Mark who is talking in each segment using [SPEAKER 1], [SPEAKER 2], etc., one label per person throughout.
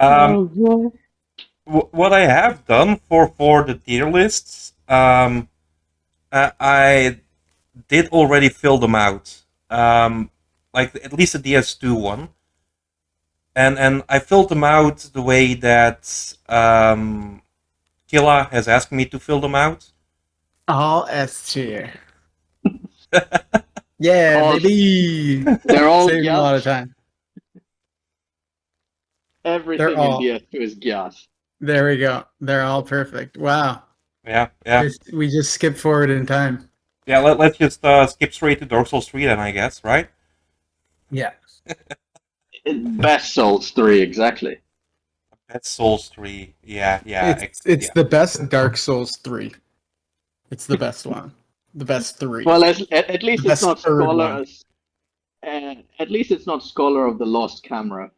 [SPEAKER 1] Um,
[SPEAKER 2] Oh, boy.
[SPEAKER 1] what I have done for the tier lists, I did already fill them out. Like at least the DS2 one, and I filled them out the way that Killah has asked me to fill them out.
[SPEAKER 3] All S tier. Yeah,
[SPEAKER 2] All,
[SPEAKER 3] baby.
[SPEAKER 2] they're all
[SPEAKER 3] Saving a lot of
[SPEAKER 2] Gyas.
[SPEAKER 3] time. They're
[SPEAKER 2] Everything in
[SPEAKER 3] all.
[SPEAKER 2] DS2 is Gyas.
[SPEAKER 3] There we go. They're all perfect. Wow.
[SPEAKER 1] Yeah, yeah,
[SPEAKER 3] We just skipped forward in time.
[SPEAKER 1] yeah. Let's just skip straight to Dark Souls 3 then, I guess, right?
[SPEAKER 3] Yeah.
[SPEAKER 2] Best Souls 3, exactly.
[SPEAKER 1] That's Souls 3. Yeah, yeah,
[SPEAKER 3] It's
[SPEAKER 1] yeah.
[SPEAKER 3] the best Dark Souls 3. It's the best one. The best 3.
[SPEAKER 2] Well, at least
[SPEAKER 3] The
[SPEAKER 2] it's
[SPEAKER 3] best
[SPEAKER 2] not
[SPEAKER 3] third
[SPEAKER 2] Scholar.
[SPEAKER 3] one.
[SPEAKER 2] At least it's not Scholar of the Lost Camera.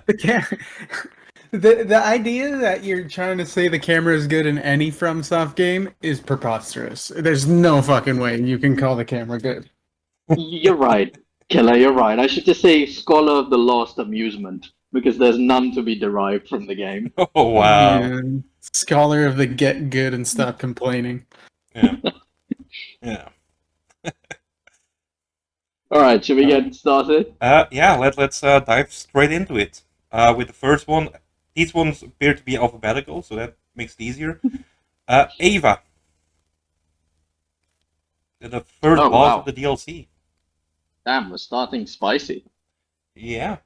[SPEAKER 3] The cam- the idea that you're trying to say the camera is good in any FromSoft game is preposterous. There's no fucking way you can call the camera good.
[SPEAKER 2] You're right, Killer. You're right. I should just say Scholar of the Lost Amusement because there's none to be derived from the game.
[SPEAKER 1] Oh wow.
[SPEAKER 3] Man, scholar of the get good and stop complaining.
[SPEAKER 1] Yeah. Yeah.
[SPEAKER 2] All right, should we get started?
[SPEAKER 1] Yeah. Let's dive straight into it. With the first one, these ones appear to be alphabetical, so that makes it easier. Ava, the first
[SPEAKER 2] Oh,
[SPEAKER 1] boss
[SPEAKER 2] wow.
[SPEAKER 1] of the DLC.
[SPEAKER 2] Damn, we're starting spicy.
[SPEAKER 1] Yeah.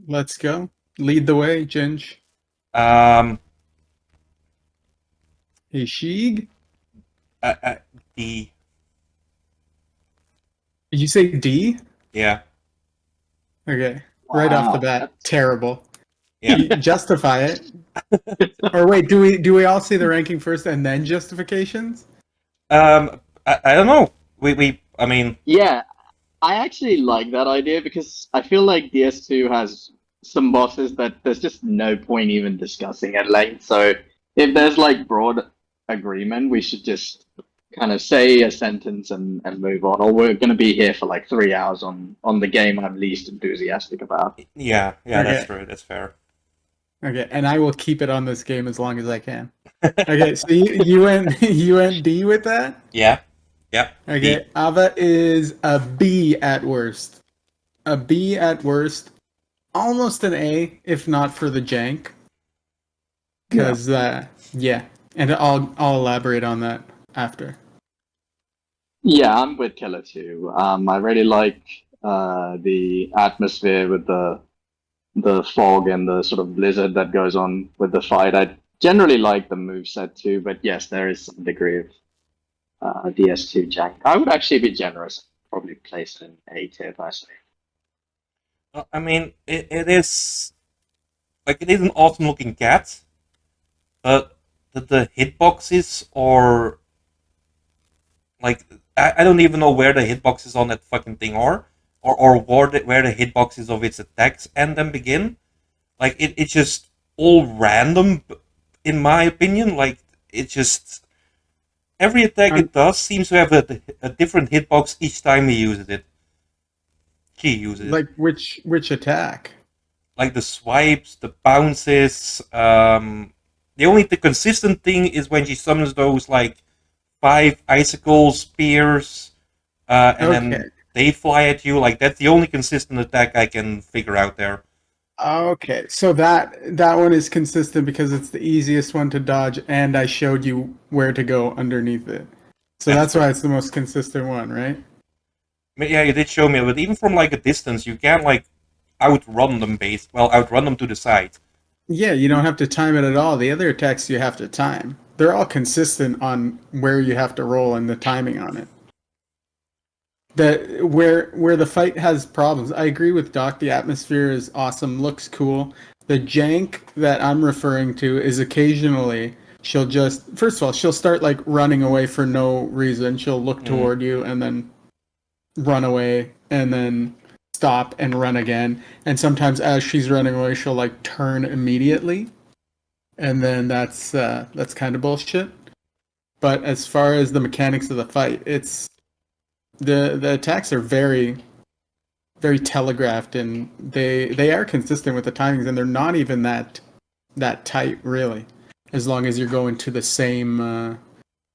[SPEAKER 3] Let's go. Lead the way, Ginge.
[SPEAKER 1] Um.
[SPEAKER 3] Hey, Sheeg.
[SPEAKER 1] The
[SPEAKER 3] Did you say D?
[SPEAKER 1] yeah.
[SPEAKER 3] Okay. Right off the
[SPEAKER 2] Wow,
[SPEAKER 3] bat,
[SPEAKER 2] that's-
[SPEAKER 3] terrible.
[SPEAKER 1] Yeah.
[SPEAKER 3] You justify it. Or wait, do we all see the ranking first and then justifications?
[SPEAKER 1] I don't know. I mean,
[SPEAKER 2] Yeah, I actually like that idea because I feel like DS2 has some bosses that there's just no point even discussing at length. So if there's like broad agreement, we should just kind of say a sentence and move on. Or we're going to be here for like 3 hours on the game I'm least enthusiastic about.
[SPEAKER 1] yeah, that's
[SPEAKER 3] Okay.
[SPEAKER 1] true. That's fair.
[SPEAKER 3] Okay, and I will keep it on this game as long as I can. Okay, so you went you went D with that?
[SPEAKER 1] Yeah. Yeah.
[SPEAKER 3] Okay, Ava is a B at worst. A B at worst. Almost an A, if not for the jank. Because yeah, and I'll elaborate on that after.
[SPEAKER 2] Yeah, I'm with Killer too. I really like the atmosphere with the fog and the sort of blizzard that goes on with the fight. I generally like the moveset too, but yes, there is some degree of DS2 jank. I would actually be generous, probably place it in A tier personally.
[SPEAKER 1] I mean, it is like it is an awesome looking cat, but the hitboxes are like I don't even know where the hitboxes on that fucking thing are, or where the hitboxes of its attacks end and begin. Like it's just all random, in my opinion. Like it's just every attack it does seems to have a different hitbox each time he uses it. She uses it.
[SPEAKER 3] Like which attack?
[SPEAKER 1] Like the swipes, the bounces. The consistent thing is when she summons those like 5 icicle spears, and then they fly at you. Like that's the only consistent attack I can figure out there.
[SPEAKER 3] Okay, so that one is consistent because it's the easiest one to dodge, and I showed you where to go underneath it. So that's why it's the most consistent one, right?
[SPEAKER 1] Yeah, you did show me, but even from like a distance, you can't like outrun them to the side.
[SPEAKER 3] Yeah, you don't have to time it at all. The other attacks you have to time. They're all consistent on where you have to roll and the timing on it. Where the fight has problems. I agree with Doc. The atmosphere is awesome, looks cool. The jank that I'm referring to is occasionally she'll just first of all she'll start like running away for no reason. She'll look toward you and then run away and then stop and run again. And sometimes as she's running away, she'll like turn immediately, and then that's kind of bullshit. But as far as the mechanics of the fight, it's the attacks are very very telegraphed, and they are consistent with the timings, and they're not even that tight really, as long as you're going to the same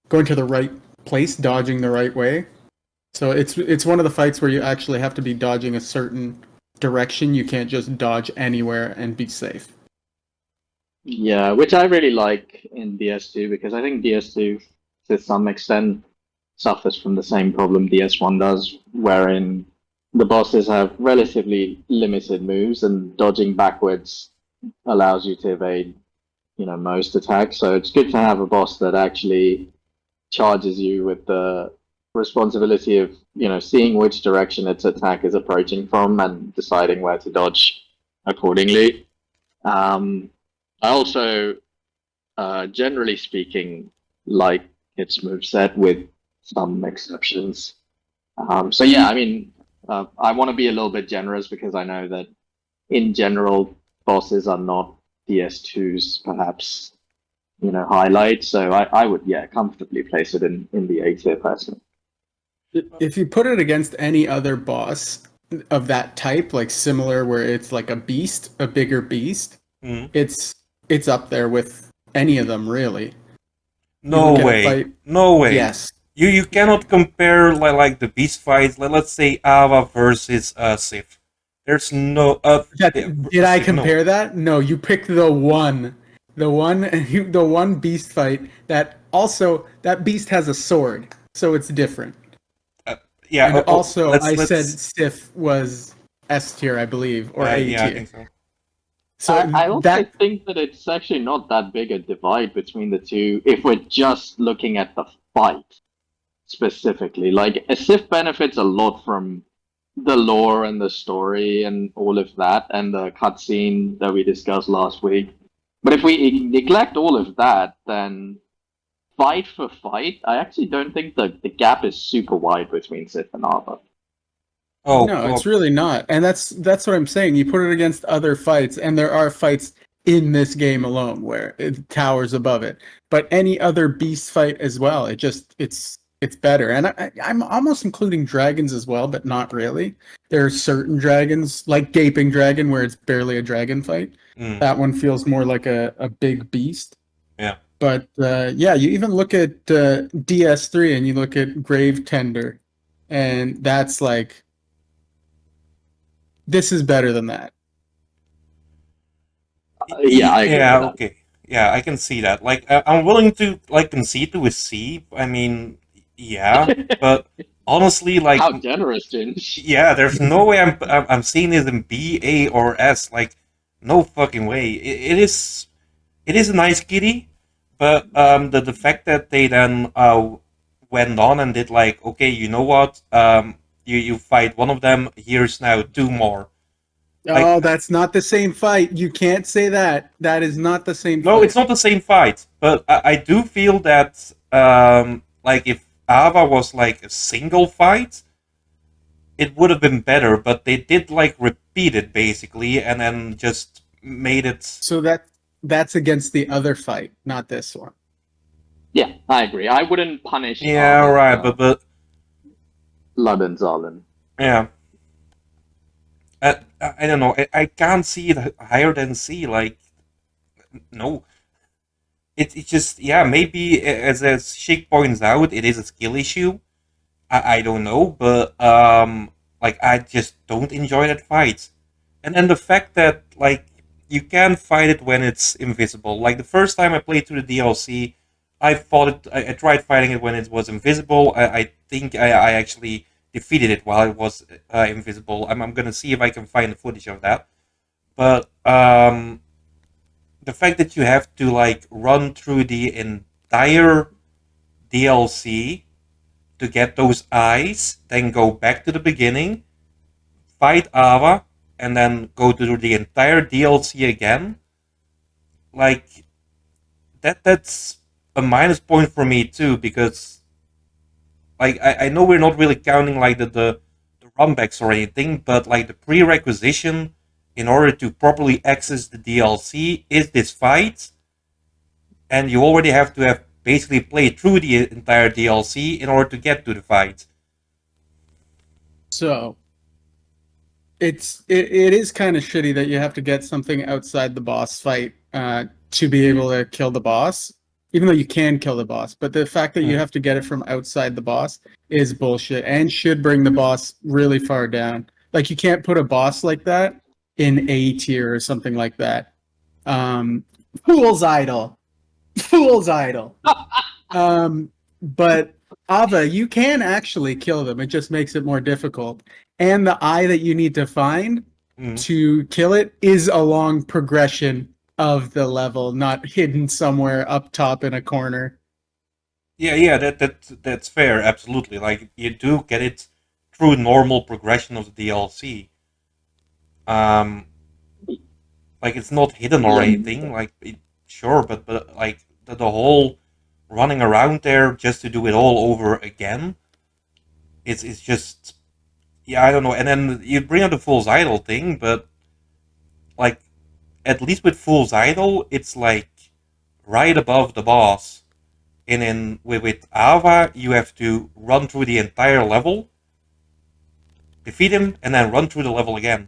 [SPEAKER 3] going to the right place, dodging the right way. So it's one of the fights where you actually have to be dodging a certain direction. You can't just dodge anywhere and be safe.
[SPEAKER 2] Yeah, which I really like in DS2 because I think DS2 to some extent suffers from the same problem DS1 does, wherein the bosses have relatively limited moves and dodging backwards allows you to evade, most attacks. So it's good to have a boss that actually charges you with the responsibility of, seeing which direction its attack is approaching from and deciding where to dodge accordingly. I also, generally speaking, like its moveset with some exceptions. So yeah, I mean, I want to be a little bit generous because I know that in general, bosses are not DS2's perhaps, highlight. So I would, yeah, comfortably place it in the A tier personally.
[SPEAKER 3] If you put it against any other boss of that type, like similar, where it's like a beast, a bigger beast, it's up there with any of them really.
[SPEAKER 1] No way.
[SPEAKER 3] Fight,
[SPEAKER 1] no way.
[SPEAKER 3] Yes.
[SPEAKER 1] You cannot compare like the beast fights. Let's say Ava versus Sif. There's no.
[SPEAKER 3] Did I compare that? No, you picked the one beast fight that also that beast has a sword, so it's different.
[SPEAKER 1] Yeah.
[SPEAKER 3] And also, I said Sif was S tier, I believe, or A tier.
[SPEAKER 1] Yeah, I think so.
[SPEAKER 2] So I also think that it's actually not that big a divide between the two if we're just looking at the fight specifically. Like, Sif benefits a lot from the lore and the story and all of that, and the cutscene that we discussed last week. But if we neglect all of that, then fight for fight, I actually don't think the gap is super wide between Sif and Ava.
[SPEAKER 3] No, it's really not. And that's what I'm saying. You put it against other fights, and there are fights in this game alone where it towers above it. But any other beast fight as well, it's better. And I'm almost including dragons as well, but not really. There are certain dragons, like Gaping Dragon, where it's barely a dragon fight. That one feels more like a big beast.
[SPEAKER 1] Yeah.
[SPEAKER 3] But yeah, you even look at DS3 and you look at Grave Tender, and that's like, this is better than that.
[SPEAKER 2] Yeah, I agree with that.
[SPEAKER 1] Okay. Yeah, I can see that. Like, I'm willing to concede to a C. I mean, yeah, but honestly, like,
[SPEAKER 2] how generous, Ginge.
[SPEAKER 1] Yeah, there's no way I'm seeing this in B, A, or S. Like, no fucking way. It is a nice kitty, but the fact that they then went on and did like, okay, you know what? You fight one of them. Here's now 2 more.
[SPEAKER 3] Oh, that's not the same fight. You can't say that. That is not the same fight.
[SPEAKER 1] No, it's not the same fight. But I do feel that like if Ava was like a single fight, it would have been better. But they did like repeat it basically, and then just made it.
[SPEAKER 3] So that's against the other fight, not this one.
[SPEAKER 2] Yeah, I agree. I wouldn't punish.
[SPEAKER 1] Yeah, right. But
[SPEAKER 2] London Zalin.
[SPEAKER 1] Yeah. I don't know. I can't see it higher than C. Like, no. It's just, yeah, maybe as Shik points out, it is a skill issue. I don't know, but like, I just don't enjoy that fight. And then the fact that like you can fight it when it's invisible. Like the first time I played through the DLC, I tried fighting it when it was invisible. I think I actually defeated it while it was invisible. I'm gonna see if I can find the footage of that. But the fact that you have to like run through the entire DLC to get those eyes, then go back to the beginning, fight Ava, and then go through the entire DLC again, like that's a minus point for me too, because like I know we're not really counting like the runbacks or anything, but like the prerequisition in order to properly access the DLC is this fight, and you already have to have basically played through the entire DLC in order to get to the fight.
[SPEAKER 3] So, It is kind of shitty that you have to get something outside the boss fight to be able to kill the boss, even though you can kill the boss. But the fact that you have to get it from outside the boss is bullshit and should bring the boss really far down. Like you can't put a boss like that in A tier or something like that. Fool's idol, fool's idol. But Ava, you can actually kill them. It just makes it more difficult. And the eye that you need to find to kill it is a long progression of the level, not hidden somewhere up top in a corner.
[SPEAKER 1] Yeah, that's fair, absolutely. Like you do get it through normal progression of the DLC. Um, like it's not hidden or anything. Like sure, but like the whole running around there just to do it all over again, it's just yeah, I don't know. And then you bring up the Fool's Idol thing, but like at least with Fool's Idol, it's like right above the boss. And then with Ava, you have to run through the entire level, defeat him, and then run through the level again.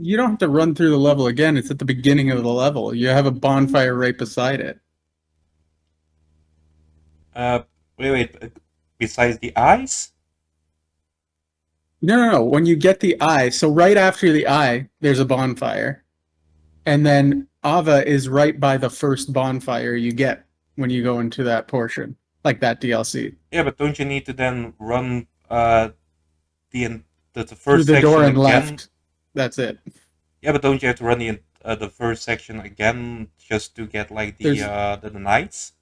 [SPEAKER 3] You don't have to run through the level again. It's at the beginning of the level. You have a bonfire right beside it.
[SPEAKER 1] Wait. Besides the eyes?
[SPEAKER 3] No. When you get the eye, so right after the eye, there's a bonfire. And then Ava is right by the first bonfire you get when you go into that portion, like that DLC.
[SPEAKER 1] Yeah, but don't you need to then run the first
[SPEAKER 3] Through the
[SPEAKER 1] section
[SPEAKER 3] door and
[SPEAKER 1] again?
[SPEAKER 3] left. That's it.
[SPEAKER 1] Yeah, but don't you have to run the first section again just to get like the knights?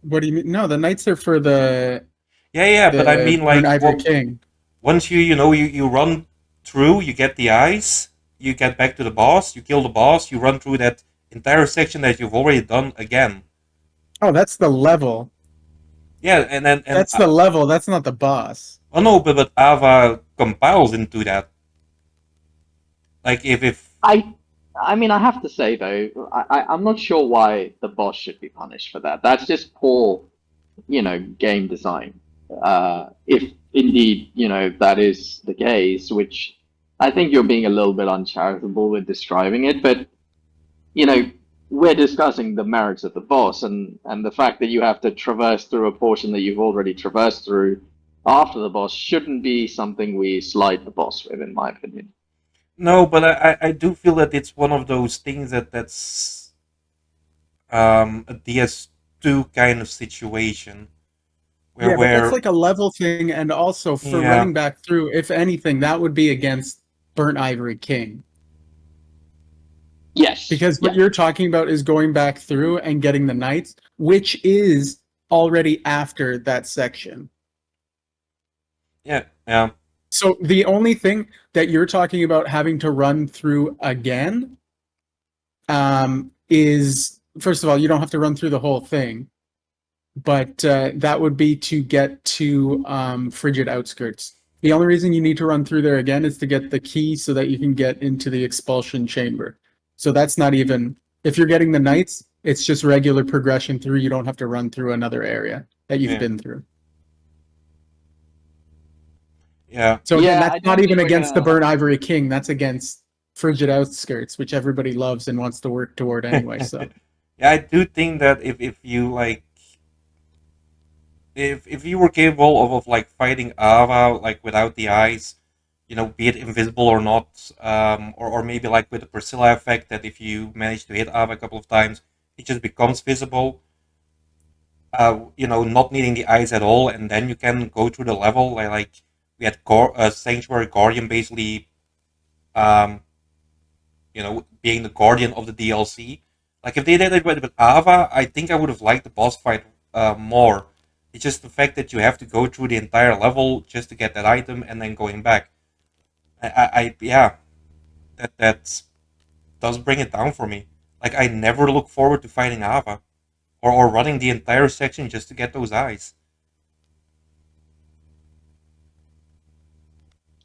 [SPEAKER 3] What do you mean? No, the knights are for the
[SPEAKER 1] Yeah, but I mean like
[SPEAKER 3] Ivory King.
[SPEAKER 1] once you run through, you get the eyes, you get back to the boss, you kill the boss, you run through that entire section that you've already done again.
[SPEAKER 3] Oh, that's the level.
[SPEAKER 1] Yeah, and
[SPEAKER 3] that's the level. That's not the boss.
[SPEAKER 1] Oh no, but Ava compiles into that. Like if
[SPEAKER 2] I mean, I have to say though, I'm not sure why the boss should be punished for that. That's just poor, game design. If indeed, that is the case, which I think you're being a little bit uncharitable with describing it, but we're discussing the merits of the boss and the fact that you have to traverse through a portion that you've already traversed through after the boss shouldn't be something we slide the boss with, in my opinion.
[SPEAKER 1] No, but I do feel that it's one of those things that's a DS2 kind of situation.
[SPEAKER 3] But that's like a level thing, and also for running back through, if anything, that would be against Burnt Ivory King.
[SPEAKER 2] Yes.
[SPEAKER 3] Because what you're talking about is going back through and getting the knights, which is already after that section.
[SPEAKER 1] Yeah.
[SPEAKER 3] So the only thing that you're talking about having to run through again is, first of all, you don't have to run through the whole thing, but that would be to get to Frigid Outskirts. The only reason you need to run through there again is to get the key so that you can get into the expulsion chamber. So that's not even, if you're getting the knights, it's just regular progression through. You don't have to run through another area that you've been through.
[SPEAKER 1] Yeah.
[SPEAKER 3] So again, that's not even against the Burnt Ivory King. That's against Frigid Outskirts, which everybody loves and wants to work toward anyway. So
[SPEAKER 1] yeah, I do think that if you like, if you were capable of like fighting Ava like without the eyes, be it invisible or not, or maybe like with the Priscilla effect that if you manage to hit Ava a couple of times, it just becomes visible. Not needing the eyes at all, and then you can go through the level like we had Sanctuary Guardian basically, being the guardian of the DLC. Like if they did it with Ava, I think I would have liked the boss fight more. It's just the fact that you have to go through the entire level just to get that item and then going back. That does bring it down for me. Like I never look forward to fighting Ava, or running the entire section just to get those eyes.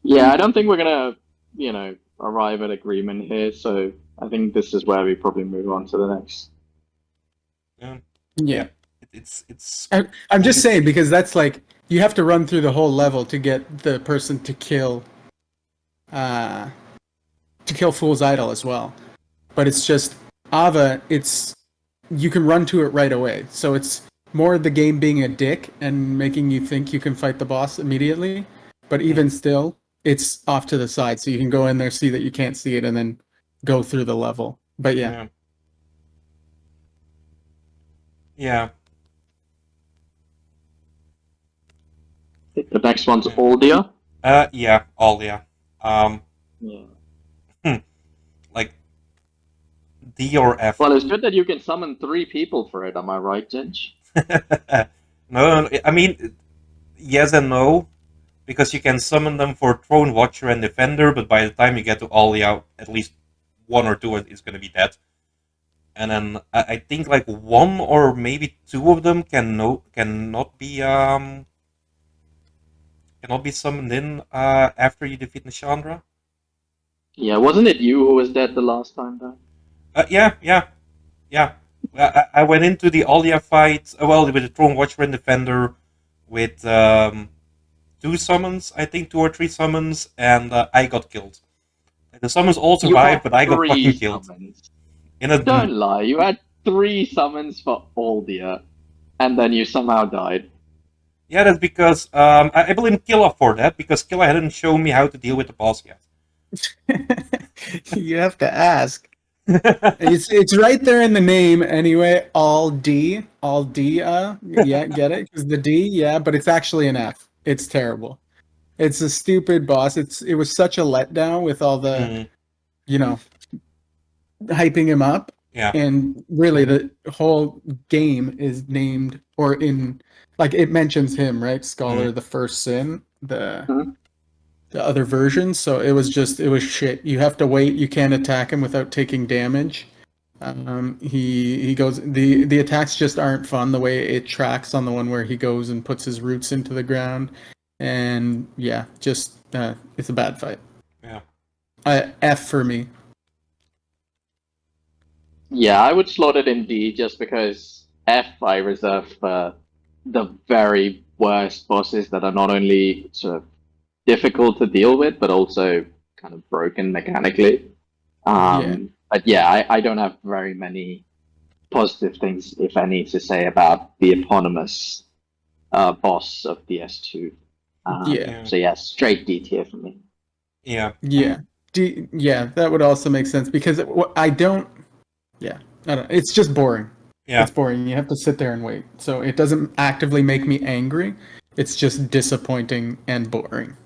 [SPEAKER 2] Yeah, I don't think we're gonna, arrive at agreement here. So I think this is where we probably move on to the next.
[SPEAKER 3] Yeah.
[SPEAKER 1] It's.
[SPEAKER 3] I'm just saying, because that's like, you have to run through the whole level to get the person to kill to kill Fool's Idol as well. But it's just Ava. It's you can run to it right away. So it's more the game being a dick and making you think you can fight the boss immediately. But even still, it's off to the side, so you can go in there, see that you can't see it, and then go through the level. But yeah.
[SPEAKER 1] Yeah.
[SPEAKER 2] The next one's Aldia.
[SPEAKER 1] Yeah, Alia.
[SPEAKER 2] Yeah.
[SPEAKER 1] Like D or F.
[SPEAKER 2] Well, it's good that you can summon 3 people for it. Am I right, Ginge?
[SPEAKER 1] No, I mean, yes and no, because you can summon them for Throne Watcher and Defender, but by the time you get to Alia, at least 1 or 2 is going to be dead. And then I think like 1 or maybe 2 of them cannot be summoned in after you defeat Nishandra.
[SPEAKER 2] Yeah, wasn't it you who was dead the last time, though?
[SPEAKER 1] Yeah. I went into the Alia fight, with the Throne Watcher and Defender, with 2 summons, I think 2 or 3 summons, and I got killed. The summons all survived, but I got fucking killed.
[SPEAKER 2] Don't lie, you had 3 summons for Aldia, and then you somehow died.
[SPEAKER 1] Yeah, that's because I blame Killah for that, because Killah hadn't shown me how to deal with the boss yet.
[SPEAKER 3] You have to ask. It's right there in the name anyway. Aldia. Yeah, get it? Because the D, yeah, but it's actually an F. It's terrible. It's a stupid boss. It was such a letdown with all the, hyping him up.
[SPEAKER 1] Yeah.
[SPEAKER 3] And really, the whole game is named, or in, like, it mentions him, right? Scholar, the first sin, the other versions. So it was shit. You have to wait. You can't attack him without taking damage. He goes. The attacks just aren't fun. The way it tracks on the one where he goes and puts his roots into the ground, and yeah, just it's a bad fight.
[SPEAKER 1] Yeah.
[SPEAKER 3] F for me.
[SPEAKER 2] Yeah, I would slot it in D just because F I reserve for the very worst bosses that are not only sort of difficult to deal with, but also kind of broken mechanically. But yeah, I don't have very many positive things, if any, to say about the eponymous boss of DS2. So yeah, straight D tier for me.
[SPEAKER 1] Yeah.
[SPEAKER 3] Yeah. D. Yeah, that would also make sense because I don't. Yeah, I don't. It's just boring.
[SPEAKER 1] Yeah.
[SPEAKER 3] It's boring. You have to sit there and wait. So it doesn't actively make me angry. It's just disappointing and boring.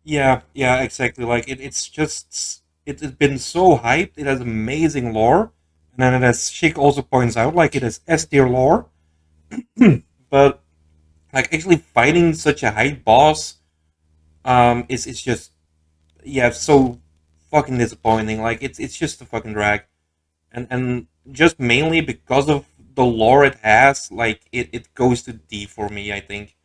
[SPEAKER 1] Yeah, exactly. Like it's has been so hyped. It has amazing lore, and then as Chick also points out, like it has S tier lore. But like actually fighting such a high boss, it's just so fucking disappointing. Like it's just a fucking drag, and just mainly because of the lore it has, like it goes to D for me, I think.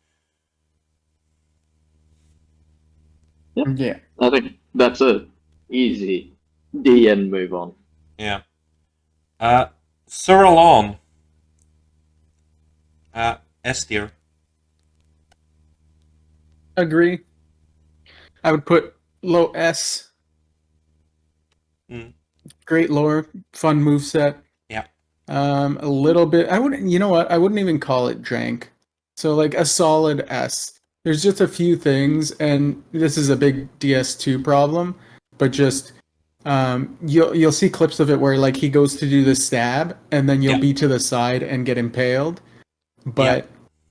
[SPEAKER 3] Yeah.
[SPEAKER 2] I think that's a easy D and move on.
[SPEAKER 1] Yeah. Sir Alon. S tier.
[SPEAKER 3] Agree. I would put low S. Great lore, fun moveset.
[SPEAKER 1] Yeah.
[SPEAKER 3] A little bit. I wouldn't. You know what? I wouldn't even call it jank. So like a solid S. There's just a few things, and this is a big DS2 problem. But just you'll see clips of it where like he goes to do the stab, and then you'll be to the side and get impaled. But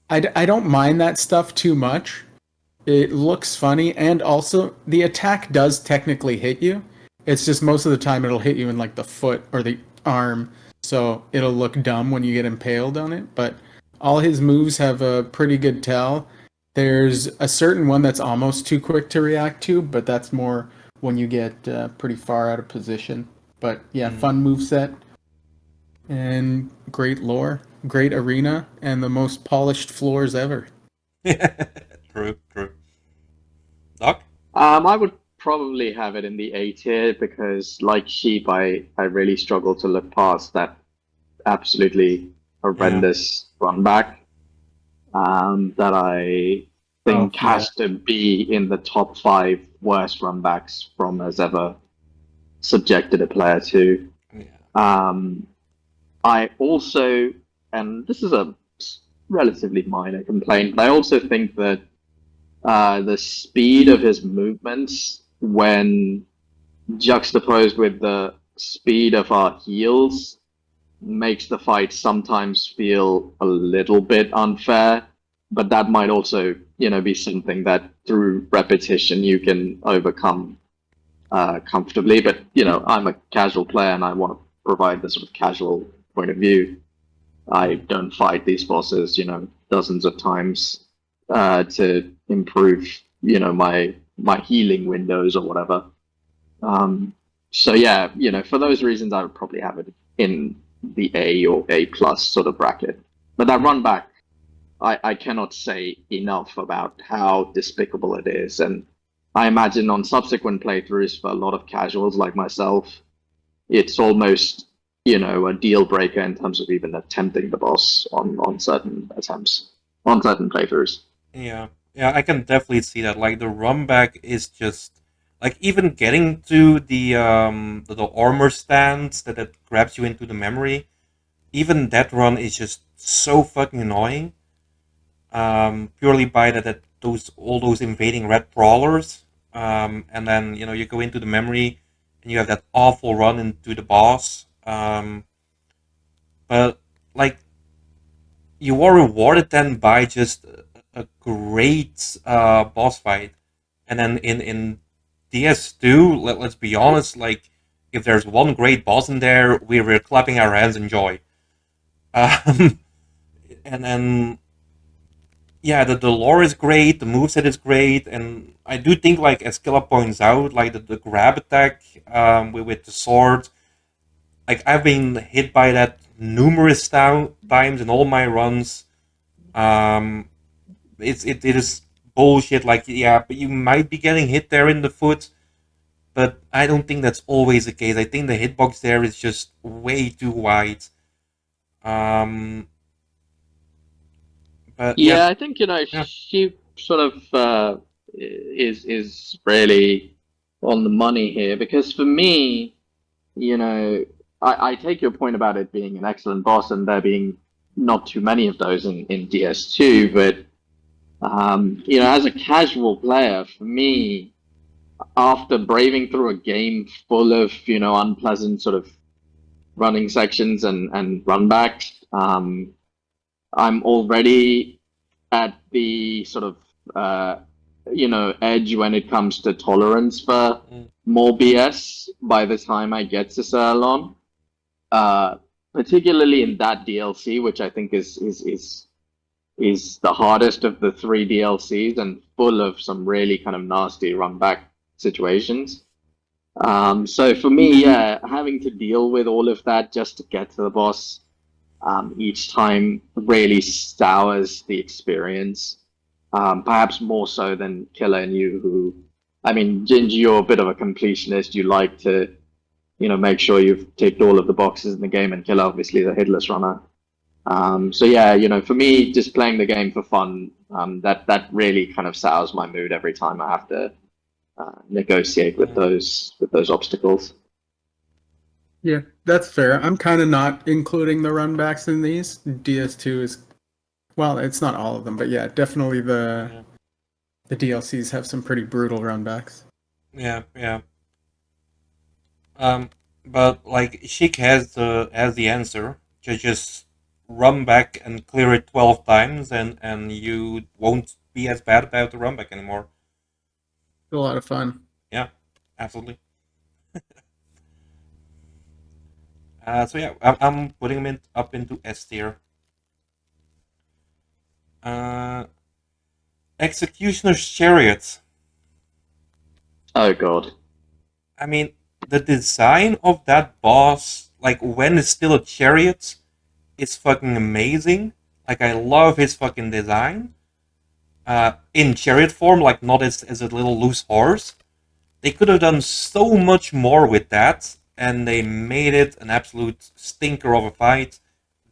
[SPEAKER 3] I don't mind that stuff too much. It looks funny, and also the attack does technically hit you. It's just most of the time it'll hit you in like the foot or the arm, so it'll look dumb when you get impaled on it. But all his moves have a pretty good tell. There's a certain one that's almost too quick to react to, but that's more when you get pretty far out of position. But yeah, fun moveset and great lore, great arena, and the most polished floors ever.
[SPEAKER 1] True. Doc?
[SPEAKER 2] I would probably have it in the A tier because, like Sheep, I really struggle to look past that absolutely horrendous run back that I think
[SPEAKER 1] Yeah.
[SPEAKER 2] has to be in the top 5 worst runbacks From has ever subjected a player to.
[SPEAKER 1] Yeah.
[SPEAKER 2] I also, and this is a relatively minor complaint, but I also think that the speed of his movements, when juxtaposed with the speed of our heals, makes the fight sometimes feel a little bit unfair. But that might also, be something that through repetition you can overcome comfortably. But I'm a casual player and I want to provide the sort of casual point of view. I don't fight these bosses, dozens of times to improve, my healing windows or whatever. So yeah, for those reasons, I would probably have it in the A or A plus sort of bracket. But that run back, I cannot say enough about how despicable it is. And I imagine on subsequent playthroughs for a lot of casuals like myself, it's almost, a deal breaker in terms of even attempting the boss on certain attempts, on certain playthroughs.
[SPEAKER 1] Yeah, yeah, I can definitely see that. Like the run back is just like even getting to the armor stands that grabs you into the memory. Even that run is just so fucking annoying. Purely by that those all those invading red brawlers. And then you go into the memory and you have that awful run into the boss. But like you are rewarded then by just a great boss fight. And then in DS2, let's be honest, like if there's one great boss in there, we're clapping our hands in joy. Um, and then yeah, the lore is great, the moveset is great, and I do think like as Killah points out, like the grab attack with the sword, like I've been hit by that numerous times in all my runs. Um, it is bullshit. Like yeah, but you might be getting hit there in the foot, but I don't think that's always the case. I think the hitbox there is just way too wide. Um, but yeah,
[SPEAKER 2] Yeah, I think
[SPEAKER 1] yeah,
[SPEAKER 2] she sort of is really on the money here because for me, I take your point about it being an excellent boss and there being not too many of those in DS2, but as a casual player, for me, after braving through a game full of unpleasant sort of running sections and runbacks, I'm already at the sort of edge when it comes to tolerance for
[SPEAKER 1] mm,
[SPEAKER 2] more BS by the time I get to Sirlon. Uh, Particularly in that DLC, which I think is the hardest of the 3 DLCs and full of some really kind of nasty run back situations. So for me, yeah, having to deal with all of that just to get to the boss each time really sours the experience. Perhaps more so than Killah and you, who, I mean, Ginge, you're a bit of a completionist. You like to, make sure you've ticked all of the boxes in the game, and Killah, obviously, the hitless runner. So yeah, for me, just playing the game for fun, that really kind of sours my mood every time I have to negotiate with
[SPEAKER 1] mm,
[SPEAKER 2] those obstacles.
[SPEAKER 3] Yeah, that's fair. I'm kind of not including the runbacks in these. DS2 is, well, it's not all of them, but yeah, definitely
[SPEAKER 1] yeah,
[SPEAKER 3] the DLCs have some pretty brutal runbacks.
[SPEAKER 1] yeah, yeah. Um, but like Sheik has the answer. Just run back and clear it 12 times, and you won't be as bad about the run back anymore.
[SPEAKER 3] It's a lot of fun.
[SPEAKER 1] Yeah, absolutely. So yeah, I'm putting him up into S tier. Uh, Executioner's Chariot.
[SPEAKER 2] Oh god.
[SPEAKER 1] I mean, the design of that boss, like when it's still a chariot, is fucking amazing. Like I love his fucking design. In chariot form, like not as a little loose horse. They could have done so much more with that, and they made it an absolute stinker of a fight.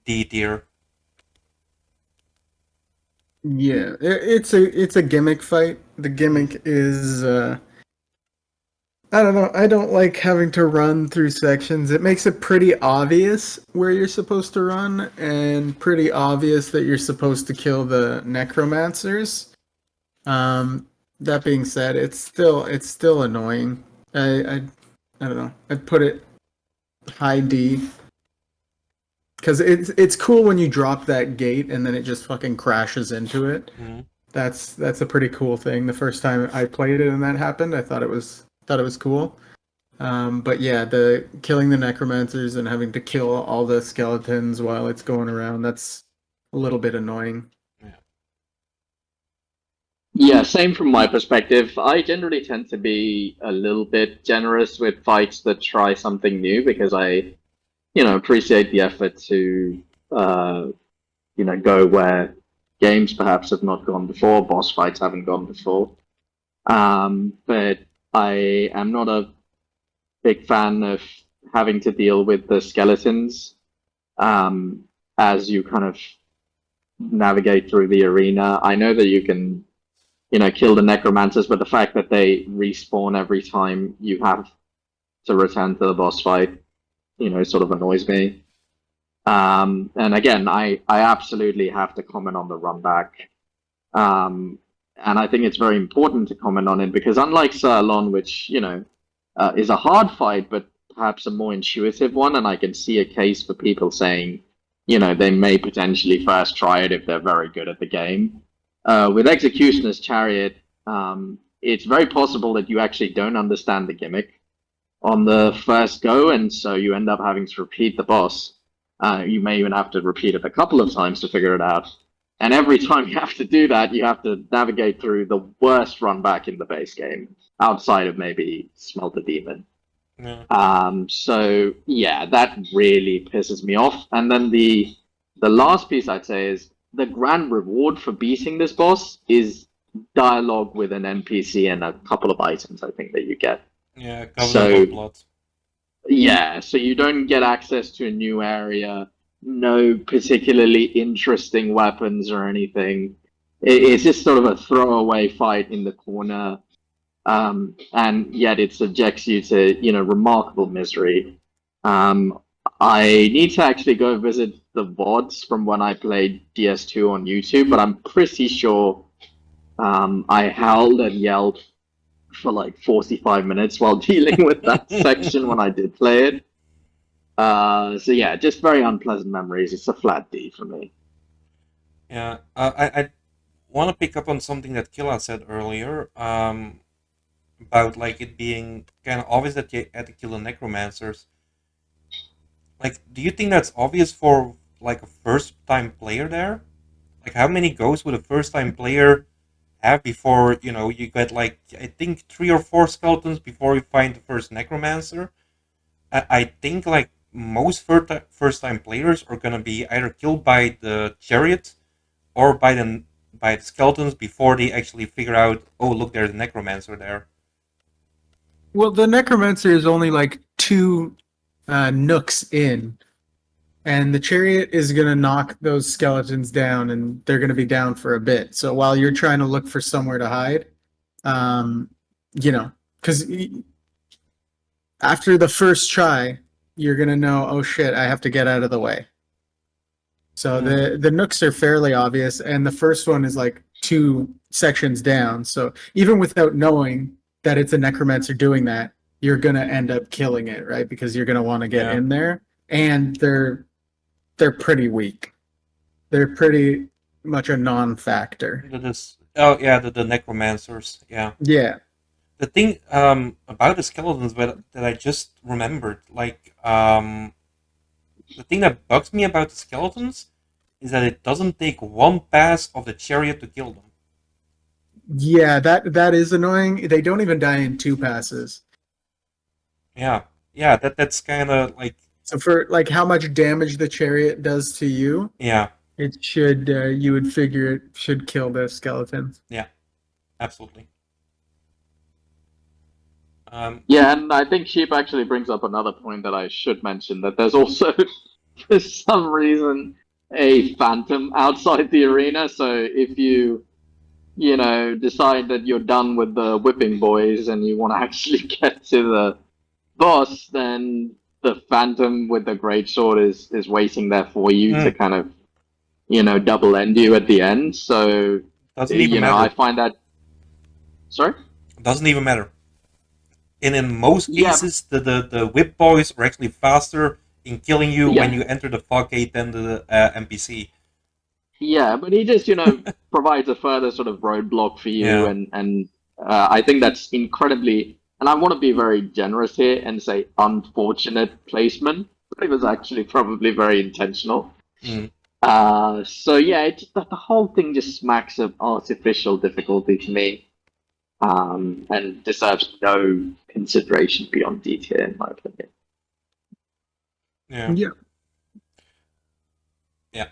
[SPEAKER 1] D tier.
[SPEAKER 3] Yeah, it's a gimmick fight. The gimmick is I don't know. I don't like having to run through sections. It makes it pretty obvious where you're supposed to run and pretty obvious that you're supposed to kill the necromancers. Um, that being said, it's still annoying. I don't know. I'd put it high D because it's cool when you drop that gate and then it just fucking crashes into it.
[SPEAKER 1] Mhm.
[SPEAKER 3] That's a pretty cool thing. The first time I played it and that happened, I thought it was cool. But yeah, the killing the necromancers and having to kill all the skeletons while it's going around, that's a little bit annoying.
[SPEAKER 1] Yeah.
[SPEAKER 2] Yeah, same from my perspective. I generally tend to be a little bit generous with fights that try something new because I appreciate the effort to, uh, go where games perhaps have not gone before, boss fights haven't gone before. But I am not a big fan of having to deal with the skeletons um, as you kind of navigate through the arena. I know that you can, kill the necromancers, but the fact that they respawn every time you have to return to the boss fight, sort of annoys me. And again, I absolutely have to comment on the run back. And I think it's very important to comment on it because unlike Sirlon, which, is a hard fight, but perhaps a more intuitive one, and I can see a case for people saying, they may potentially first try it if they're very good at the game. With Executioner's Chariot, it's very possible that you actually don't understand the gimmick on the first go, and so you end up having to repeat the boss. You may even have to repeat it a couple of times to figure it out. And every time you have to do that, you have to navigate through the worst run back in the base game, outside of maybe Smelt the Demon.
[SPEAKER 1] Yeah.
[SPEAKER 2] So yeah, that really pisses me off. And then the last piece I'd say is the grand reward for beating this boss is dialogue with an NPC and a couple of items I think that you get.
[SPEAKER 1] Yeah. Covenant
[SPEAKER 2] So
[SPEAKER 1] of Blood.
[SPEAKER 2] yeah, so you don't get access to a new area, no particularly interesting weapons or anything. It's just sort of a throwaway fight in the corner, and yet it subjects you to, remarkable misery. Um, I need to actually go visit the VODs from when I played DS2 on YouTube, but I'm pretty sure I howled and yelled for like 45 minutes while dealing with that section when I did play it. So yeah, just very unpleasant memories. It's a flat D for me.
[SPEAKER 1] Yeah. I want to pick up on something that Killah said earlier. About like it being kind of obvious that you had to kill the necromancers. Like, do you think that's obvious for like a first time player there? Like, how many goes would a first time player have before you get like I think 3 or 4 skeletons before you find the first necromancer? I think like most first time players are gonna be either killed by the chariot or by the skeletons before they actually figure out, oh look, there's a necromancer there.
[SPEAKER 3] Well, the necromancer is only like two nooks in, and the chariot is gonna knock those skeletons down, and they're gonna be down for a bit. So while you're trying to look for somewhere to hide, um, because after the first try, you're gonna know, oh shit, I have to get out of the way. So the nooks are fairly obvious, and the first one is like 2 sections down. So even without knowing that it's a necromancer doing that, you're gonna end up killing it, right? Because you're gonna want to get
[SPEAKER 1] Yeah.
[SPEAKER 3] in there, and they're pretty weak. They're pretty much a non-factor.
[SPEAKER 1] Oh yeah, the necromancers. Yeah.
[SPEAKER 3] Yeah.
[SPEAKER 1] The thing about the skeletons that I just remembered, like the thing that bugs me about the skeletons is that it doesn't take one pass of the chariot to kill them.
[SPEAKER 3] Yeah, that is annoying. They don't even die in 2 passes.
[SPEAKER 1] Yeah, yeah, that's kind of like
[SPEAKER 3] So for like how much damage the chariot does to you,
[SPEAKER 1] yeah,
[SPEAKER 3] it should you would figure it should kill the skeletons.
[SPEAKER 1] yeah, absolutely.
[SPEAKER 2] Yeah, and I think Sheep actually brings up another point that I should mention that there's also, for some reason, a phantom outside the arena. So if you decide that you're done with the whipping boys and you want to actually get to the boss, then the phantom with the greatsword is waiting there for you to kind of double end you at the end. So
[SPEAKER 1] Doesn't even matter.
[SPEAKER 2] I find that. Sorry.
[SPEAKER 1] Doesn't even matter. And in most
[SPEAKER 2] Yeah.
[SPEAKER 1] cases, the whip boys are actually faster in killing you
[SPEAKER 2] Yeah.
[SPEAKER 1] when you enter the fog gate than the NPC.
[SPEAKER 2] Yeah, but he just provides a further sort of roadblock for you,
[SPEAKER 1] Yeah.
[SPEAKER 2] and I think that's incredibly. And I want to be very generous here and say unfortunate placement, but it was actually probably very intentional.
[SPEAKER 1] Mm.
[SPEAKER 2] So yeah, the whole thing just smacks of artificial difficulty to me, and deserves no consideration beyond D tier, in my opinion.
[SPEAKER 1] Yeah.
[SPEAKER 3] Yeah.
[SPEAKER 1] Yeah.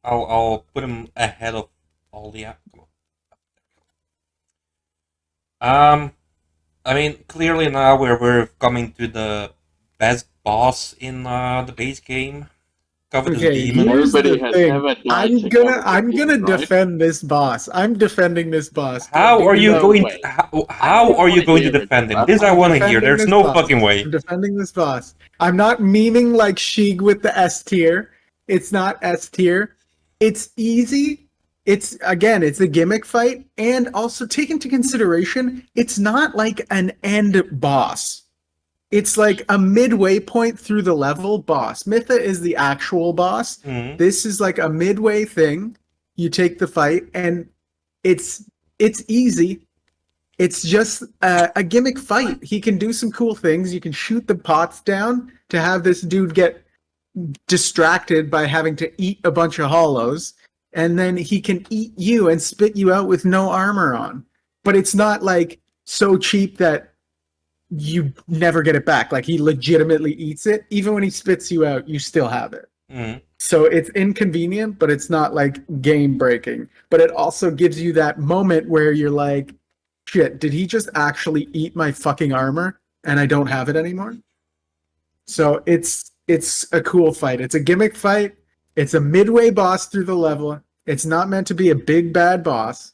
[SPEAKER 1] I'll put him ahead of all the. I mean, clearly now we're coming to the best boss in the base game. Covetous
[SPEAKER 3] Okay,
[SPEAKER 1] Demon.
[SPEAKER 3] here's
[SPEAKER 2] Nobody
[SPEAKER 3] the
[SPEAKER 2] has
[SPEAKER 3] thing.
[SPEAKER 2] ever died
[SPEAKER 3] I'm
[SPEAKER 2] to
[SPEAKER 3] gonna
[SPEAKER 2] Covetous
[SPEAKER 3] I'm gonna
[SPEAKER 2] Demon, right?
[SPEAKER 3] defend this boss. I'm defending this boss.
[SPEAKER 1] How are you
[SPEAKER 2] No
[SPEAKER 1] going?
[SPEAKER 2] way.
[SPEAKER 1] How
[SPEAKER 2] don't
[SPEAKER 1] are you
[SPEAKER 2] wanna
[SPEAKER 1] going to
[SPEAKER 2] hear it,
[SPEAKER 1] defend him?
[SPEAKER 2] Killah.
[SPEAKER 1] This I
[SPEAKER 3] I'm
[SPEAKER 1] want to hear.
[SPEAKER 3] defending
[SPEAKER 1] There's
[SPEAKER 3] this
[SPEAKER 1] no
[SPEAKER 3] boss.
[SPEAKER 1] fucking way.
[SPEAKER 3] I'm defending this boss. I'm not memeing like Sheeg with the S tier. It's not S tier. It's easy. It's a gimmick fight, and also take into consideration, it's not like an end boss. It's like a midway point through the level boss. Mytha is the actual boss.
[SPEAKER 1] Mhm.
[SPEAKER 3] This is like a midway thing. You take the fight, and it's easy. It's just a gimmick fight. He can do some cool things. You can shoot the pots down to have this dude get distracted by having to eat a bunch of hollows, and then he can eat you and spit you out with no armor on. But it's not like so cheap that you never get it back. Like he legitimately eats it. Even when he spits you out, you still have it.
[SPEAKER 1] Mhm.
[SPEAKER 3] So it's inconvenient, but it's not like game breaking. But it also gives you that moment where you're like, shit, did he just actually eat my fucking armor and I don't have it anymore? So it's a cool fight. It's a gimmick fight. It's a midway boss through the level. It's not meant to be a big bad boss.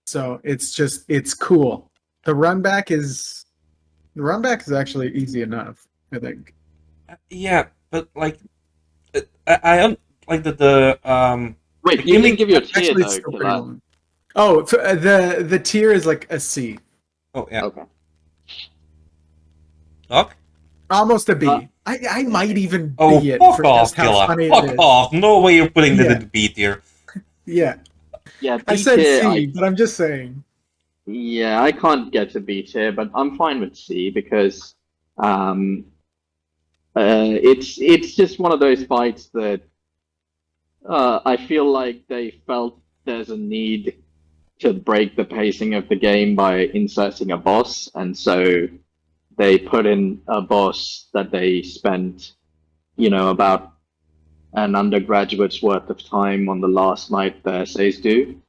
[SPEAKER 3] So it's cool. The run back is actually easy enough, I think.
[SPEAKER 1] Yeah, but like, I like the
[SPEAKER 2] Wait,
[SPEAKER 1] The
[SPEAKER 2] you
[SPEAKER 1] gimmick-
[SPEAKER 2] didn't give your tier
[SPEAKER 3] Actually,
[SPEAKER 2] though,
[SPEAKER 3] it's still pretty
[SPEAKER 2] Killah.
[SPEAKER 3] long. Oh, the tier is like a C,
[SPEAKER 1] oh yeah,
[SPEAKER 2] Okay.
[SPEAKER 1] Doc?
[SPEAKER 3] almost a B.
[SPEAKER 2] Uh,
[SPEAKER 3] I might even
[SPEAKER 1] Oh,
[SPEAKER 3] B it
[SPEAKER 1] fuck
[SPEAKER 3] for
[SPEAKER 1] off,
[SPEAKER 3] just how
[SPEAKER 1] Killah.
[SPEAKER 3] funny it
[SPEAKER 1] Fuck
[SPEAKER 3] is.
[SPEAKER 1] off. No way you're putting that
[SPEAKER 3] Yeah.
[SPEAKER 1] in the B tier.
[SPEAKER 3] Yeah,
[SPEAKER 2] Yeah,
[SPEAKER 3] I
[SPEAKER 2] B
[SPEAKER 3] said
[SPEAKER 2] tier.
[SPEAKER 3] C, but I'm just saying.
[SPEAKER 2] Yeah, I can't get to B tier, but I'm fine with C because it's just one of those fights that I feel like they felt there's a need to break the pacing of the game by inserting a boss, and so they put in a boss that they spent, about an undergraduate's worth of time on the last night the essays do,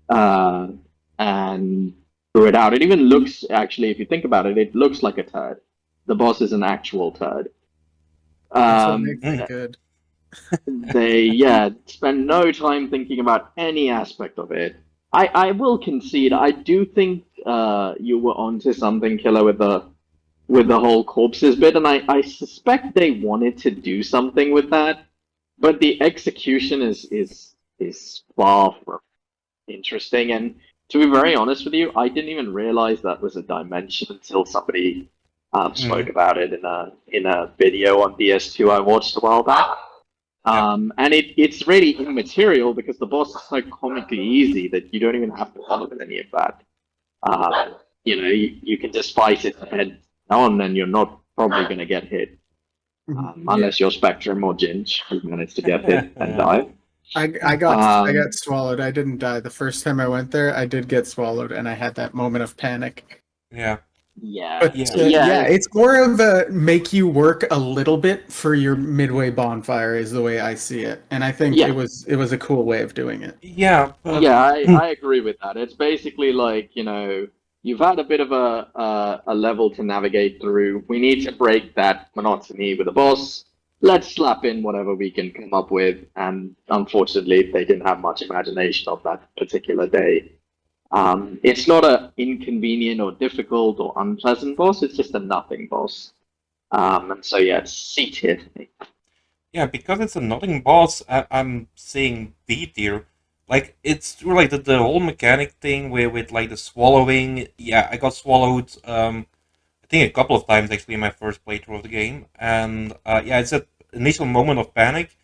[SPEAKER 2] and threw it out. It even looks, actually, if you think about it, it looks like a turd. The boss is an actual turd.
[SPEAKER 3] That's what makes it good.
[SPEAKER 2] They spend no time thinking about any aspect of it. I will concede. I do think you were onto something, Killer, with the whole corpses bit, and I suspect they wanted to do something with that, but the execution is far from interesting. And to be very honest with you, I didn't even realize that was a dimension until somebody spoke about it in a video on DS2 I watched a while back. And it's really immaterial because the boss is so comically easy that you don't even have to bother with any of that. You can just fight it head on and you're not probably going to get hit. Unless you're Spectrum or Ginge, who managed to get hit and die.
[SPEAKER 3] I got swallowed. I didn't die. The first time I went there, I did get swallowed, and I had that moment of panic.
[SPEAKER 1] Yeah.
[SPEAKER 2] Yeah.
[SPEAKER 3] But it's more of a make you work a little bit for your midway bonfire is the way I see it, and I think it was a cool way of doing it.
[SPEAKER 1] Yeah.
[SPEAKER 2] I agree with that. It's basically like, you've had a bit of a level to navigate through. We need to break that monotony with a boss. let's slap in whatever we can come up with. And unfortunately, they didn't have much imagination of that particular day. It's not a inconvenient or difficult or unpleasant boss. It's just a nothing boss. And so yeah, it's C tier to me.
[SPEAKER 1] Yeah, because it's a nothing boss, I'm saying B tier. Like, it's really the whole mechanic thing with like the swallowing. Yeah, I got swallowed, I think a couple of times actually in my first playthrough of the game. And yeah, it's that initial moment of panic,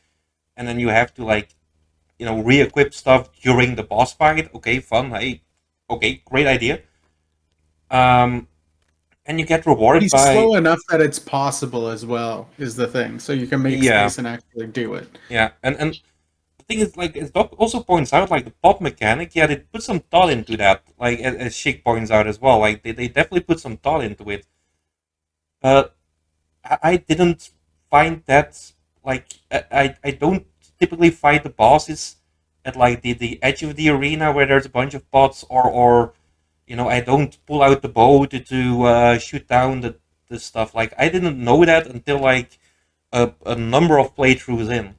[SPEAKER 1] and then you have to, like, re-equip stuff during the boss fight. Okay, fun. Hey, okay, great idea. Um, and you get rewarded
[SPEAKER 3] He's
[SPEAKER 1] by,
[SPEAKER 3] slow enough that it's possible as well, is the thing. So you can make
[SPEAKER 1] yeah,
[SPEAKER 3] space and actually do it.
[SPEAKER 1] yeah, and the thing is, like, as Doc also points out, like the pot mechanic, yeah, they put some thought into that. Like, as Shik points out as well, like they definitely put some thought into it. But I didn't find that, like, I don't typically fight the bosses at like the edge of the arena where there's a bunch of pots, or I don't pull out the bow to shoot down the stuff. Like, I didn't know that until like a number of playthroughs in.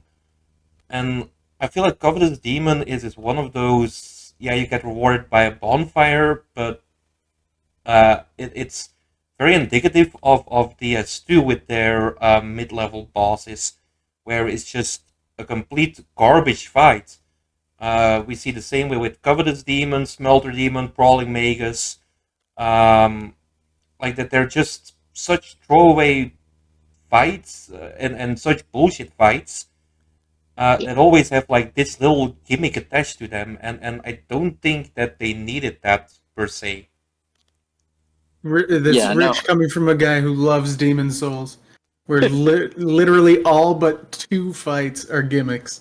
[SPEAKER 1] And I feel like Covetous Demon is one of those. Yeah, you get rewarded by a bonfire, but it's very indicative of the Stu with their mid-level bosses, where it's just a complete garbage fight. We see the same way with Covetous Demon, Smelter Demon, Brawling Magus. Like that, they're just such throwaway fights, and such bullshit fights that always have like this little gimmick attached to them, and I don't think that they needed that per se.
[SPEAKER 3] That's
[SPEAKER 2] Yeah, no.
[SPEAKER 3] rich coming from a guy who loves Demon Souls, where literally all but 2 fights are gimmicks.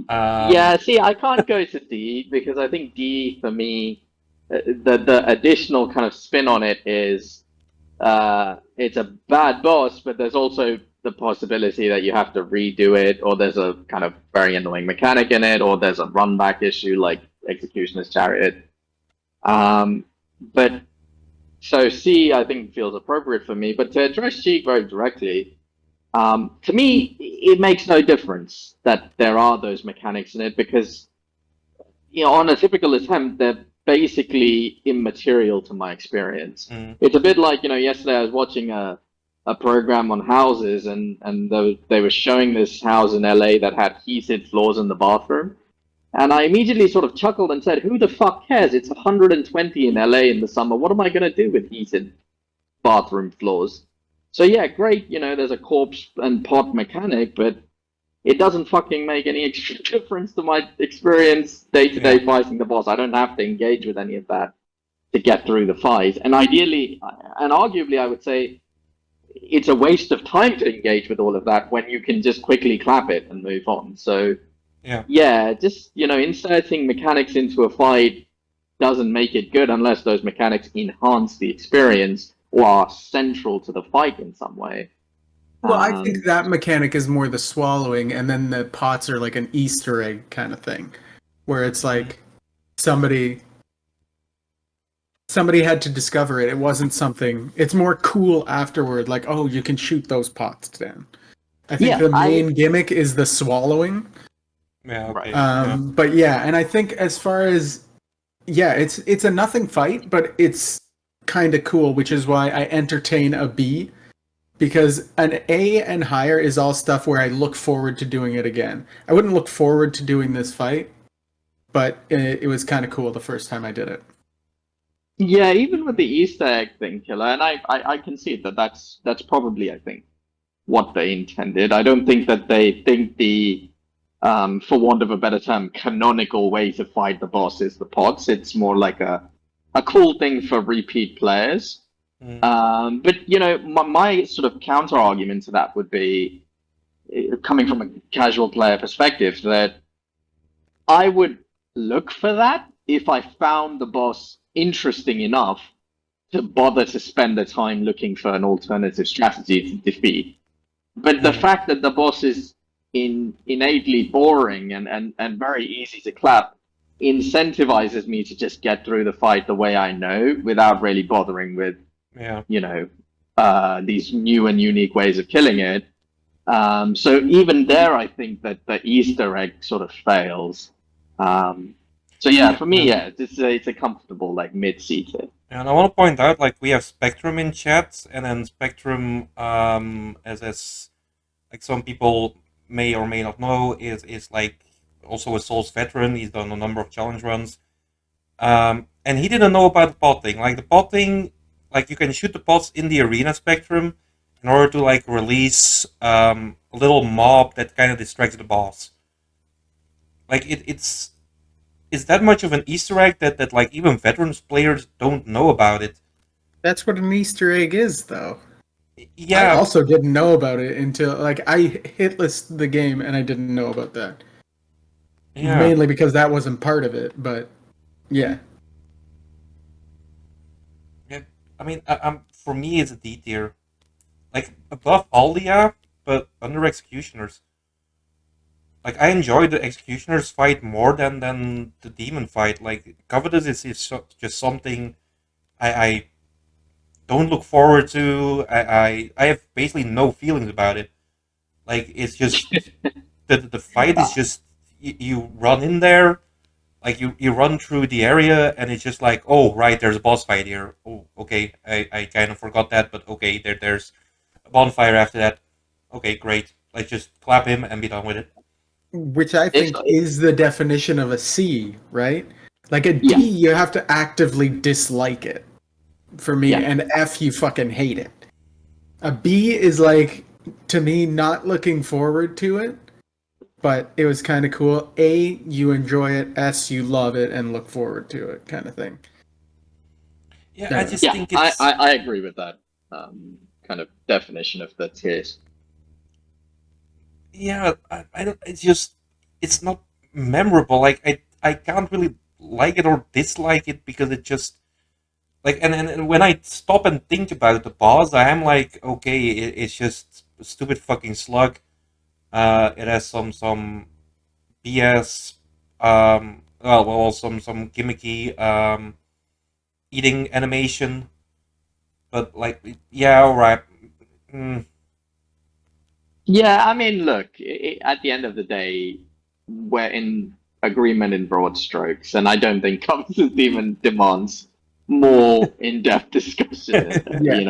[SPEAKER 2] Yeah, see, I can't go to D because I think D for me, the additional kind of spin on it is it's a bad boss, but there's also the possibility that you have to redo it, or there's a kind of very annoying mechanic in it, or there's a run back issue like Executioner's Chariot. But so C, I think, feels appropriate for me. But to address Cheek very directly, to me, it makes no difference that there are those mechanics in it because, on a typical attempt, they're basically immaterial to my experience.
[SPEAKER 1] Mm.
[SPEAKER 2] It's a bit like, yesterday I was watching a program on houses, and they were showing this house in LA that had heated floors in the bathroom. And I immediately sort of chuckled and said, who the fuck cares? It's 120 in LA in the summer. What am I going to do with heated bathroom floors? So yeah, great, there's a corpse and pot mechanic, but it doesn't fucking make any extra difference to my experience day to day fighting the boss. I don't have to engage with any of that to get through the fight. And ideally, and arguably, I would say it's a waste of time to engage with all of that when you can just quickly clap it and move on. So yeah, just inserting mechanics into a fight doesn't make it good unless those mechanics enhance the experience or are central to the fight in some way.
[SPEAKER 3] Well, I think that mechanic is more the swallowing, and then the pots are like an Easter egg kind of thing, where it's like somebody had to discover it. It wasn't something. It's more cool afterward, like, oh, you can shoot those pots down. I think the main gimmick is the swallowing.
[SPEAKER 1] Yeah. Okay.
[SPEAKER 3] But yeah, and I think as far as it's a nothing fight, but it's kind of cool, which is why I entertain a B. Because an A and higher is all stuff where I look forward to doing it again. I wouldn't look forward to doing this fight, but it was kind of cool the first time I did it.
[SPEAKER 2] Yeah, even with the Easter egg thing, Killah, and I can see that's probably, I think, what they intended. I don't think that they think the, for want of a better term, canonical way to fight the boss is the pots. It's more like a cool thing for repeat players. But my sort of counter argument to that would be, coming from a casual player perspective, that I would look for that if I found the boss interesting enough to bother to spend the time looking for an alternative strategy to defeat. But the fact that the boss is innately boring and very easy to clap incentivizes me to just get through the fight the way I know without really bothering with these new and unique ways of killing it. So even there, I think that the Easter egg sort of fails. So yeah, for me, yeah, it's a comfortable like mid-seater.
[SPEAKER 1] And I want to point out, like, we have Spectrum in chat, and then Spectrum, as like some people may or may not know, is like also a Souls veteran. He's done a number of challenge runs, and he didn't know about the pot thing. Like the pot thing, like you can shoot the pots in the arena Spectrum in order to like release a little mob that kind of distracts the boss. Like it's is that much of an Easter egg that like even veterans players don't know about it.
[SPEAKER 3] That's what an Easter egg is, though. I
[SPEAKER 1] Yeah,
[SPEAKER 3] also didn't know about it until like I hit list the game and I didn't know about that.
[SPEAKER 1] yeah,
[SPEAKER 3] Mainly because that wasn't part of it, but yeah.
[SPEAKER 1] yeah. I mean, for me, it's a D tier, like above Aldia, but under Executioners. Like I enjoy the Executioners fight more than the Demon fight. Like Covetous is just something I don't look forward to. I have basically no feelings about it. Like it's just the fight is just you run in there, like you run through the area, and it's just like, oh right, there's a boss fight here. Oh okay, I kind of forgot that, but okay, there's a bonfire after that. Okay, great. Let's just clap him and be done with it.
[SPEAKER 3] Which I
[SPEAKER 2] It's
[SPEAKER 3] think is the definition of a C, right? Like a D,
[SPEAKER 2] yeah,
[SPEAKER 3] you have to actively dislike it. For me,
[SPEAKER 2] yeah.
[SPEAKER 3] and F, you fucking hate it. A B is like, to me, not looking forward to it, but it was kind of cool. A, you enjoy it. S, you love it and look forward to it, kind of thing.
[SPEAKER 1] Yeah, I
[SPEAKER 3] Yeah.
[SPEAKER 1] just
[SPEAKER 2] Yeah,
[SPEAKER 1] think
[SPEAKER 2] I,
[SPEAKER 1] it's
[SPEAKER 2] I, I agree with that kind of definition of the tiers.
[SPEAKER 1] yeah. I don't. It's just it's not memorable. Like I can't really like it or dislike it because it just like and when I stop and think about the boss, I am like, okay, it's just a stupid fucking slug. It has some BS. Well, some gimmicky eating animation, but like, yeah, all right. Mm,
[SPEAKER 2] Yeah, I mean, look, at the end of the day, we're in agreement in broad strokes, and I don't think Covenant Demon demands more in-depth discussion.
[SPEAKER 3] Yeah.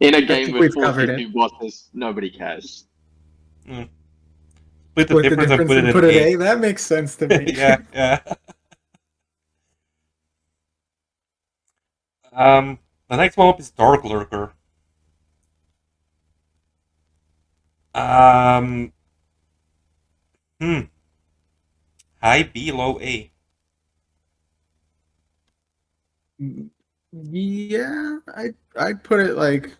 [SPEAKER 2] In a
[SPEAKER 3] I
[SPEAKER 2] game
[SPEAKER 3] think
[SPEAKER 2] with
[SPEAKER 3] we've covered it.
[SPEAKER 2] 42 bosses, nobody cares.
[SPEAKER 1] mm. Split the
[SPEAKER 3] Split the
[SPEAKER 1] difference and
[SPEAKER 3] difference
[SPEAKER 1] put it
[SPEAKER 3] and
[SPEAKER 1] in
[SPEAKER 3] put it
[SPEAKER 1] A.
[SPEAKER 3] A. That makes sense to me.
[SPEAKER 1] Yeah, yeah. The next one up is Dark Lurker. Um, hmm. High B, low A.
[SPEAKER 3] Yeah, I'd put it like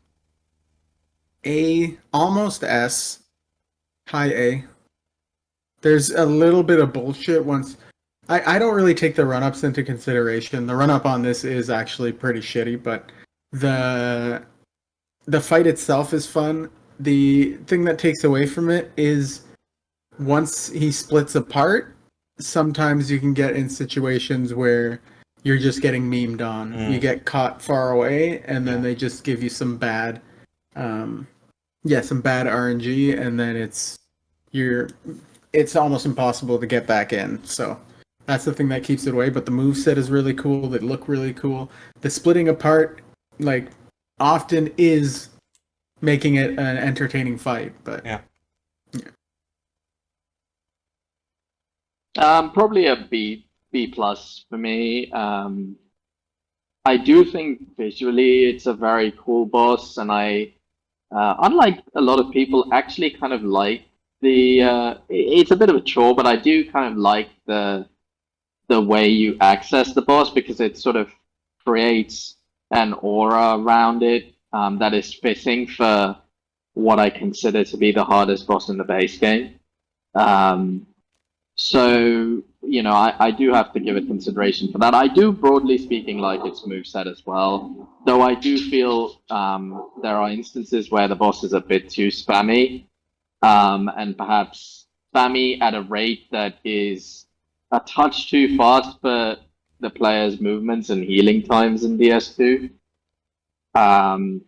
[SPEAKER 3] A, almost S, high A. There's a little bit of bullshit once. I don't really take the run ups into consideration. The run up on this is actually pretty shitty, but the the fight itself is fun. The thing that takes away from it is once he splits apart, sometimes you can get in situations where you're just getting memed on. You
[SPEAKER 1] Mm,
[SPEAKER 3] get caught far away, and then
[SPEAKER 1] yeah.
[SPEAKER 3] they just give you some bad, um, yeah, some bad RNG, and then you're it's almost impossible to get back in. So that's the thing that keeps it away. But the move set is really cool. They look really cool. The splitting apart, like, often is making it an entertaining fight. But
[SPEAKER 1] Yeah.
[SPEAKER 2] Probably a B plus for me. I do think visually it's a very cool boss, and unlike a lot of people, actually kind of like the. It's a bit of a chore, but I do kind of like the way you access the boss because it sort of creates an aura around it that is fitting for what I consider to be the hardest boss in the base game. Um, I do have to give it consideration for that. I do, broadly speaking, like its moveset as well. Though I do feel there are instances where the boss is a bit too spammy, and perhaps spammy at a rate that is a touch too fast for the player's movements and healing times in DS2. Um,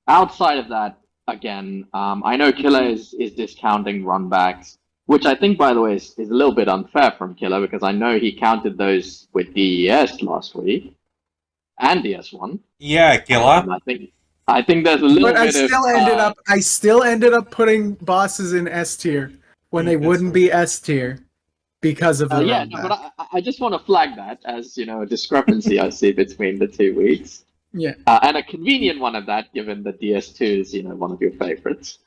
[SPEAKER 2] Outside of that, again, I know Killah is discounting run backs, which I think, by the way, is a little bit unfair from Killah because I know he counted those with DES last week and DS1.
[SPEAKER 1] Yeah, Killah.
[SPEAKER 2] I think there's a
[SPEAKER 3] But
[SPEAKER 2] little bit of
[SPEAKER 3] I still ended up putting bosses in S tier when they
[SPEAKER 1] That's
[SPEAKER 3] wouldn't
[SPEAKER 1] true.
[SPEAKER 3] be S tier because of the
[SPEAKER 2] yeah,
[SPEAKER 3] run
[SPEAKER 2] no,
[SPEAKER 3] back.
[SPEAKER 2] but I just want to flag that as a discrepancy I see between the 2 weeks.
[SPEAKER 3] Yeah.
[SPEAKER 2] And a convenient one of that, given the DS2 is one of your favorites.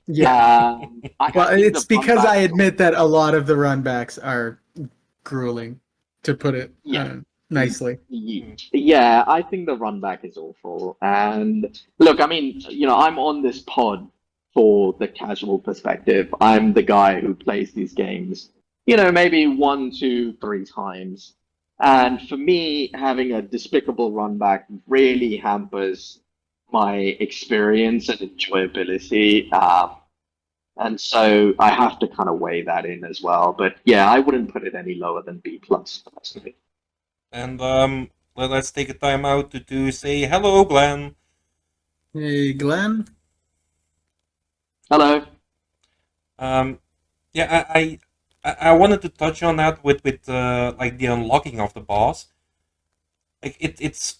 [SPEAKER 3] Yeah.
[SPEAKER 2] I
[SPEAKER 3] Well,
[SPEAKER 2] think
[SPEAKER 3] it's
[SPEAKER 2] the run
[SPEAKER 3] because
[SPEAKER 2] back
[SPEAKER 3] I
[SPEAKER 2] is
[SPEAKER 3] admit that a lot of the run backs are grueling, to put it
[SPEAKER 2] yeah.
[SPEAKER 3] nicely.
[SPEAKER 2] Yeah, I think the run back is awful. And look, I mean, I'm on this pod for the casual perspective. I'm the guy who plays these games, maybe 1, 2, 3 times. And for me, having a despicable run back really hampers my experience and enjoyability. And so I have to kind of weigh that in as well. But yeah, I wouldn't put it any lower than B plus personally.
[SPEAKER 1] And let's take a time out to say hello, Glenn.
[SPEAKER 3] Hey, Glenn.
[SPEAKER 2] Hello.
[SPEAKER 1] Yeah, I wanted to touch on that with like the unlocking of the boss. Like it's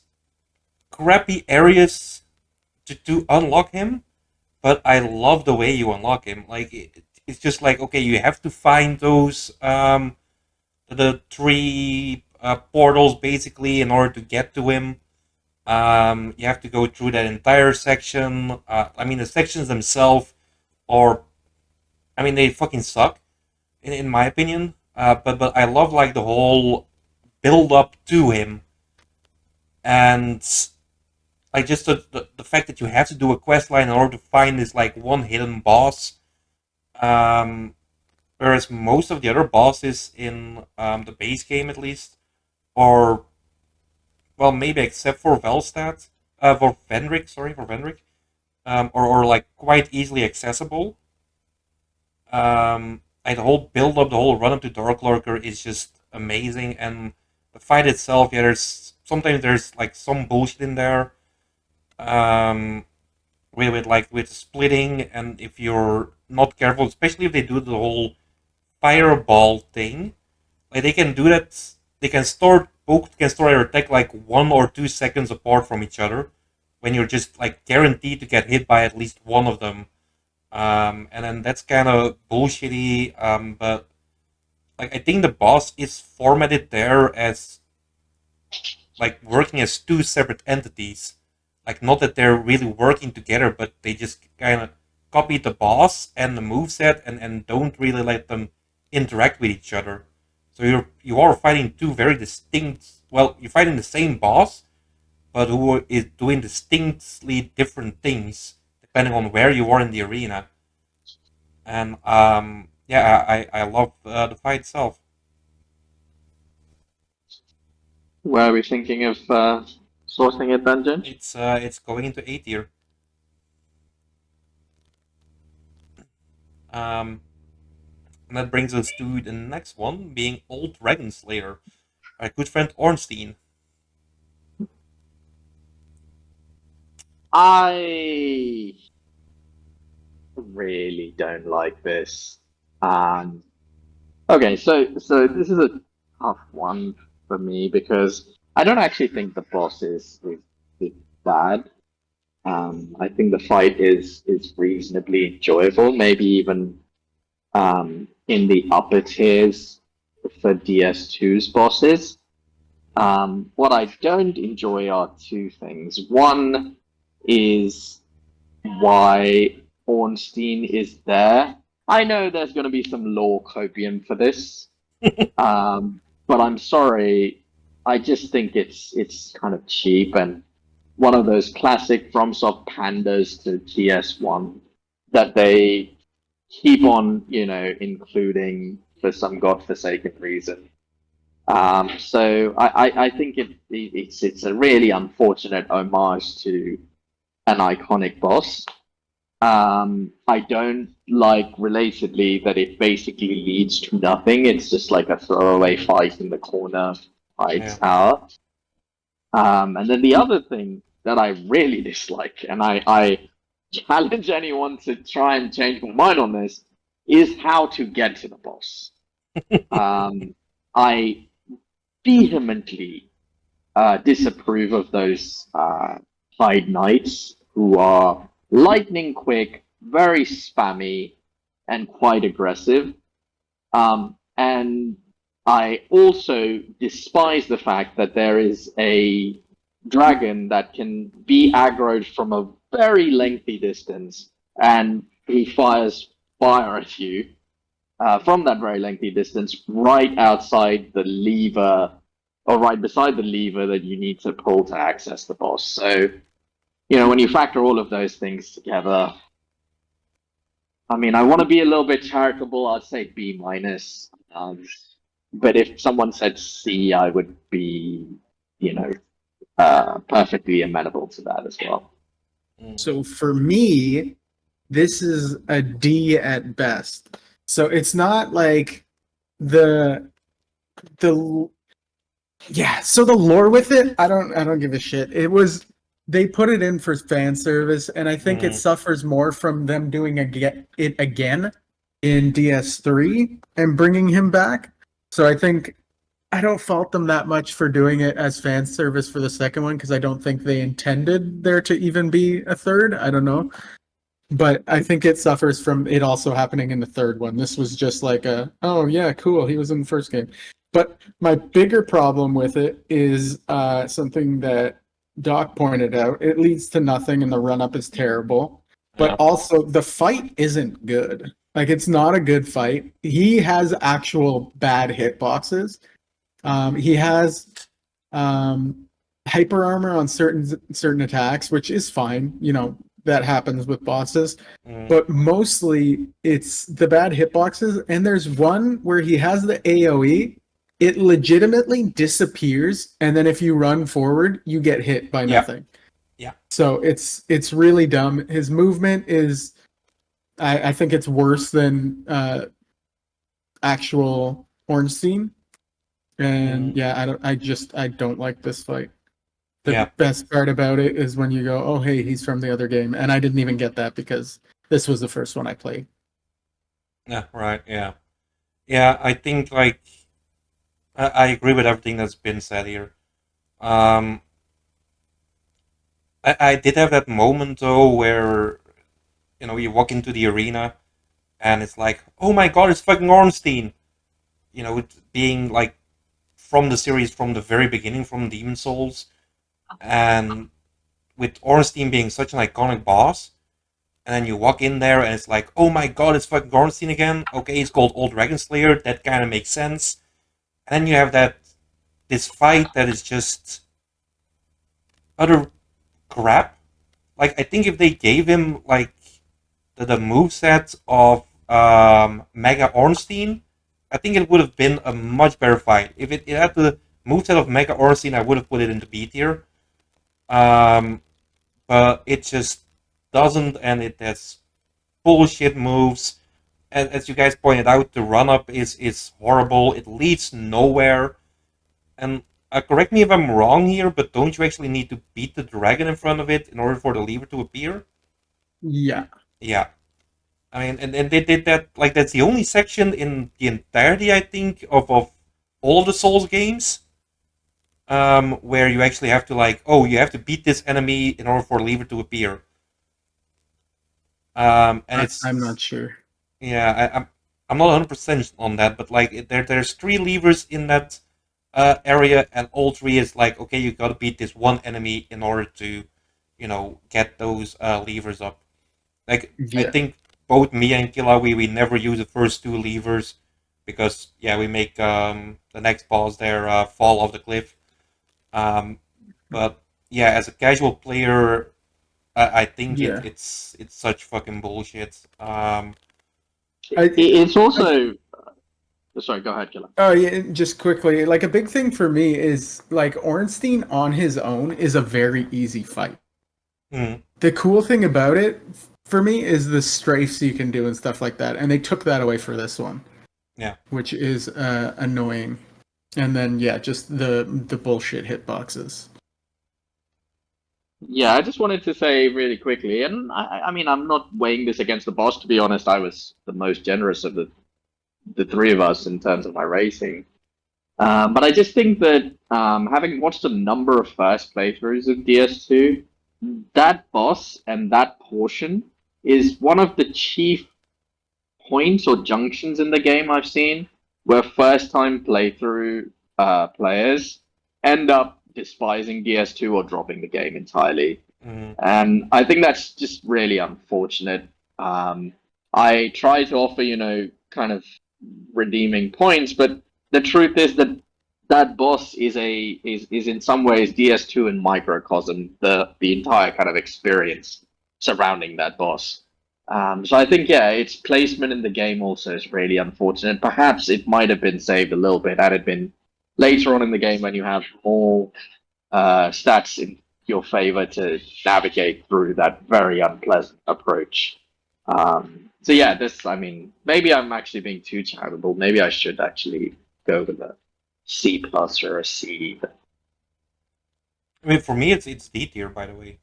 [SPEAKER 1] crappy areas to unlock him, but I love the way you unlock him. Like it's just like, okay, you have to find those the three portals basically in order to get to him. You have to go through that entire section. I mean, the sections themselves, or I mean, they fucking suck in my opinion. But I love like the whole build up to him, and like just the fact that you have to do a quest line in order to find this like one hidden boss. Um, Whereas most of the other bosses in the base game, at least, are, well, maybe except for Velstad, for Vendrick, sorry, for Vendrick, or like quite easily accessible. Like the whole build up, the whole run up to Dark Lurker is just amazing, and the fight itself, yeah, there's like some bullshit in there, um, with splitting, and if you're not careful, especially if they do the whole fireball thing, like they can do that. They can both can store their attack like 1 or 2 seconds apart from each other, when you're just like guaranteed to get hit by at least one of them. And then that's kind of bullshitty. But like I think the boss is formatted there as like working as two separate entities. Like not that they're really working together, but they just kind of copy the boss and the moveset and don't really let them interact with each other. So you are fighting two very distinct. Well, you're fighting the same boss, but who is doing distinctly different things depending on where you are in the arena. And yeah, I love the fight itself.
[SPEAKER 2] Where are we thinking of sourcing it then, Ginge?
[SPEAKER 1] It's going into A tier. Um, and that brings us to the next one, being Old Dragon Slayer, our good friend Ornstein.
[SPEAKER 2] I really don't like this. Okay, so this is a tough one for me because I don't actually think the boss is bad. I think the fight is reasonably enjoyable, maybe even in the upper tiers for DS2's bosses. What I don't enjoy are two things. One is why Ornstein is there. I know there's going to be some lore copium for this, but I'm sorry. I just think it's kind of cheap and one of those classic FromSoft pandas to DS1 that they keep on, including for some godforsaken reason. So I think it's a really unfortunate homage to an iconic boss. I don't like relatedly that it basically leads to nothing. It's just like a throwaway fight in the corner by
[SPEAKER 1] Yeah.
[SPEAKER 2] tower. And then the other thing that I really dislike, and I challenge anyone to try and change my mind on this, is how to get to the boss. I vehemently disapprove of those Hyde Knights who are lightning quick, very spammy, and quite aggressive. And I also despise the fact that there is a dragon that can be aggroed from a very lengthy distance, and he fires fire at you from that very lengthy distance, right outside the lever, or right beside the lever that you need to pull to access the boss. So, when you factor all of those things together, I mean, I want to be a little bit charitable. I'd say B minus. But if someone said C, I would be, perfectly amenable to that as well.
[SPEAKER 3] So for me, this is a D at best. So it's not like the yeah, so the lore with it, I don't give a shit. They put it in for fan service, and I think it suffers more from them doing it again in DS3 and bringing him back. So I think I don't fault them that much for doing it as fan service for the second one, because I don't think they intended there to even be a third. I don't know. But I think it suffers from it also happening in the third one. This was just like oh yeah, cool, he was in the first game. But my bigger problem with it is something that Doc pointed out. It leads to nothing, and the run up is terrible. But also, the fight isn't good. Like, it's not a good fight. He has actual bad hitboxes. He has hyper armor on certain attacks, which is fine. That happens with bosses. But mostly, it's the bad hitboxes. And there's one where he has the AoE. It legitimately disappears, and then if you run forward, you get hit by nothing.
[SPEAKER 1] Yeah.
[SPEAKER 3] So it's really dumb. His movement is, I think it's worse than actual Ornstein. And I don't like this fight. The best part about it is when you go, oh hey, he's from the other game, and I didn't even get that because this was the first one I played.
[SPEAKER 1] Yeah. Right. Yeah. Yeah. I think I agree with everything that's been said here. I did have that moment though where you walk into the arena and it's like, oh my god, it's fucking Ornstein. It being like from the series from the very beginning, from Demon Souls, and with Ornstein being such an iconic boss, and then you walk in there and it's like, oh my god, it's fucking Ornstein again. Okay, he's called Old Dragon Slayer. That kind of makes sense. And then you have this fight that is just utter crap. Like, I think if they gave him like the moveset of Mega Ornstein, I think it would have been a much better fight. If it had the moveset of Mega Ornstein, I would have put it into B tier. But it just doesn't, and it has bullshit moves. And as you guys pointed out, the run up is horrible. It leads nowhere. And correct me if I'm wrong here, but don't you actually need to beat the dragon in front of it in order for the lever to appear?
[SPEAKER 3] Yeah.
[SPEAKER 1] Yeah. I mean, and they did that, like, that's the only section in the entirety, I think, of all of the Souls games, where you actually have to, like, you have to beat this enemy in order for the lever to appear. And
[SPEAKER 3] I'm not sure.
[SPEAKER 1] Yeah, I'm not 100% on that, but like there's 3 levers in that area, and all 3 is like, okay, you gotta beat this one enemy in order to, get those levers up. Like, I think both me and Killah, we never use the first 2 levers because we make the next boss there fall off the cliff. But yeah, as a casual player, I think it's such fucking bullshit.
[SPEAKER 2] It's also. Sorry, go ahead, Killah.
[SPEAKER 3] Oh yeah, just quickly, like a big thing for me is like Ornstein on his own is a very easy fight. The cool thing about it for me is the strafes you can do and stuff like that, and they took that away for this one.
[SPEAKER 1] Yeah,
[SPEAKER 3] which is annoying. And then just the bullshit hitboxes.
[SPEAKER 2] Yeah, I just wanted to say really quickly, and I mean, I'm not weighing this against the boss. To be honest, I was the most generous of the three of us in terms of my racing. But I just think that having watched a number of first playthroughs of DS2, that boss and that portion is one of the chief points or junctions in the game I've seen where first time playthrough players end up despising DS2 or dropping the game entirely.
[SPEAKER 1] Mm.
[SPEAKER 2] And I think that's just really unfortunate. I try to offer, kind of redeeming points, but the truth is that that boss is in some ways DS2 in microcosm, the entire kind of experience surrounding that boss. So I think yeah, its placement in the game also is really unfortunate. Perhaps it might have been saved a little bit had it been later on in the game when you have more stats in your favor to navigate through that very unpleasant approach. So yeah, I mean, maybe I'm actually being too charitable. Maybe I should actually go with a C plus or a C.
[SPEAKER 1] I mean, for me, it's D tier, by the way.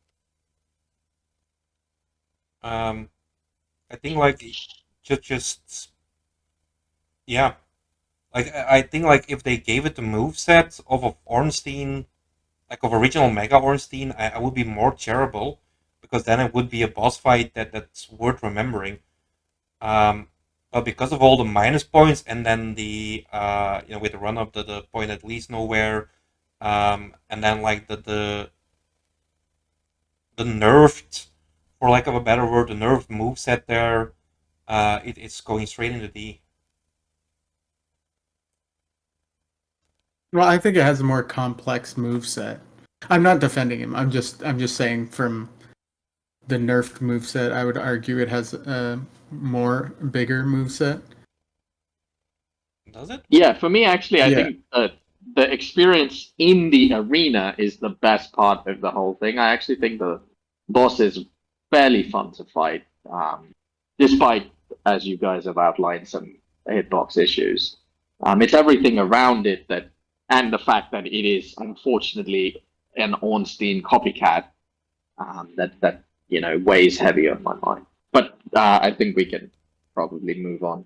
[SPEAKER 1] I think like just yeah, like I think like if they gave it the move set of Ornstein, like of original Mega Ornstein, I would be more charitable because then it would be a boss fight that's worth remembering. But because of all the minus points and then the with the run up the point that leads nowhere, and then like the nerfed, for lack of a better word, the nerfed move set there, it's going straight into D.
[SPEAKER 3] Well, I think it has a more complex move set. I'm not defending him. I'm just saying from the nerfed move set, I would argue it has a more bigger move set.
[SPEAKER 1] Does it?
[SPEAKER 2] Yeah, for me, actually, I
[SPEAKER 3] Yeah.
[SPEAKER 2] think the experience in the arena is the best part of the whole thing. I actually think the boss is fairly fun to fight, despite, as you guys have outlined, some hitbox issues. It's everything around it and the fact that it is unfortunately an Ornstein copycat that weighs heavy on my mind. But I think we can probably move on.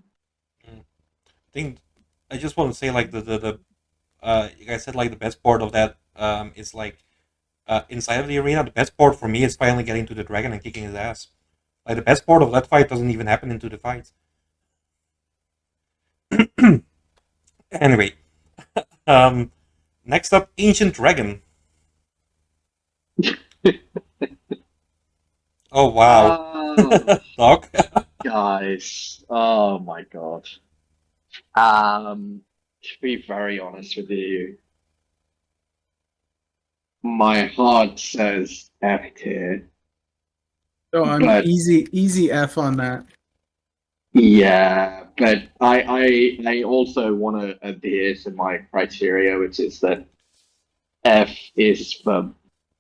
[SPEAKER 1] I think I just want to say like the you guys said like the best part of that is like inside of the arena. The best part for me is finally getting to the dragon and kicking his ass. Like the best part of that fight doesn't even happen into the fight. Anyway, next up, Ancient Dragon. Oh wow, Doc.
[SPEAKER 2] Guys, oh my god. To be very honest with you, my heart says F tier.
[SPEAKER 3] So I'm
[SPEAKER 2] But
[SPEAKER 3] easy F on that.
[SPEAKER 2] yeah, but I also want to adhere to my criteria, which is that F is for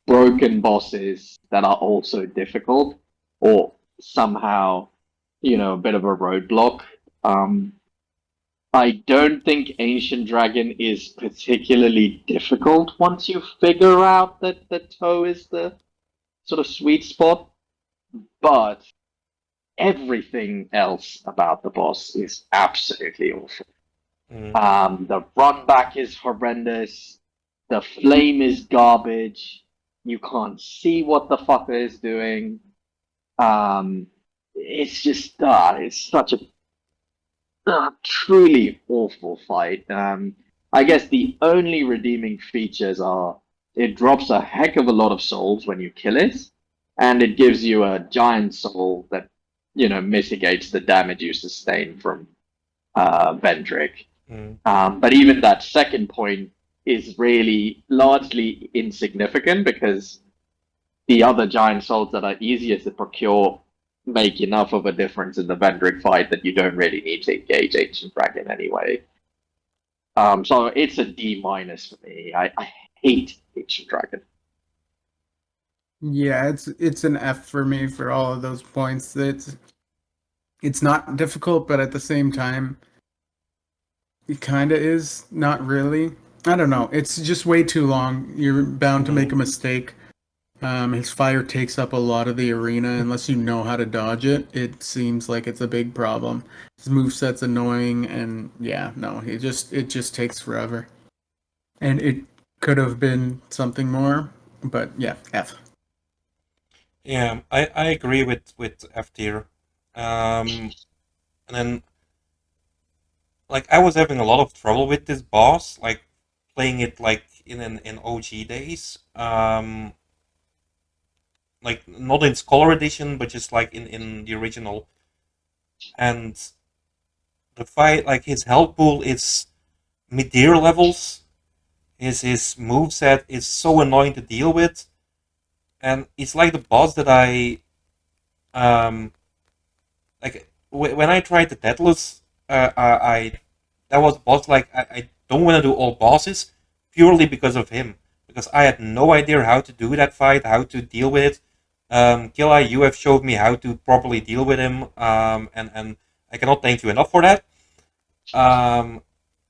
[SPEAKER 2] broken bosses that are also difficult or somehow, a bit of a roadblock. I don't think Ancient Dragon is particularly difficult once you figure out that the toe is the sort of sweet spot, but everything else about the boss is absolutely awful. The run back is horrendous. The flame is garbage. You can't see what the fucker is doing. It's just it's such a truly awful fight. I guess the only redeeming features are it drops a heck of a lot of souls when you kill it, and it gives you a giant soul that mitigates the damage you sustain from Vendrick. But even that second point is really largely insignificant because the other giant souls that are easier to procure make enough of a difference in the Vendrick fight that you don't really need to engage Ancient Dragon anyway. So it's a D minus for me. I hate Ancient Dragon.
[SPEAKER 3] Yeah, it's an F for me for all of those points. It's not difficult, but at the same time, it kind of is not really. I don't know. It's just way too long. You're bound to make a mistake. His fire takes up a lot of the arena. Unless you know how to dodge it, it seems like it's a big problem. His moveset's annoying, and yeah, no, it just takes forever. And it could have been something more, but yeah, F.
[SPEAKER 1] Yeah, I agree with F tier. And then like I was having a lot of trouble with this boss, like playing it like in OG days. Like not in Scholar Edition, but just like in the original. And the fight, like his health pool is mid-tier levels. His moveset is so annoying to deal with, and it's like the boss that um like when I tried the Deathless, I that was boss like I don't want to do all bosses purely because of him, because I had no idea how to do that fight, how to deal with it. Killah, you have showed me how to properly deal with him, and I cannot thank you enough for that. Um,
[SPEAKER 3] It's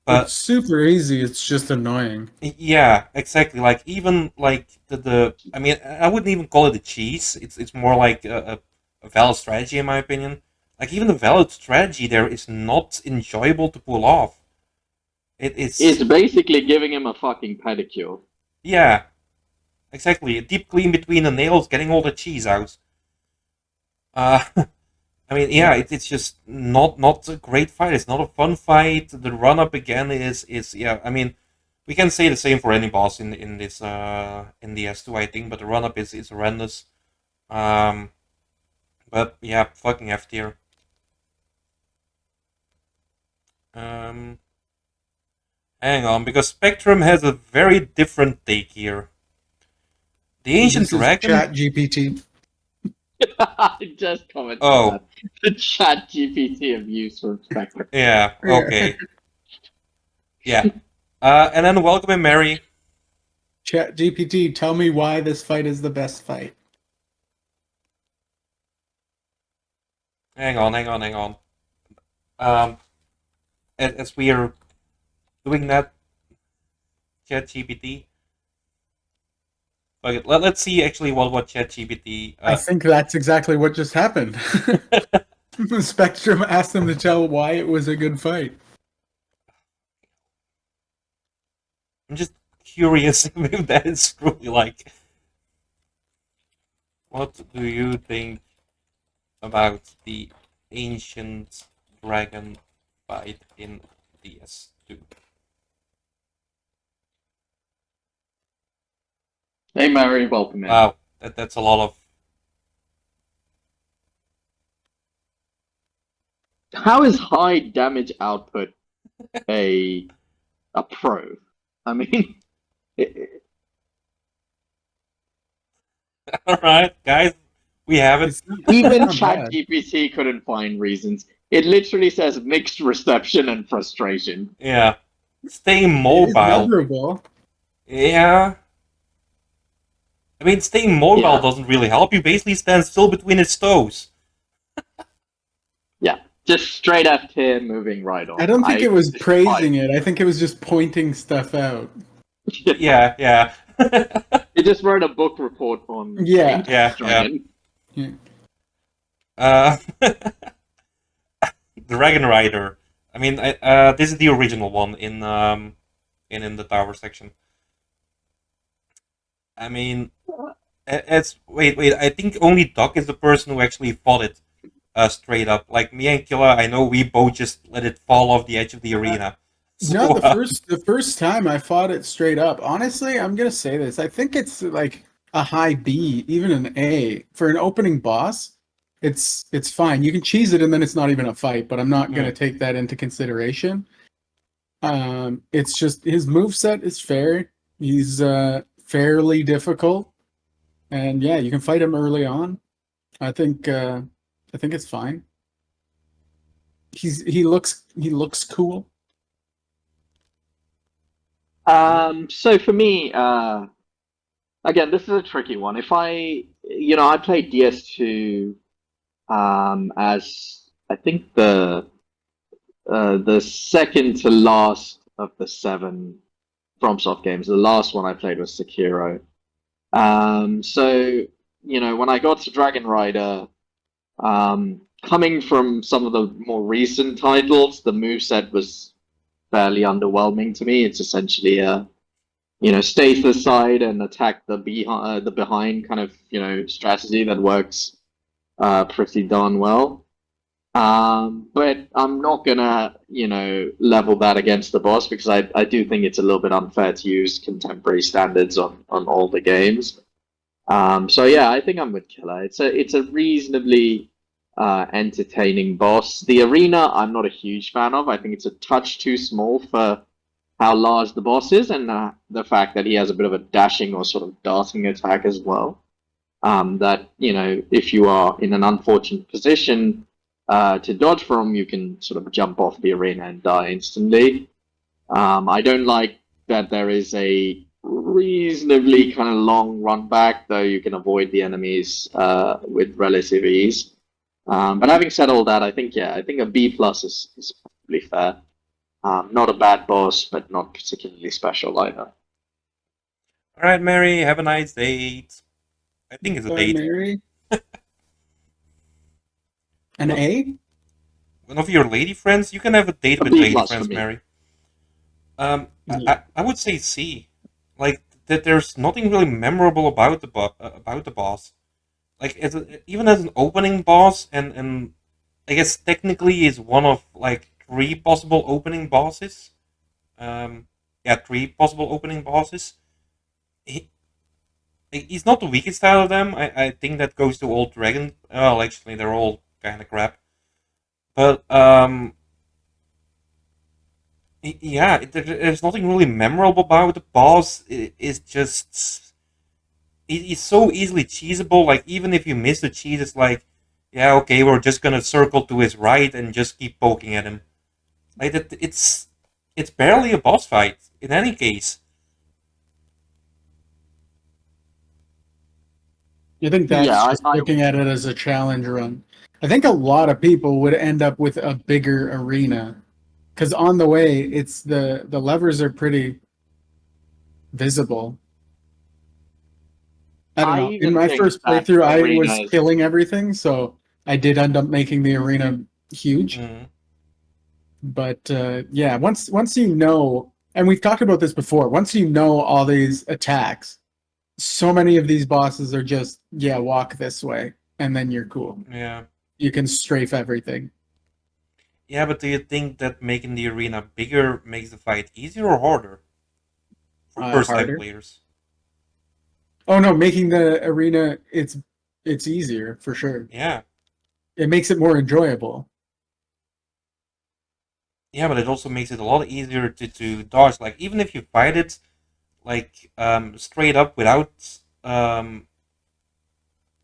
[SPEAKER 1] but
[SPEAKER 3] super easy. It's just annoying.
[SPEAKER 1] yeah, exactly. Like even like the I mean I wouldn't even call it a cheese. It's more like a valid strategy in my opinion. Like even the valid strategy there is not enjoyable to pull off. It's
[SPEAKER 2] It's basically giving him a fucking pedicure.
[SPEAKER 1] yeah, exactly. A deep clean between the nails, getting all the cheese out. Uh I mean yeah, it's just not a great fight. It's not a fun fight. The run up again is yeah, I mean we can say the same for any boss in this in the S2 I think, but the run up is horrendous. Um but yeah, fucking F tier. Um Hang on, because Spectrum has a very different take here. The Ancient
[SPEAKER 3] This is
[SPEAKER 1] Dragon?
[SPEAKER 3] Chat GPT.
[SPEAKER 2] I just commented
[SPEAKER 1] Oh,
[SPEAKER 2] that. The chat GPT abuse from Spectre.
[SPEAKER 1] yeah, okay. Yeah. And then welcome in Mary.
[SPEAKER 3] Chat GPT, tell me why this fight is the best fight.
[SPEAKER 1] Hang on, hang on, hang on. Um, as we are doing that, ChatGPT. Okay, let's see actually what ChatGPT.
[SPEAKER 3] I think that's exactly what just happened. Spectrum asked them to tell why it was a good fight.
[SPEAKER 1] I'm just curious if that is truly like. What do you think about the ancient dragon fight in DS2?
[SPEAKER 2] Hey, Mary, welcome in.
[SPEAKER 1] Wow, that's a lot of.
[SPEAKER 2] How is high damage output a pro? I mean,
[SPEAKER 1] All right, guys, we have it.
[SPEAKER 2] even
[SPEAKER 3] not bad.
[SPEAKER 2] ChatGPT couldn't find reasons. It literally says mixed reception and frustration.
[SPEAKER 1] Yeah, staying
[SPEAKER 3] It is
[SPEAKER 1] mobile.
[SPEAKER 3] memorable.
[SPEAKER 1] Yeah, I mean, staying mobile
[SPEAKER 2] Yeah.
[SPEAKER 1] doesn't really help. You basically stand still between its toes.
[SPEAKER 2] Yeah, just straight up tier moving right on.
[SPEAKER 3] I don't think it was praising it. I think it was just pointing stuff out.
[SPEAKER 1] Yeah, yeah.
[SPEAKER 2] It just wrote a book report on
[SPEAKER 3] Yeah.
[SPEAKER 2] Ancient
[SPEAKER 1] Yeah,
[SPEAKER 2] Dragon.
[SPEAKER 1] Uh, Dragon Rider. I mean, this is the original one in the tower section. I mean, it's wait. I think only Doc is the person who actually fought it straight up. Like me and Killa, I know we both just let it fall off the edge of the arena. So,
[SPEAKER 3] No, the first time I fought it straight up. Honestly, I'm gonna say this. I think it's like a high B, even an A for an opening boss. It's fine. You can cheese it, and then it's not even a fight. But I'm not gonna take that into consideration. It's just his moveset is fair. He's fairly difficult, and yeah, you can fight him early on. I think it's fine. He looks cool.
[SPEAKER 2] So for me, again, this is a tricky one. If I played DS2 as I think the second to last of the 7 FromSoft games. The last one I played was Sekiro. So when I got to Dragon Rider, coming from some of the more recent titles, the moveset was fairly underwhelming to me. It's essentially a stay to the side and attack the behind kind of strategy that works pretty darn well. But I'm not gonna level that against the boss because I do think it's a little bit unfair to use contemporary standards on all the games. So yeah, I think I'm with Killah. It's a reasonably entertaining boss. The arena I'm not a huge fan of. I think it's a touch too small for how large the boss is, and the fact that he has a bit of a dashing or sort of darting attack as well. That if you are in an unfortunate position to dodge from, you can sort of jump off the arena and die instantly. I don't like that there is a reasonably kind of long run back, though you can avoid the enemies with relative ease. But having said all that, I think a B plus is probably fair. Not a bad boss, but not particularly special either.
[SPEAKER 1] All right, Mary, have a nice date. I think it's a
[SPEAKER 3] Bye,
[SPEAKER 1] date.
[SPEAKER 3] Mary. An
[SPEAKER 1] One
[SPEAKER 3] A?
[SPEAKER 1] one of your lady friends. You can have a date
[SPEAKER 2] A
[SPEAKER 1] with
[SPEAKER 2] B
[SPEAKER 1] lady
[SPEAKER 2] plus for
[SPEAKER 1] friends,
[SPEAKER 2] me.
[SPEAKER 1] Mary.
[SPEAKER 3] Yeah.
[SPEAKER 1] I would say C. Like that, there's nothing really memorable about about the boss. Like even as an opening boss, and I guess technically is one of like three possible opening bosses. Um, yeah, three possible opening bosses. He, he's not the weakest out of them. I think that goes to Old Dragon. Well, actually, they're all kind of crap. But yeah, there's nothing really memorable about the boss. It's just it's so easily cheesable. Like even if you miss the cheese, it's like, yeah, okay, we're just gonna circle to his right and just keep poking at him. Like that, it's barely a boss fight in any case.
[SPEAKER 3] I think
[SPEAKER 2] Yeah,
[SPEAKER 3] that's just looking at it as a challenge run. I think a lot of people would end up with a bigger arena because on the way, it's the levers are pretty visible. I don't
[SPEAKER 2] I
[SPEAKER 3] know. In
[SPEAKER 2] even
[SPEAKER 3] my
[SPEAKER 2] think
[SPEAKER 3] first
[SPEAKER 2] that
[SPEAKER 3] playthrough, I was
[SPEAKER 2] arenas.
[SPEAKER 3] killing everything, so I did end up making the arena huge.
[SPEAKER 1] Mm.
[SPEAKER 3] But yeah, once you know, and we've talked about this before, once you know all these attacks, so many of these bosses are just walk this way, and then you're cool.
[SPEAKER 1] Yeah,
[SPEAKER 3] You can strafe everything.
[SPEAKER 1] yeah, but do you think that making the arena bigger makes the fight easier or harder for first time
[SPEAKER 3] Harder.
[SPEAKER 1] players?
[SPEAKER 3] Oh no, making the arena it's easier for sure.
[SPEAKER 1] Yeah,
[SPEAKER 3] It makes it more enjoyable.
[SPEAKER 1] yeah, but it also makes it a lot easier to dodge. Like even if you fight it like straight up without um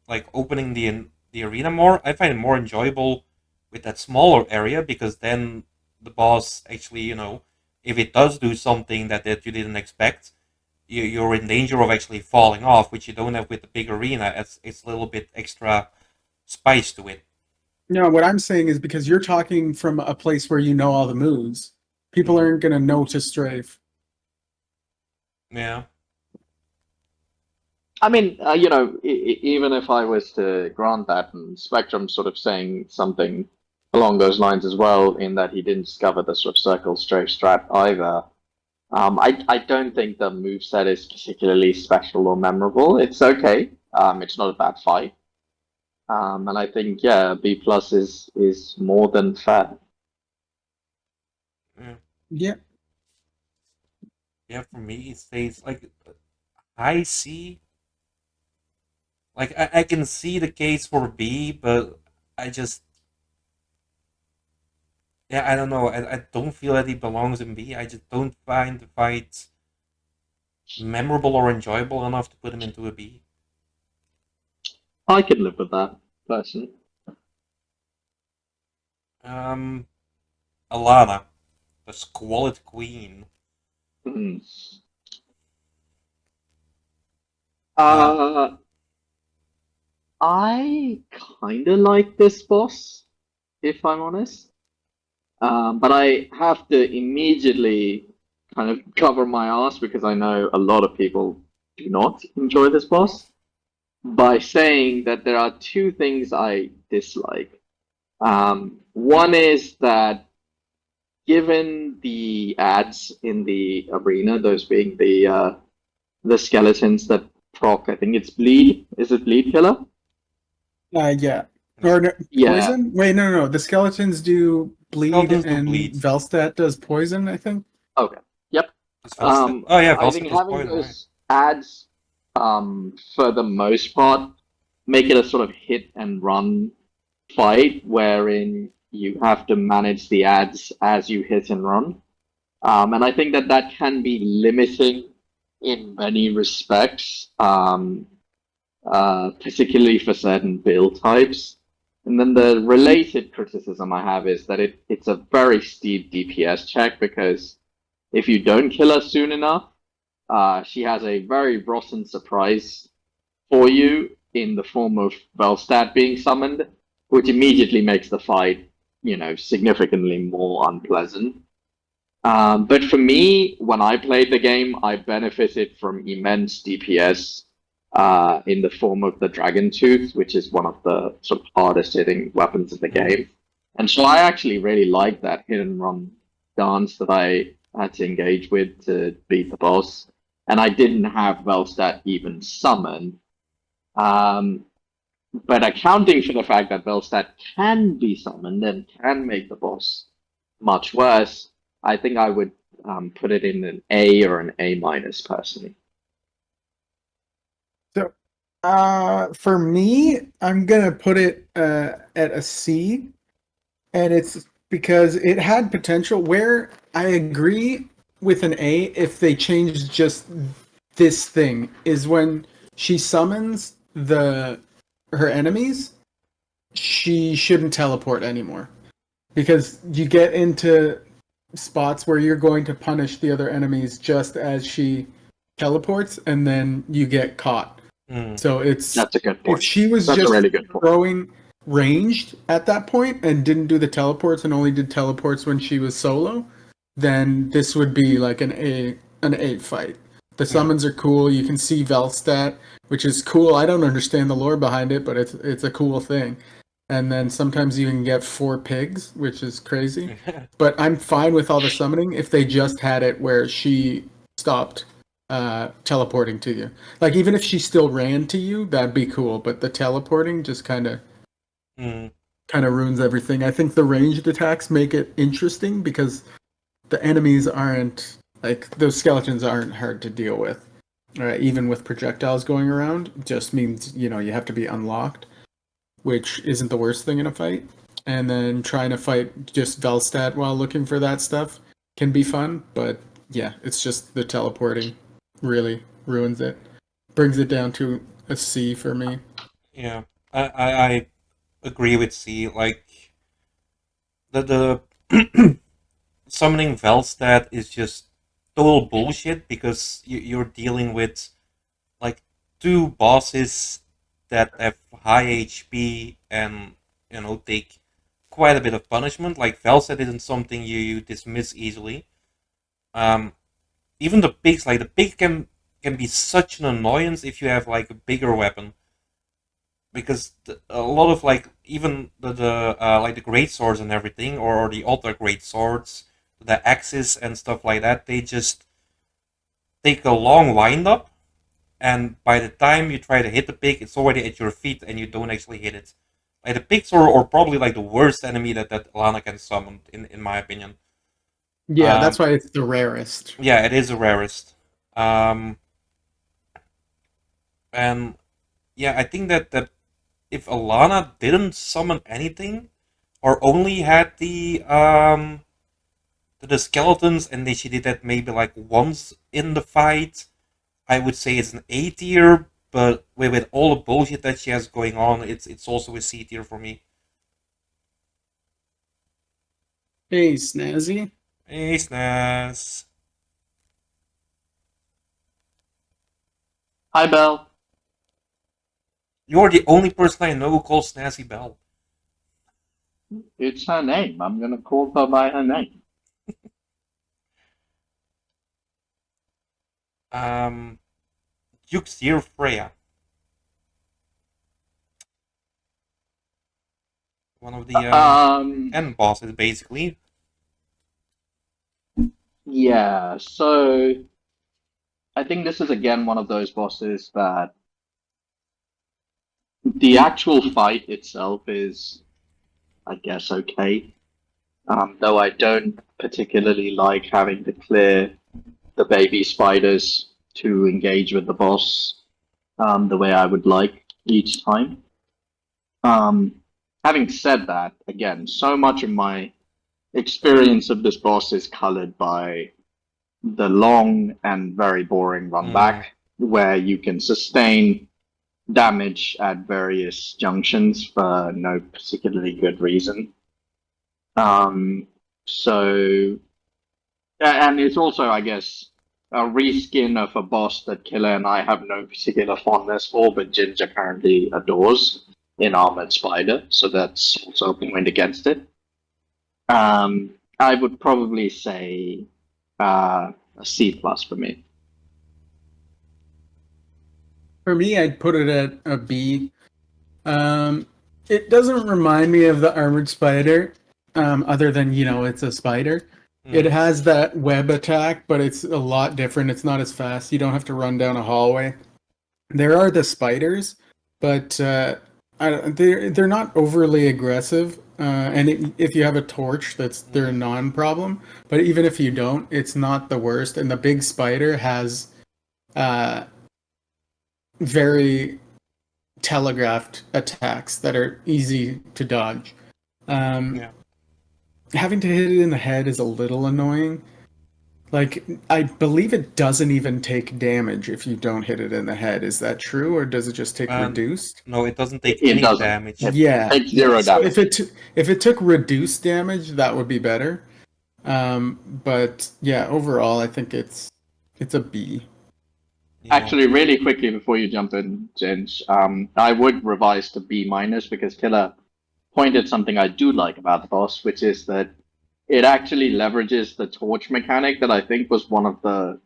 [SPEAKER 1] like opening the arena more, I find it more enjoyable with that smaller area because then the boss actually, if it does do something that you didn't expect, you're in danger of actually falling off, which you don't have with the big arena. It's a little bit extra spice to it.
[SPEAKER 3] No, what I'm saying is because you're talking from a place where you know all the moves, people
[SPEAKER 1] Mm,
[SPEAKER 3] aren't gonna know to strafe.
[SPEAKER 1] yeah.
[SPEAKER 2] I mean, even if I was to grant that, and Spectrum sort of saying something along those lines as well, in that he didn't discover the sort of circle strafe strat either. I don't think the moveset is particularly special or memorable. It's okay. It's not a bad fight. And I think B plus is more than fair.
[SPEAKER 1] Yeah.
[SPEAKER 3] Yeah.
[SPEAKER 1] Yeah, for me it stays like high C. Like I can see the case for B, but I just, yeah, I don't know. I don't feel that he belongs in B. I just don't find the fight memorable or enjoyable enough to put him into a B.
[SPEAKER 2] I could live with that personally.
[SPEAKER 1] Um, Alana, the Squalid Queen.
[SPEAKER 2] Mm.
[SPEAKER 1] Uh,
[SPEAKER 2] Uh, I kind of like this boss, if I'm honest. But I have to immediately kind of cover my ass because I know a lot of people do not enjoy this boss by saying that there are two things I dislike. One is that given the ads in the arena, those being the skeletons that proc, I think it's bleed. Is it bleed killer?
[SPEAKER 3] Yeah. Or no,
[SPEAKER 2] Yeah.
[SPEAKER 3] poison? Wait, no. The skeletons do bleed,
[SPEAKER 1] Skeletons do
[SPEAKER 3] and
[SPEAKER 1] bleed.
[SPEAKER 3] Velstadt does poison, I think.
[SPEAKER 2] Okay. Yep.
[SPEAKER 1] Is Velstadt? Oh yeah,
[SPEAKER 2] I
[SPEAKER 1] Velstadt
[SPEAKER 2] think
[SPEAKER 1] does
[SPEAKER 2] having
[SPEAKER 1] poison, right?
[SPEAKER 2] those ads, for the most part, make it a sort of hit and run fight wherein you have to manage the ads as you hit and run. And I think that that can be limiting in many respects, particularly for certain build types. And then the related criticism I have is that it's a very steep DPS check because if you don't kill her soon enough, she has a very rotten surprise for you in the form of Velstadt being summoned, which immediately makes the fight, significantly more unpleasant. But for me, when I played the game, I benefited from immense DPS in the form of the Dragon Tooth, which is one of the sort of hardest hitting weapons in the game. And so I actually really liked that hit and run dance that I had to engage with to beat the boss. And I didn't have Velstadt even summoned. But accounting for the fact that Velstadt can be summoned and can make the boss much worse, I think I would put it in an A or an A minus personally.
[SPEAKER 3] So, for me, I'm gonna put it at a C, and it's because it had potential. Where I agree with an A, if they changed just this thing, is when she summons her enemies, she shouldn't teleport anymore, because you get into spots where you're going to punish the other enemies just as she teleports, and then you get caught. So
[SPEAKER 2] that's a good point.
[SPEAKER 3] If she was
[SPEAKER 2] that's
[SPEAKER 3] just
[SPEAKER 2] a really good point.
[SPEAKER 3] throwing ranged at that point and didn't do the teleports and only did teleports when she was solo, then this would be like an A fight. The summons are cool. You can see Velstadt, which is cool. I don't understand the lore behind it, but it's a cool thing. And then sometimes you can get 4 pigs, which is crazy. But I'm fine with all the summoning if they just had it where she stopped teleporting to you. Like, even if she still ran to you, that'd be cool. But the teleporting just kind of ruins everything. I think the ranged attacks make it interesting because the enemies aren't, like, those skeletons aren't hard to deal with. Even with projectiles going around, just means, you have to be unlocked, which isn't the worst thing in a fight. And then trying to fight just Velstadt while looking for that stuff can be fun, but yeah, it's just the teleporting really ruins it. Brings it down to a C for me.
[SPEAKER 1] Yeah, I agree with C. Like the summoning Velstadt is just total bullshit because you're dealing with like 2 bosses that have high HP and take quite a bit of punishment. Like Velstadt isn't something you dismiss easily. Even the pigs, like the pig can be such an annoyance if you have like a bigger weapon, because a lot of like even the like the great swords and everything, or the ultra great swords, the axes and stuff like that, they just take a long wind up, and by the time you try to hit the pig, it's already at your feet and you don't actually hit it. Like the pigs are probably like the worst enemy that Alana can summon, in my opinion.
[SPEAKER 3] Yeah, that's why it's the rarest.
[SPEAKER 1] Yeah, it is the rarest. And yeah, I think that if Alana didn't summon anything, or only had the skeletons, and then she did that maybe like once in the fight, I would say it's an A tier. But with all the bullshit that she has going on, it's also a C tier for me.
[SPEAKER 3] Hey, Snazzy.
[SPEAKER 1] Hey, Snaz.
[SPEAKER 2] Hi, Belle.
[SPEAKER 1] You're the only person I know who calls Snazzy Belle.
[SPEAKER 2] It's her name. I'm gonna call her by her name.
[SPEAKER 1] Yuxir Freya. One of the end bosses, basically.
[SPEAKER 2] Yeah, so I think this is again one of those bosses that the actual fight itself is, I guess, okay. Though I don't particularly like having to clear the baby spiders to engage with the boss the way I would like each time. Um, Having said that, again, so much of my experience of this boss is colored by the long and very boring run back, where you can sustain damage at various junctions for no particularly good reason. So, and it's also, I guess, a reskin of a boss that Killah and I have no particular fondness for, but Ginge apparently adores in Armored Spider, so that's also a point against it. I would probably say a C plus for me.
[SPEAKER 3] For me, I'd put it at a B. It doesn't remind me of the armored spider, other than, it's a spider. It has that web attack, but it's a lot different. It's not as fast. You don't have to run down a hallway. There are the spiders, but they're not overly aggressive. And if you have a torch, they're a non-problem. But even if you don't, it's not the worst. And the big spider has very telegraphed attacks that are easy to dodge. Having to hit it in the head is a little annoying. Like, I believe it doesn't even take damage if you don't hit it in the head. Is that true, or does it just take reduced?
[SPEAKER 1] No, it doesn't take
[SPEAKER 2] It
[SPEAKER 1] any
[SPEAKER 2] doesn't.
[SPEAKER 1] damage.
[SPEAKER 3] Yeah,
[SPEAKER 2] Take zero
[SPEAKER 3] so
[SPEAKER 2] damage.
[SPEAKER 3] if it took reduced damage, that would be better. But yeah, overall, I think it's a B.
[SPEAKER 1] Yeah.
[SPEAKER 2] Actually, really quickly before you jump in, Ginge, I would revise to B minus because Killah pointed something I do like about the boss, which is that it actually leverages the torch mechanic that I think was one of the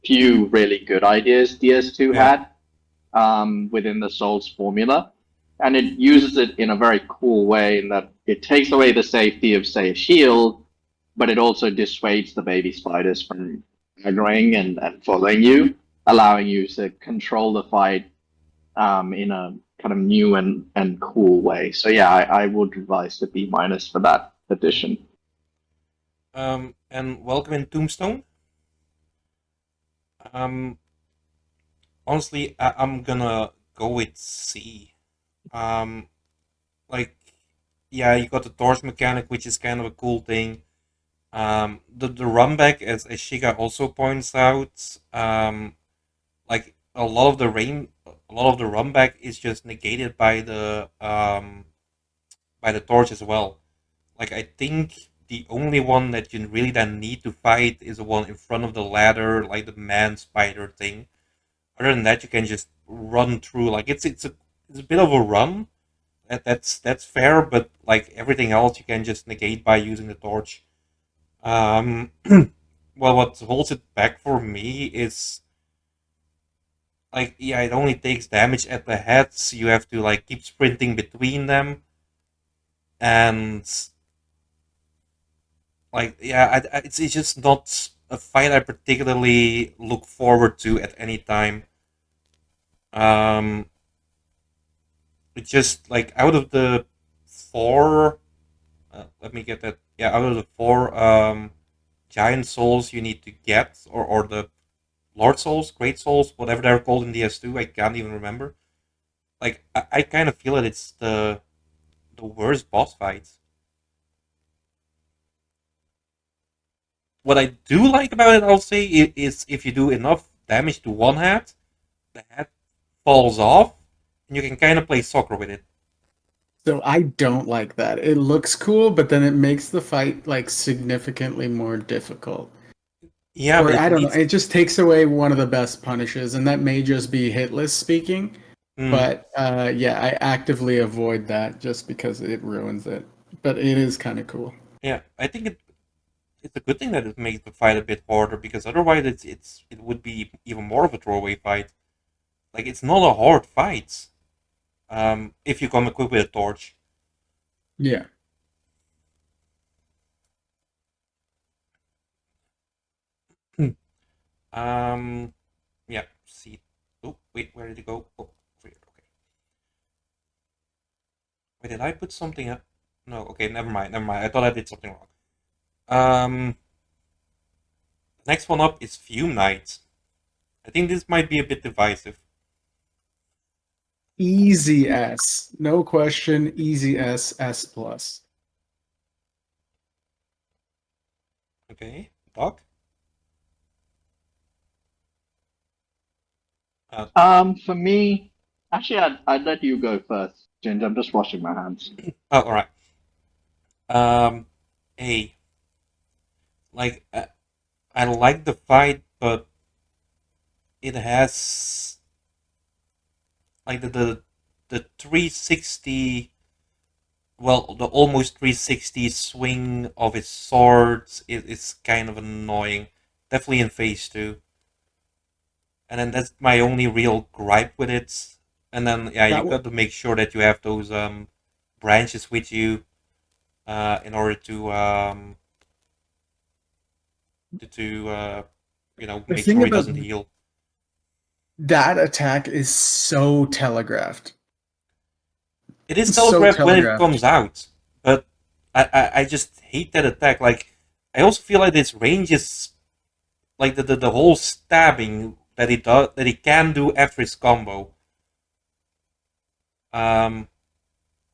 [SPEAKER 2] few really good ideas DS2 had within the Souls formula. And it uses it in a very cool way in that it takes away the safety of, say, a shield, but it also dissuades the baby spiders from aggroing and following you, allowing you to control the fight in a kind of new and cool way. So yeah, I would revise to B minus for that addition.
[SPEAKER 1] And welcome in Tombstone. Honestly, I'm gonna go with C. Like, yeah, you got the torch mechanic, which is kind of a cool thing. The run back, as Shiga also points out, like a lot of the run back is just negated by the torch as well. Like, I think the only one that you really then need to fight is the one in front of the ladder, like the man spider thing. Other than that, you can just run through. Like, it's a bit of a run. That's fair, but like everything else, you can just negate by using the torch. Well, what holds it back for me is, like, yeah, it only takes damage at the heads. You have to like keep sprinting between them, and like, yeah, it's just not a fight I particularly look forward to at any time. Um, it's just like out of the four, let me get that. Yeah, out of the four giant souls you need to get, or the Lord Souls, Great Souls, whatever they're called in DS2, I can't even remember. Like, I kind of feel that it's the worst boss fight. What I do like about it, I'll say, is if you do enough damage to one head, the head falls off, and you can kind of play soccer with it.
[SPEAKER 3] So I don't like that. It looks cool, but then it makes the fight like significantly more difficult.
[SPEAKER 1] Yeah,
[SPEAKER 3] Or
[SPEAKER 1] but
[SPEAKER 3] I don't know. It just takes away one of the best punishes, and that may just be hitless speaking. But yeah, I actively avoid that just because it ruins it. But it is kind of cool.
[SPEAKER 1] Yeah, I think it's a good thing that it makes the fight a bit harder, because otherwise it would be even more of a throwaway fight. like it's not a hard fight. If you come equipped with a torch.
[SPEAKER 3] Yeah.
[SPEAKER 1] um, yeah. See. Oh, wait. Where did it go? Oh, over here. Okay. Wait, did I put something up? No. Okay. Never mind. Never mind. I thought I did something wrong. Um, next one up is Fume Knight. I think this might be a bit divisive.
[SPEAKER 3] Easy S. No question. Easy S. S plus.
[SPEAKER 1] Okay, Doc.
[SPEAKER 2] For me, actually, I'd let you go first, Ginge. I'm just washing my hands.
[SPEAKER 1] Oh, all right. Um, A. Like I like the fight, but it has like the 360, well, the almost 360 swing of its swords is kind of annoying. Definitely in phase two. And then that's my only real gripe with it. And then yeah, you
[SPEAKER 3] That
[SPEAKER 1] got to make sure that you have those branches with you in order to
[SPEAKER 3] the
[SPEAKER 1] make
[SPEAKER 3] thing
[SPEAKER 1] sure he
[SPEAKER 3] about
[SPEAKER 1] doesn't heal.
[SPEAKER 3] that attack is so telegraphed.
[SPEAKER 1] It is
[SPEAKER 3] So
[SPEAKER 1] telegraphed when it
[SPEAKER 3] telegraphed.
[SPEAKER 1] comes out, but I just hate that attack. Like I also feel like its range is like the whole stabbing that he can do after his combo. Um,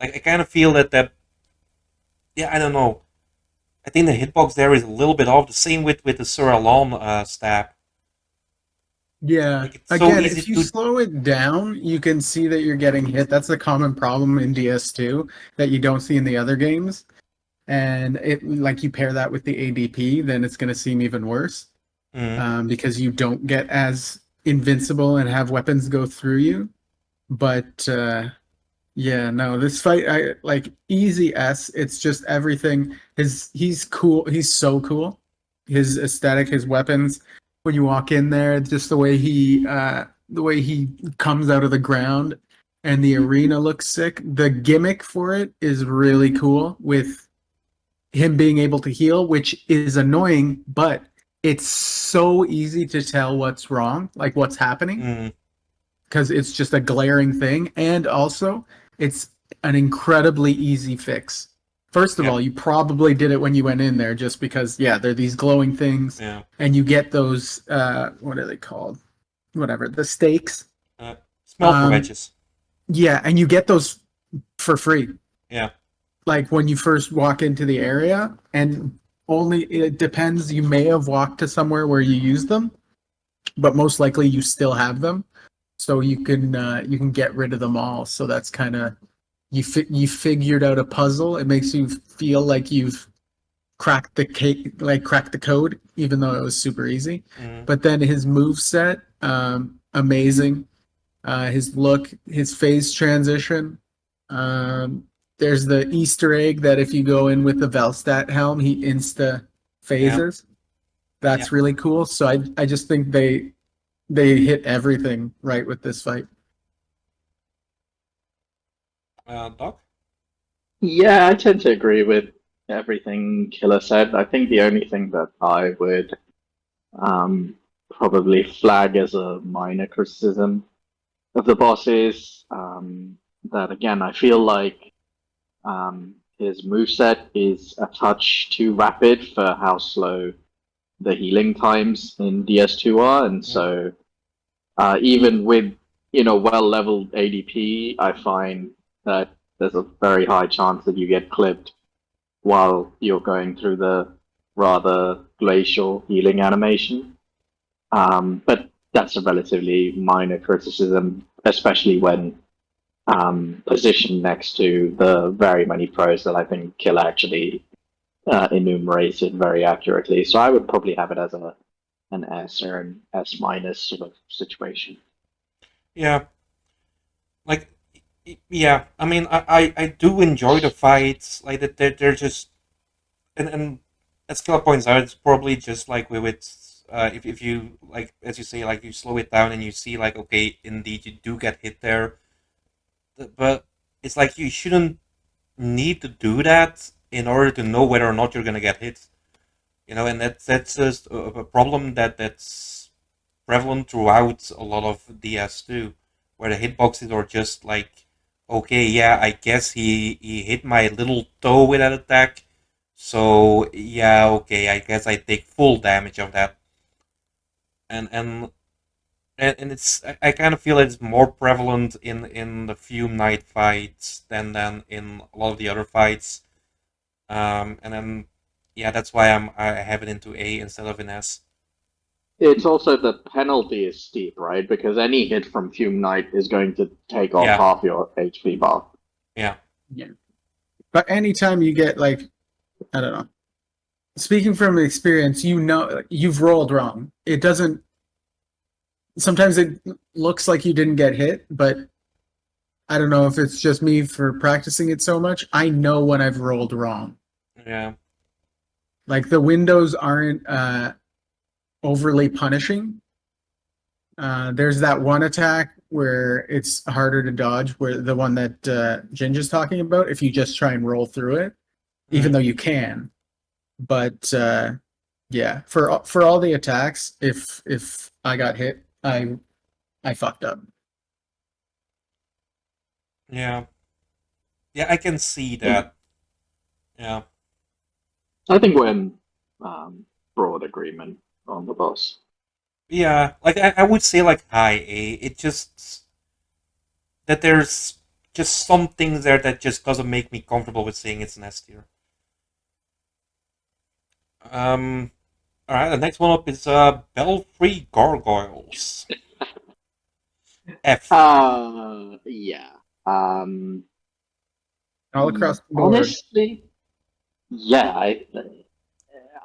[SPEAKER 1] like I kind of feel that yeah, I don't know. I think the hitbox there is a little bit off. The same with the Suralon stab.
[SPEAKER 3] Yeah.
[SPEAKER 1] Like it's so
[SPEAKER 3] Again,
[SPEAKER 1] easy
[SPEAKER 3] if you
[SPEAKER 1] to.
[SPEAKER 3] slow it down, you can see that you're getting hit. That's the common problem in DS2 that you don't see in the other games. And it like you pair that with the ADP, then it's going to seem even worse
[SPEAKER 1] Mm,
[SPEAKER 3] because you don't get as invincible and have weapons go through you. But yeah, no, this fight I like easy S. It's just everything. He's cool. He's so cool. His aesthetic, his weapons. When you walk in there, just the way he comes out of the ground and the arena looks sick. The gimmick for it is really cool with him being able to heal, which is annoying, but it's so easy to tell what's wrong, like what's happening
[SPEAKER 1] mm,
[SPEAKER 3] because it's just a glaring thing. And also, it's an incredibly easy fix. First of
[SPEAKER 1] yeah,
[SPEAKER 3] all, you probably did it when you went in there just because, yeah, they're these glowing things,
[SPEAKER 1] yeah.
[SPEAKER 3] and you get those, what are they called? Whatever, the stakes.
[SPEAKER 1] Smelter
[SPEAKER 3] Um,
[SPEAKER 1] wedges.
[SPEAKER 3] yeah, and you get those for free.
[SPEAKER 1] Yeah.
[SPEAKER 3] Like when you first walk into the area, and only it depends. You may have walked to somewhere where you use them, but most likely you still have them. So you can get rid of them all. So that's kind of you figured out a puzzle. It makes you feel like you've cracked the cake, like cracked the code, even though it was super easy.
[SPEAKER 1] Mm,
[SPEAKER 3] But then his move set, amazing. His look, his phase transition. Um, there's the Easter egg that if you go in with the Velstat helm, he insta
[SPEAKER 1] yeah.
[SPEAKER 3] phases.
[SPEAKER 1] Yeah.
[SPEAKER 3] That's really cool. So I just think they hit everything right with this fight.
[SPEAKER 1] Doc.
[SPEAKER 2] Yeah, I tend to agree with everything Killer said. I think the only thing that I would probably flag as a minor criticism of the boss is that again, I feel like his moveset is a touch too rapid for how slow the healing times in DS2 are, and
[SPEAKER 1] Mm,
[SPEAKER 2] so even with well leveled ADP, I find that there's a very high chance that you get clipped while you're going through the rather glacial healing animation. But that's a relatively minor criticism, especially when positioned next to the very many pros that I think Kill actually enumerated very accurately. So I would probably have it as an S or an S minus sort of situation.
[SPEAKER 1] yeah. Like, yeah. I mean, I do enjoy the fights. Like that, they're just and as Killa points out, it's probably just like with if you like, as you say, like you slow it down and you see like, okay, indeed you do get hit there, but it's like you shouldn't need to do that in order to know whether or not you're gonna get hit. And that's just a problem that's prevalent throughout a lot of DS2, where the hitboxes are just like, okay, yeah, I guess he hit my little toe with that attack, so yeah, okay, I guess I take full damage of that, and and and it's I kind of feel it's more prevalent in the Fume Knight fights than in a lot of the other fights, and then yeah, that's why I have it into A instead of an S.
[SPEAKER 2] It's also the penalty is steep, right? Because any hit from Fume Knight is going to take off
[SPEAKER 1] Yeah,
[SPEAKER 2] half your HP bar.
[SPEAKER 1] yeah,
[SPEAKER 3] Yeah. But anytime you get like, I don't know. Speaking from experience, you've rolled wrong. It doesn't. Sometimes it looks like you didn't get hit, but I don't know if it's just me for practicing it so much. I know when I've rolled wrong.
[SPEAKER 1] yeah,
[SPEAKER 3] Like the windows aren't overly punishing. There's that one attack where it's harder to dodge, where the one that Ginge is talking about, if you just try and roll through it, even though you can. But yeah, for all the attacks, if I got hit, I fucked up.
[SPEAKER 1] yeah, yeah. I can see that. Yeah,
[SPEAKER 2] I think we're in broad agreement on the boss.
[SPEAKER 1] yeah. Like I would say like high A. It just that there's just some things there that just doesn't make me comfortable with saying it's an S tier. Um. All right. The next one up is Belfry Gargoyles. F.
[SPEAKER 2] Yeah.
[SPEAKER 3] All across the board.
[SPEAKER 2] Honestly, yeah.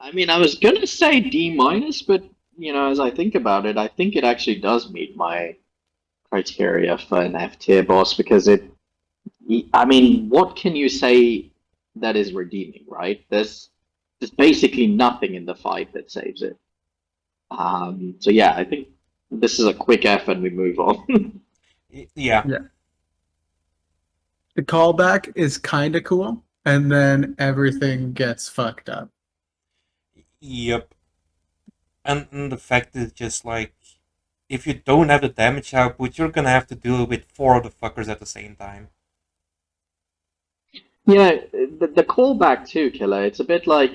[SPEAKER 2] I mean, I was gonna say D minus, but as I think about it, I think it actually does meet my criteria for an F tier boss because I mean, what can you say that is redeeming, right? There's basically nothing in the fight that saves it. So yeah, I think this is a quick F and we move on.
[SPEAKER 1] Yeah.
[SPEAKER 3] Yeah. The callback is kind of cool, and then everything gets fucked up.
[SPEAKER 1] Yep. And the fact is just like, if you don't have the damage output, you're gonna have to deal with four of the fuckers at the same time.
[SPEAKER 2] The callback too, Killer. It's a bit like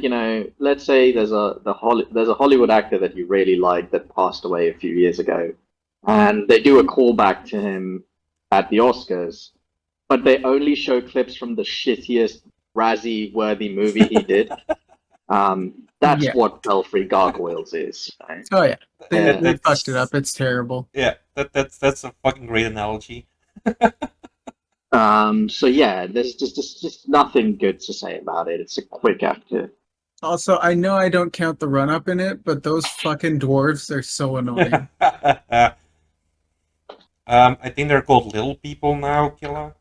[SPEAKER 2] let's say there's a Hollywood actor that you really like that passed away a few years ago, and they do a callback to him at the Oscars, but they only show clips from the shittiest Razzie-worthy movie he did. That's
[SPEAKER 3] Yeah.
[SPEAKER 2] what Belfry Gargoyles is. Right?
[SPEAKER 3] Oh yeah, they
[SPEAKER 1] That's-
[SPEAKER 3] fucked it up. It's terrible.
[SPEAKER 1] Yeah, that's a fucking great analogy.
[SPEAKER 2] So yeah, there's just nothing good to say about it. It's a quick actor.
[SPEAKER 3] Also, I know I don't count the run up in it, but those fucking dwarves are so annoying.
[SPEAKER 1] I think they're called little people now, Killah.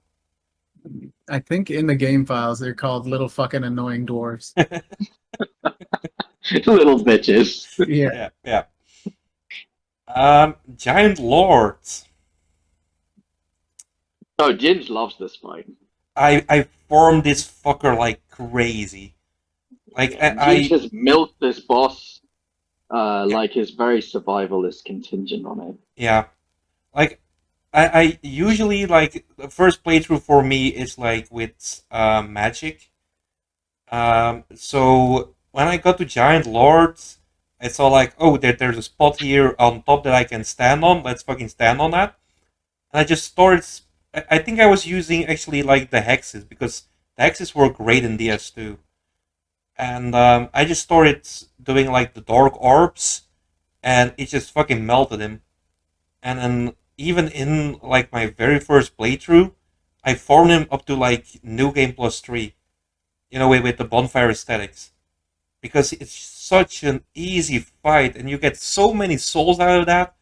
[SPEAKER 3] I think in the game files they're called little fucking annoying dwarves.
[SPEAKER 2] Little bitches.
[SPEAKER 3] Yeah.
[SPEAKER 1] Yeah. Giant Lords.
[SPEAKER 2] Oh, Ginge loves this fight.
[SPEAKER 1] I farmed this fucker like crazy. Like
[SPEAKER 2] Ginge has milked this boss like his very survivalist contingent on it.
[SPEAKER 1] yeah. Like I usually like the first playthrough for me is like with magic. So when I got to Giant Lords, I saw like, oh, there's a spot here on top that I can stand on. Let's fucking stand on that. And I just started. I think I was using actually like the hexes because the hexes were great in DS2, and I just started doing like the dark orbs, and it just fucking melted him. And then even in like my very first playthrough, I farmed him up to like new game +3. With the bonfire aesthetics, because it's such an easy fight, and you get so many souls out of that.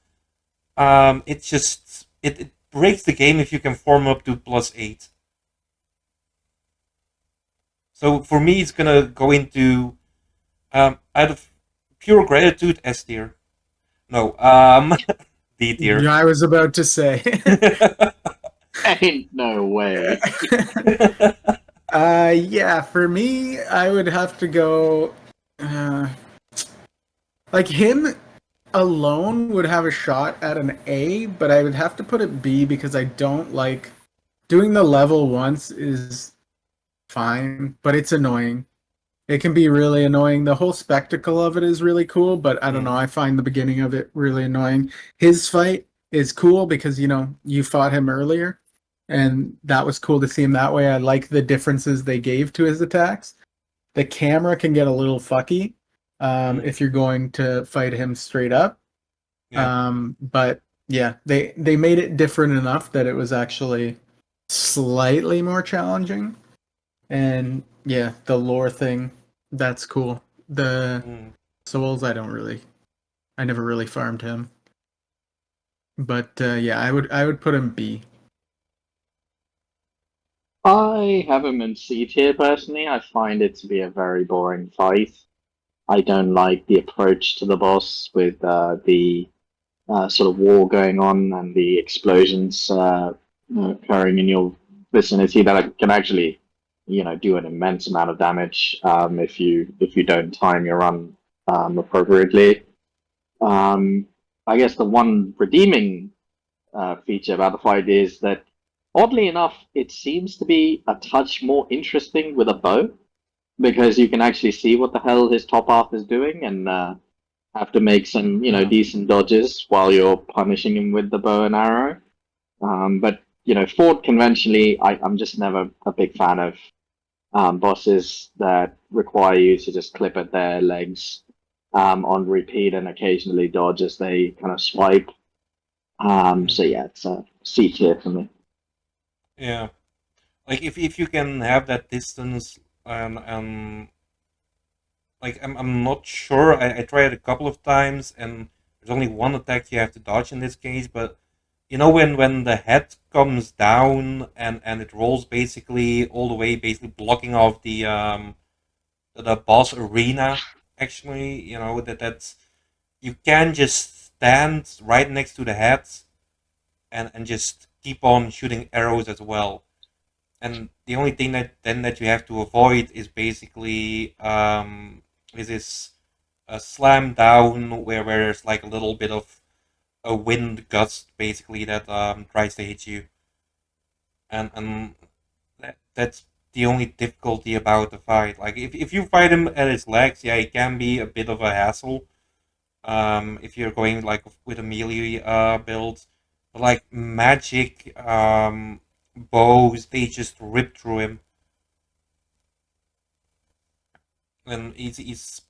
[SPEAKER 1] It breaks the game if you can farm up to +8. So for me, it's gonna go into out of pure gratitude S tier. No, D tier.
[SPEAKER 3] Yeah, I was about to say.
[SPEAKER 2] Ain't no way.
[SPEAKER 3] Yeah, for me, I would have to go. Uh, like him alone would have a shot at an A, but I would have to put it B because I don't like doing the level once is fine, but it's annoying. It can be really annoying. The whole spectacle of it is really cool, but I don't know. I find the beginning of it really annoying. His fight is cool because, you fought him earlier, and that was cool to see him that way. I like the differences they gave to his attacks. The camera can get a little fucky if you're going to fight him straight up.
[SPEAKER 1] Yeah.
[SPEAKER 3] But yeah, they made it different enough that it was actually slightly more challenging. And yeah, the lore thing, that's cool. The
[SPEAKER 1] Mm.
[SPEAKER 3] souls, I never really farmed him. But yeah, I would put him B.
[SPEAKER 2] I have him in C tier personally. I find it to be a very boring fight. I don't like the approach to the boss with the sort of war going on and the explosions occurring in your vicinity that can actually, do an immense amount of damage if you don't time your run appropriately. Um, I guess the one redeeming feature about the fight is that, oddly enough, it seems to be a touch more interesting with a bow because you can actually see what the hell his top half is doing and have to make some,
[SPEAKER 1] Yeah.
[SPEAKER 2] decent dodges while you're punishing him with the bow and arrow. But Ford conventionally, I'm just never a big fan of bosses that require you to just clip at their legs on repeat and occasionally dodge as they kind of swipe. So
[SPEAKER 1] Mhm.
[SPEAKER 2] yeah, it's a C tier for me.
[SPEAKER 1] Yeah. Like if you can have that distance, and like I'm not sure. I tried a couple of times, and there's only one attack you have to dodge in this case. But when the head comes down and it rolls basically all the way, basically blocking off the boss arena. Actually, that's you can just stand right next to the head and just keep on shooting arrows as well. And the only thing that you have to avoid is basically is this a slam down where there's like a little bit of a wind gust basically that tries to hit you, and that's the only difficulty about the fight. Like if you fight him at his legs, yeah, it can be a bit of a hassle. If you're going like with a melee build, but like magic bows, they just rip through him, and he's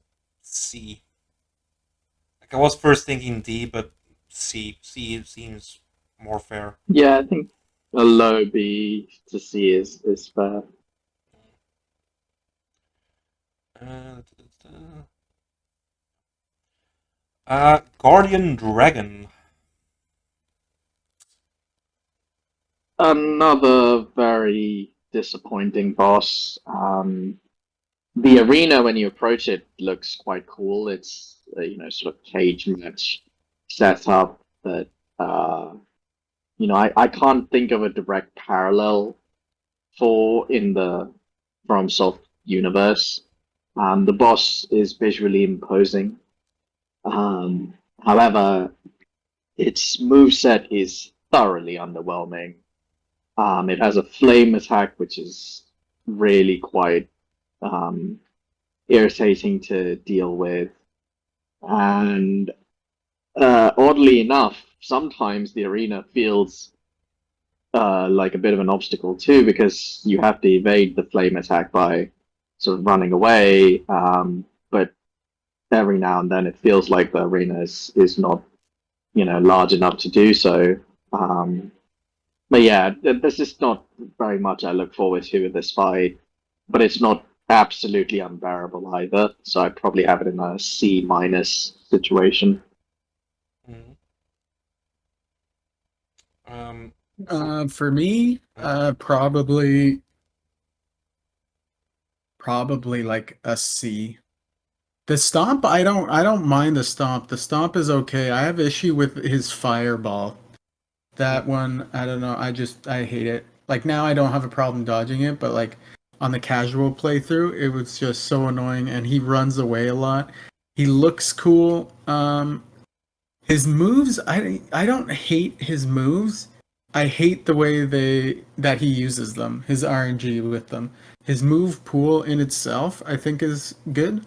[SPEAKER 1] C. Like I was first thinking D, but C seems more fair.
[SPEAKER 2] Yeah, I think a low B to C is fair.
[SPEAKER 1] Uh, Guardian Dragon.
[SPEAKER 2] Another very disappointing boss. The arena when you approach it looks quite cool. It's sort of cage match setup that I can't think of a direct parallel for in the FromSoft universe. The boss is visually imposing. Um, However, its moveset is thoroughly underwhelming. It has a flame attack, which is really quite um, irritating to deal with. And oddly enough, sometimes the arena feels like a bit of an obstacle too, because you have to evade the flame attack by sort of running away. But every now and then, it feels like the arena is not large enough to do so. But yeah, there's just not very much I look forward to with this fight, but it's not absolutely unbearable either. So I'd probably have it in a C minus situation.
[SPEAKER 1] Mhm. For
[SPEAKER 3] For me, probably like a C. The stomp, I don't mind the stomp. The stomp is okay. I have issue with his fireball. That one, I don't know. I hate it. Like now I don't have a problem dodging it, but like on the casual playthrough, it was just so annoying and he runs away a lot. He looks cool. His moves, I don't hate his moves. I hate the way that he uses them, his RNG with them. His move pool in itself, I think is good.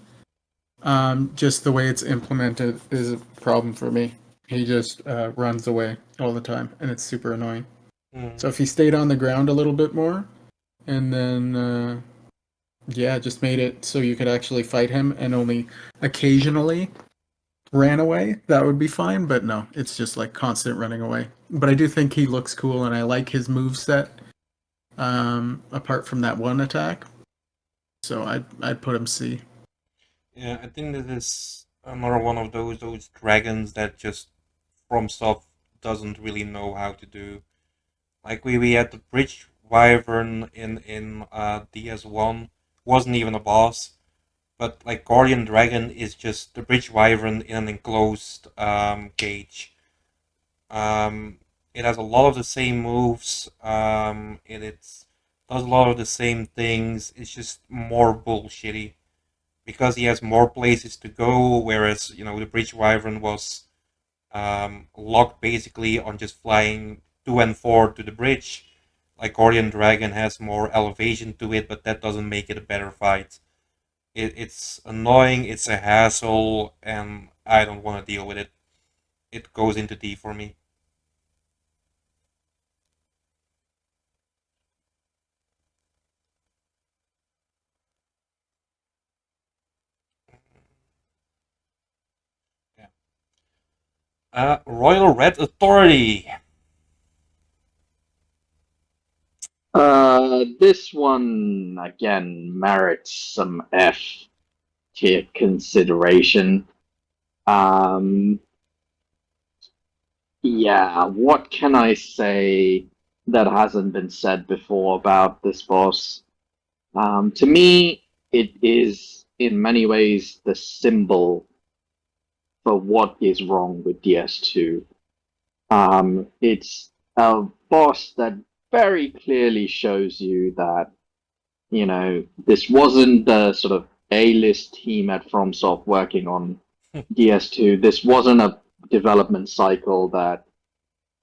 [SPEAKER 3] Just the way it's implemented is a problem for me. He just runs away all the time, and it's super annoying.
[SPEAKER 1] Mm.
[SPEAKER 3] So if he stayed on the ground a little bit more, and then yeah, just made it so you could actually fight him, and only occasionally ran away, that would be fine. But no, it's just like constant running away. But I do think he looks cool, and I like his move set. Apart from that one attack, so I'd put him C.
[SPEAKER 1] Yeah, I think this is another one of those dragons that just FromSoft doesn't really know how to do. Like we had the Bridge Wyvern in DS1, wasn't even a boss, but like Guardian Dragon is just the Bridge Wyvern in an enclosed cage. It has a lot of the same moves. It does a lot of the same things. It's just more bullshitty because he has more places to go. Whereas the Bridge Wyvern was locked basically on just flying to and for to the bridge. Like Guardian Dragon has more elevation to it, but that doesn't make it a better fight. It's annoying. It's a hassle, and I don't want to deal with it. It goes into D for me. Yeah. Royal Red Authority.
[SPEAKER 2] This one again merits some F tier consideration. Um, yeah, what can I say that hasn't been said before about this boss? To me, it is in many ways the symbol for what is wrong with DS2. It's a boss that very clearly shows you that, this wasn't the sort of A-list team at FromSoft working on DS2. This wasn't a development cycle that,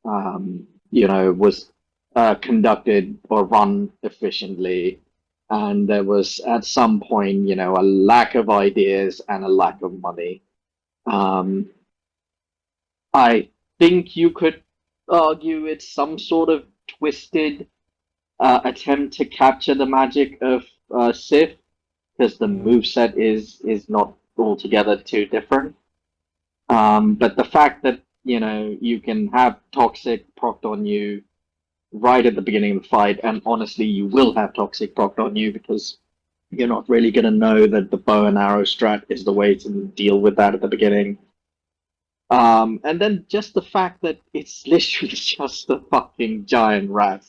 [SPEAKER 2] was conducted or run efficiently. And there was at some point, a lack of ideas and a lack of money. Um, I think you could argue it's some sort of twisted attempt to capture the magic of Sith, because the
[SPEAKER 1] Mm.
[SPEAKER 2] moveset is not altogether too different. But the fact that you can have toxic procced on you right at the beginning of the fight, and honestly, you will have toxic procced on you because you're not really going to know that the bow and arrow strat is the way to deal with that at the beginning. And then just the fact that it's literally just a fucking giant rat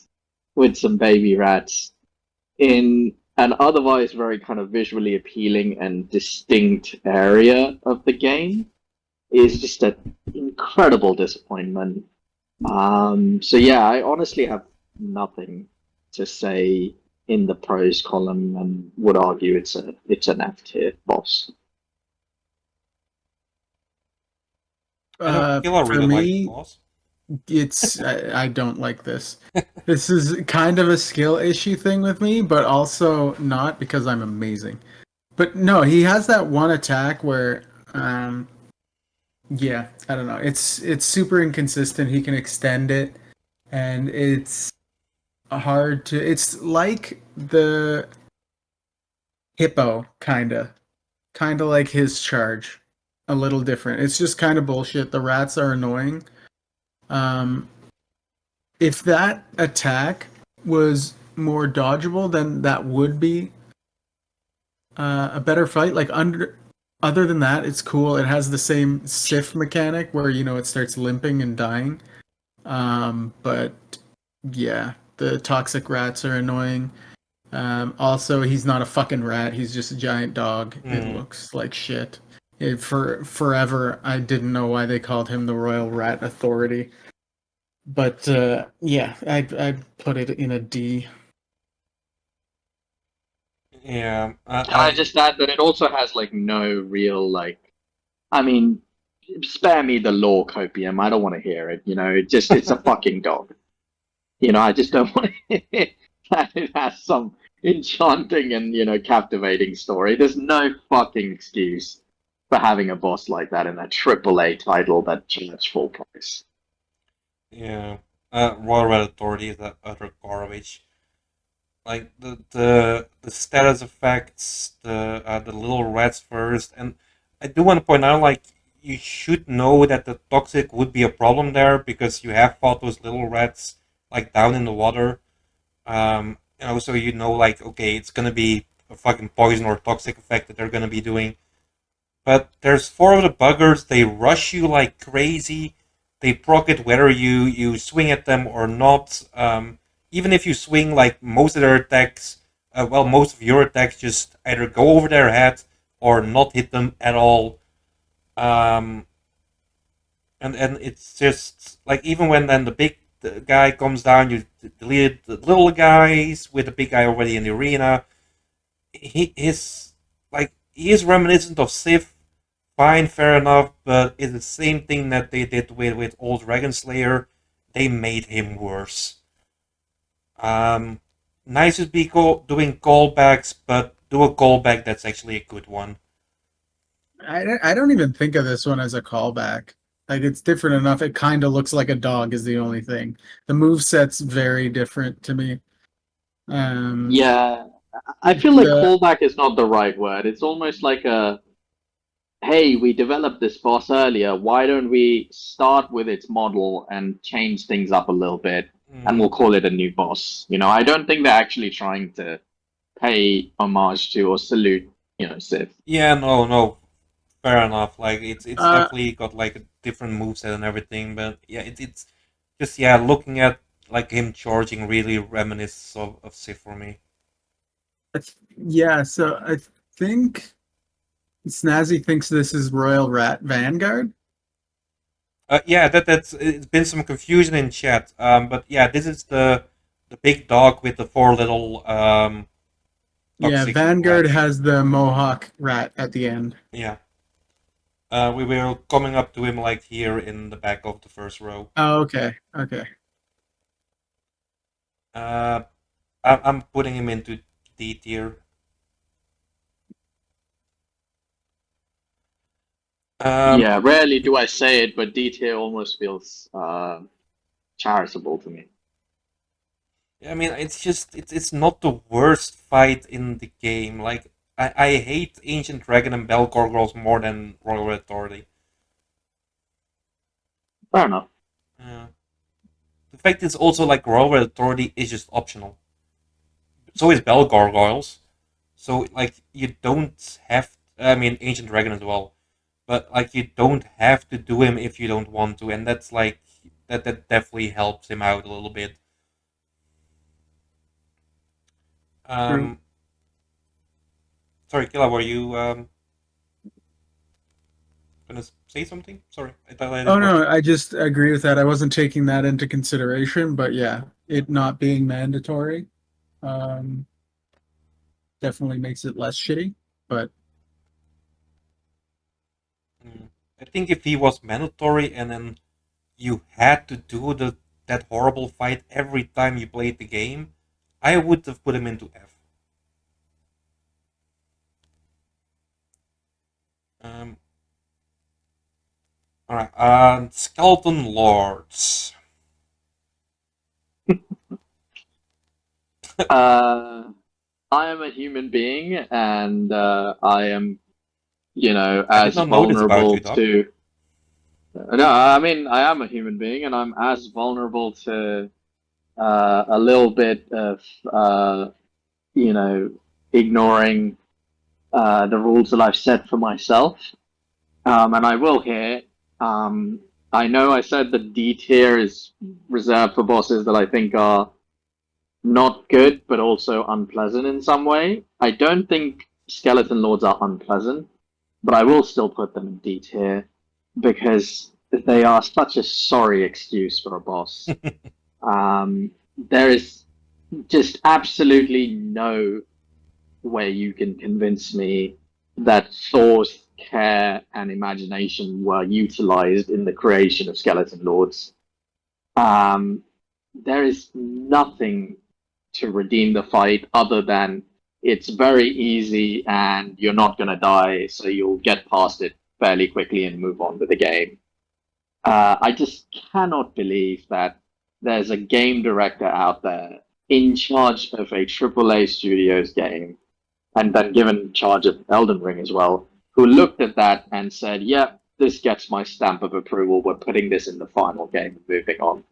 [SPEAKER 2] with some baby rats in an otherwise very kind of visually appealing and distinct area of the game is just an incredible disappointment. So yeah, I honestly have nothing to say in the pros column and would argue it's an F tier boss.
[SPEAKER 1] I know Killah
[SPEAKER 3] For
[SPEAKER 1] really liked the
[SPEAKER 3] me,
[SPEAKER 1] boss.
[SPEAKER 3] I don't like this. This is kind of a skill issue thing with me, but also not because I'm amazing. But no, he has that one attack where, yeah, I don't know. It's super inconsistent. He can extend it, and it's hard to. It's like the hippo, kind of like his charge, a little different. It's just kind of bullshit. The rats are annoying. Um, if that attack was more dodgeable, then that would be a better fight. Other than that, it's cool. It has the same Sif mechanic where it starts limping and dying. But yeah, the toxic rats are annoying. Also, he's not a fucking rat. He's just a giant dog. It
[SPEAKER 1] Mm.
[SPEAKER 3] looks like shit. For forever, I didn't know why they called him the Royal Rat Authority. But yeah, I'd put it in a D.
[SPEAKER 1] Yeah,
[SPEAKER 2] Can I just add that it also has like no real like, I mean, spare me the lore copium. I don't want to hear it. It's a fucking dog. I just don't want to hear that it has some enchanting and captivating story. There's no fucking excuse for having a boss like that in a AAA title that charges full price.
[SPEAKER 1] yeah. Royal Red Authority is that utter garbage. Like the status effects, the little rats first, and I do want to point out, like, you should know that the toxic would be a problem there because you have fought those little rats like down in the water. So like, okay, it's gonna be a fucking poison or toxic effect that they're gonna be doing. But there's four of the buggers. They rush you like crazy. They proc it whether you swing at them or not. Even if you swing, like, most of their attacks, most of your attacks just either go over their head or not hit them at all. Um, and it's just like, even when then the big guy comes down, you delete the little guys with the big guy already in the arena. He is reminiscent of Sif. Fine, fair enough, but it's the same thing that they did with Old Dragon Slayer. They made him worse. Um, Nice to be doing callbacks, but do a callback that's actually a good one.
[SPEAKER 3] I don't even think of this one as a callback. Like, it's different enough. It kind of looks like a dog is the only thing. The move set's very different to me. Um,
[SPEAKER 2] Yeah, I feel like
[SPEAKER 3] the
[SPEAKER 2] callback is not the right word. It's almost like a, hey, we developed this boss earlier. Why don't we start with its model and change things up a little bit, and
[SPEAKER 1] Mm,
[SPEAKER 2] we'll call it a new boss? I don't think they're actually trying to pay homage to or salute, Sith.
[SPEAKER 1] yeah, no, no, fair enough. Like, it's
[SPEAKER 3] uh,
[SPEAKER 1] definitely got like a different moveset and everything, but yeah, it's just, yeah, looking at like him charging really reminisces of Sif for me.
[SPEAKER 3] yeah. So I think Snazzy thinks this is Royal Rat Vanguard.
[SPEAKER 1] Yeah, that's it's been some confusion in chat. But yeah, this is the big dog with the four little
[SPEAKER 3] Yeah,
[SPEAKER 1] toxic
[SPEAKER 3] Vanguard
[SPEAKER 1] rats.
[SPEAKER 3] has the Mohawk rat at the end.
[SPEAKER 1] Yeah. We were coming up to him like here in the back of the first row.
[SPEAKER 3] Oh, okay, okay.
[SPEAKER 1] Uh, I'm putting him into D tier. Um,
[SPEAKER 2] Yeah, rarely do I say it, but detail almost feels charitable to me.
[SPEAKER 1] I mean, it's not the worst fight in the game. Like, I hate Ancient Dragon and Bell Gargoyles more than Royal Red Authority.
[SPEAKER 2] Fair enough.
[SPEAKER 1] Yeah. The fact is also, like, Royal Red Authority is just optional. So is Bell Gargoyles. So, like, you don't have. I mean, Ancient Dragon as well. But, like, you don't have to do him if you don't want to, and that's like that definitely helps him out a little bit.
[SPEAKER 3] True.
[SPEAKER 1] Um, Sorry, Killa, were you gonna say something? Sorry, I thought I
[SPEAKER 3] Oh
[SPEAKER 1] interrupted.
[SPEAKER 3] no, I just agree with that. I wasn't taking that into consideration, but yeah, it not being mandatory um, definitely makes it less shitty. But
[SPEAKER 1] Mm. I think if he was mandatory and then you had to do that horrible fight every time you played the game, I would have put him into F. Um, all right, Skeleton Lords.
[SPEAKER 2] Uh, I am a human being, and I am,
[SPEAKER 1] I did
[SPEAKER 2] as
[SPEAKER 1] not know this about
[SPEAKER 2] vulnerable
[SPEAKER 1] you, Doc.
[SPEAKER 2] to. No, I mean, I am a human being, and I'm as vulnerable to a little bit of, you know, ignoring the rules that I've set for myself. And I will here. Um, I know I said the D tier is reserved for bosses that I think are not good, but also unpleasant in some way. I don't think skeleton lords are unpleasant, but I will still put them in D tier because they are such a sorry excuse for a boss. There is just absolutely no way you can convince me that Thor's care and imagination were utilized in the creation of skeleton lords. Um, there is nothing to redeem the fight other than it's very easy and you're not going to die, so you'll get past it fairly quickly and move on with the game. I just cannot believe that there's a game director out there in charge of a AAA Studios game and then given charge of Elden Ring as well, who looked at that and said, "Yeah, this gets my stamp of approval. We're putting this in the final game and moving on."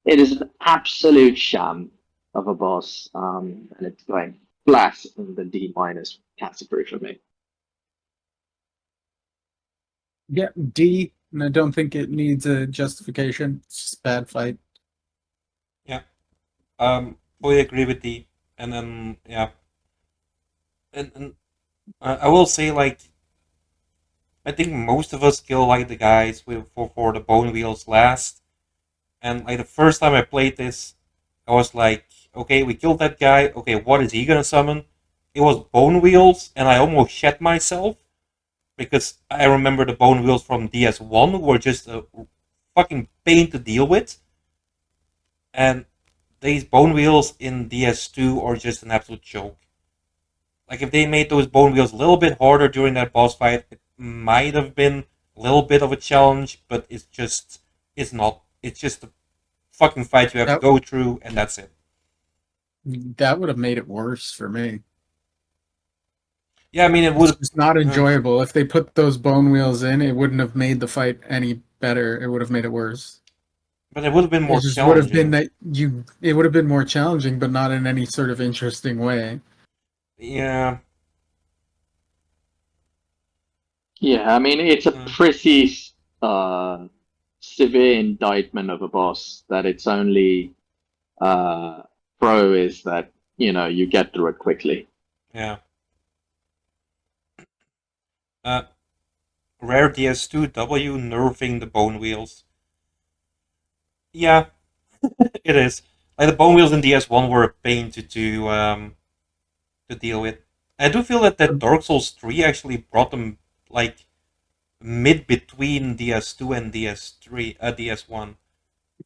[SPEAKER 2] It is an absolute sham of a boss, and it's going flat in the D minus category for me.
[SPEAKER 3] Yeah, D, and I don't think it needs a justification. It's just a bad fight.
[SPEAKER 1] Yeah. Fully agree with D. And then yeah. And I will say, like, I think most of us kill like the guys for the bone wheels last. And like the first time I played this, I was like, okay, we killed that guy. Okay, what is he gonna summon? It was bone wheels, and I almost shed myself because I remember the bone wheels from DS1 were just a fucking pain to deal with, and these bone wheels in DS2 are just an absolute joke. Like if they made those bone wheels a little bit harder during that boss fight, it might have been a little bit of a challenge, but it's not. It's just a fucking fight you have to
[SPEAKER 3] That
[SPEAKER 1] go through, and that's it.
[SPEAKER 3] that would have made it worse for me.
[SPEAKER 1] Yeah, I mean it
[SPEAKER 3] It's
[SPEAKER 1] would.
[SPEAKER 3] just not enjoyable. If they put those bone wheels in, it wouldn't have made the fight any better. It would have made it worse.
[SPEAKER 1] But it would have been
[SPEAKER 3] It
[SPEAKER 1] more
[SPEAKER 3] just would have been
[SPEAKER 1] challenging.
[SPEAKER 3] that you. It would have been more challenging, but not in any sort of interesting way.
[SPEAKER 1] Yeah.
[SPEAKER 2] Yeah, I mean, it's a
[SPEAKER 1] Mm.
[SPEAKER 2] pretty uh, severe indictment of a boss that its only uh, pro is that, you get through it quickly.
[SPEAKER 1] Yeah. Uh, Rare DS2W nerfing the bone wheels. Yeah, it is. Like the bone wheels in DS1 were a pain to deal with. I do feel that Dark Souls 3 actually brought them like mid between DS2 and DS3, DS1.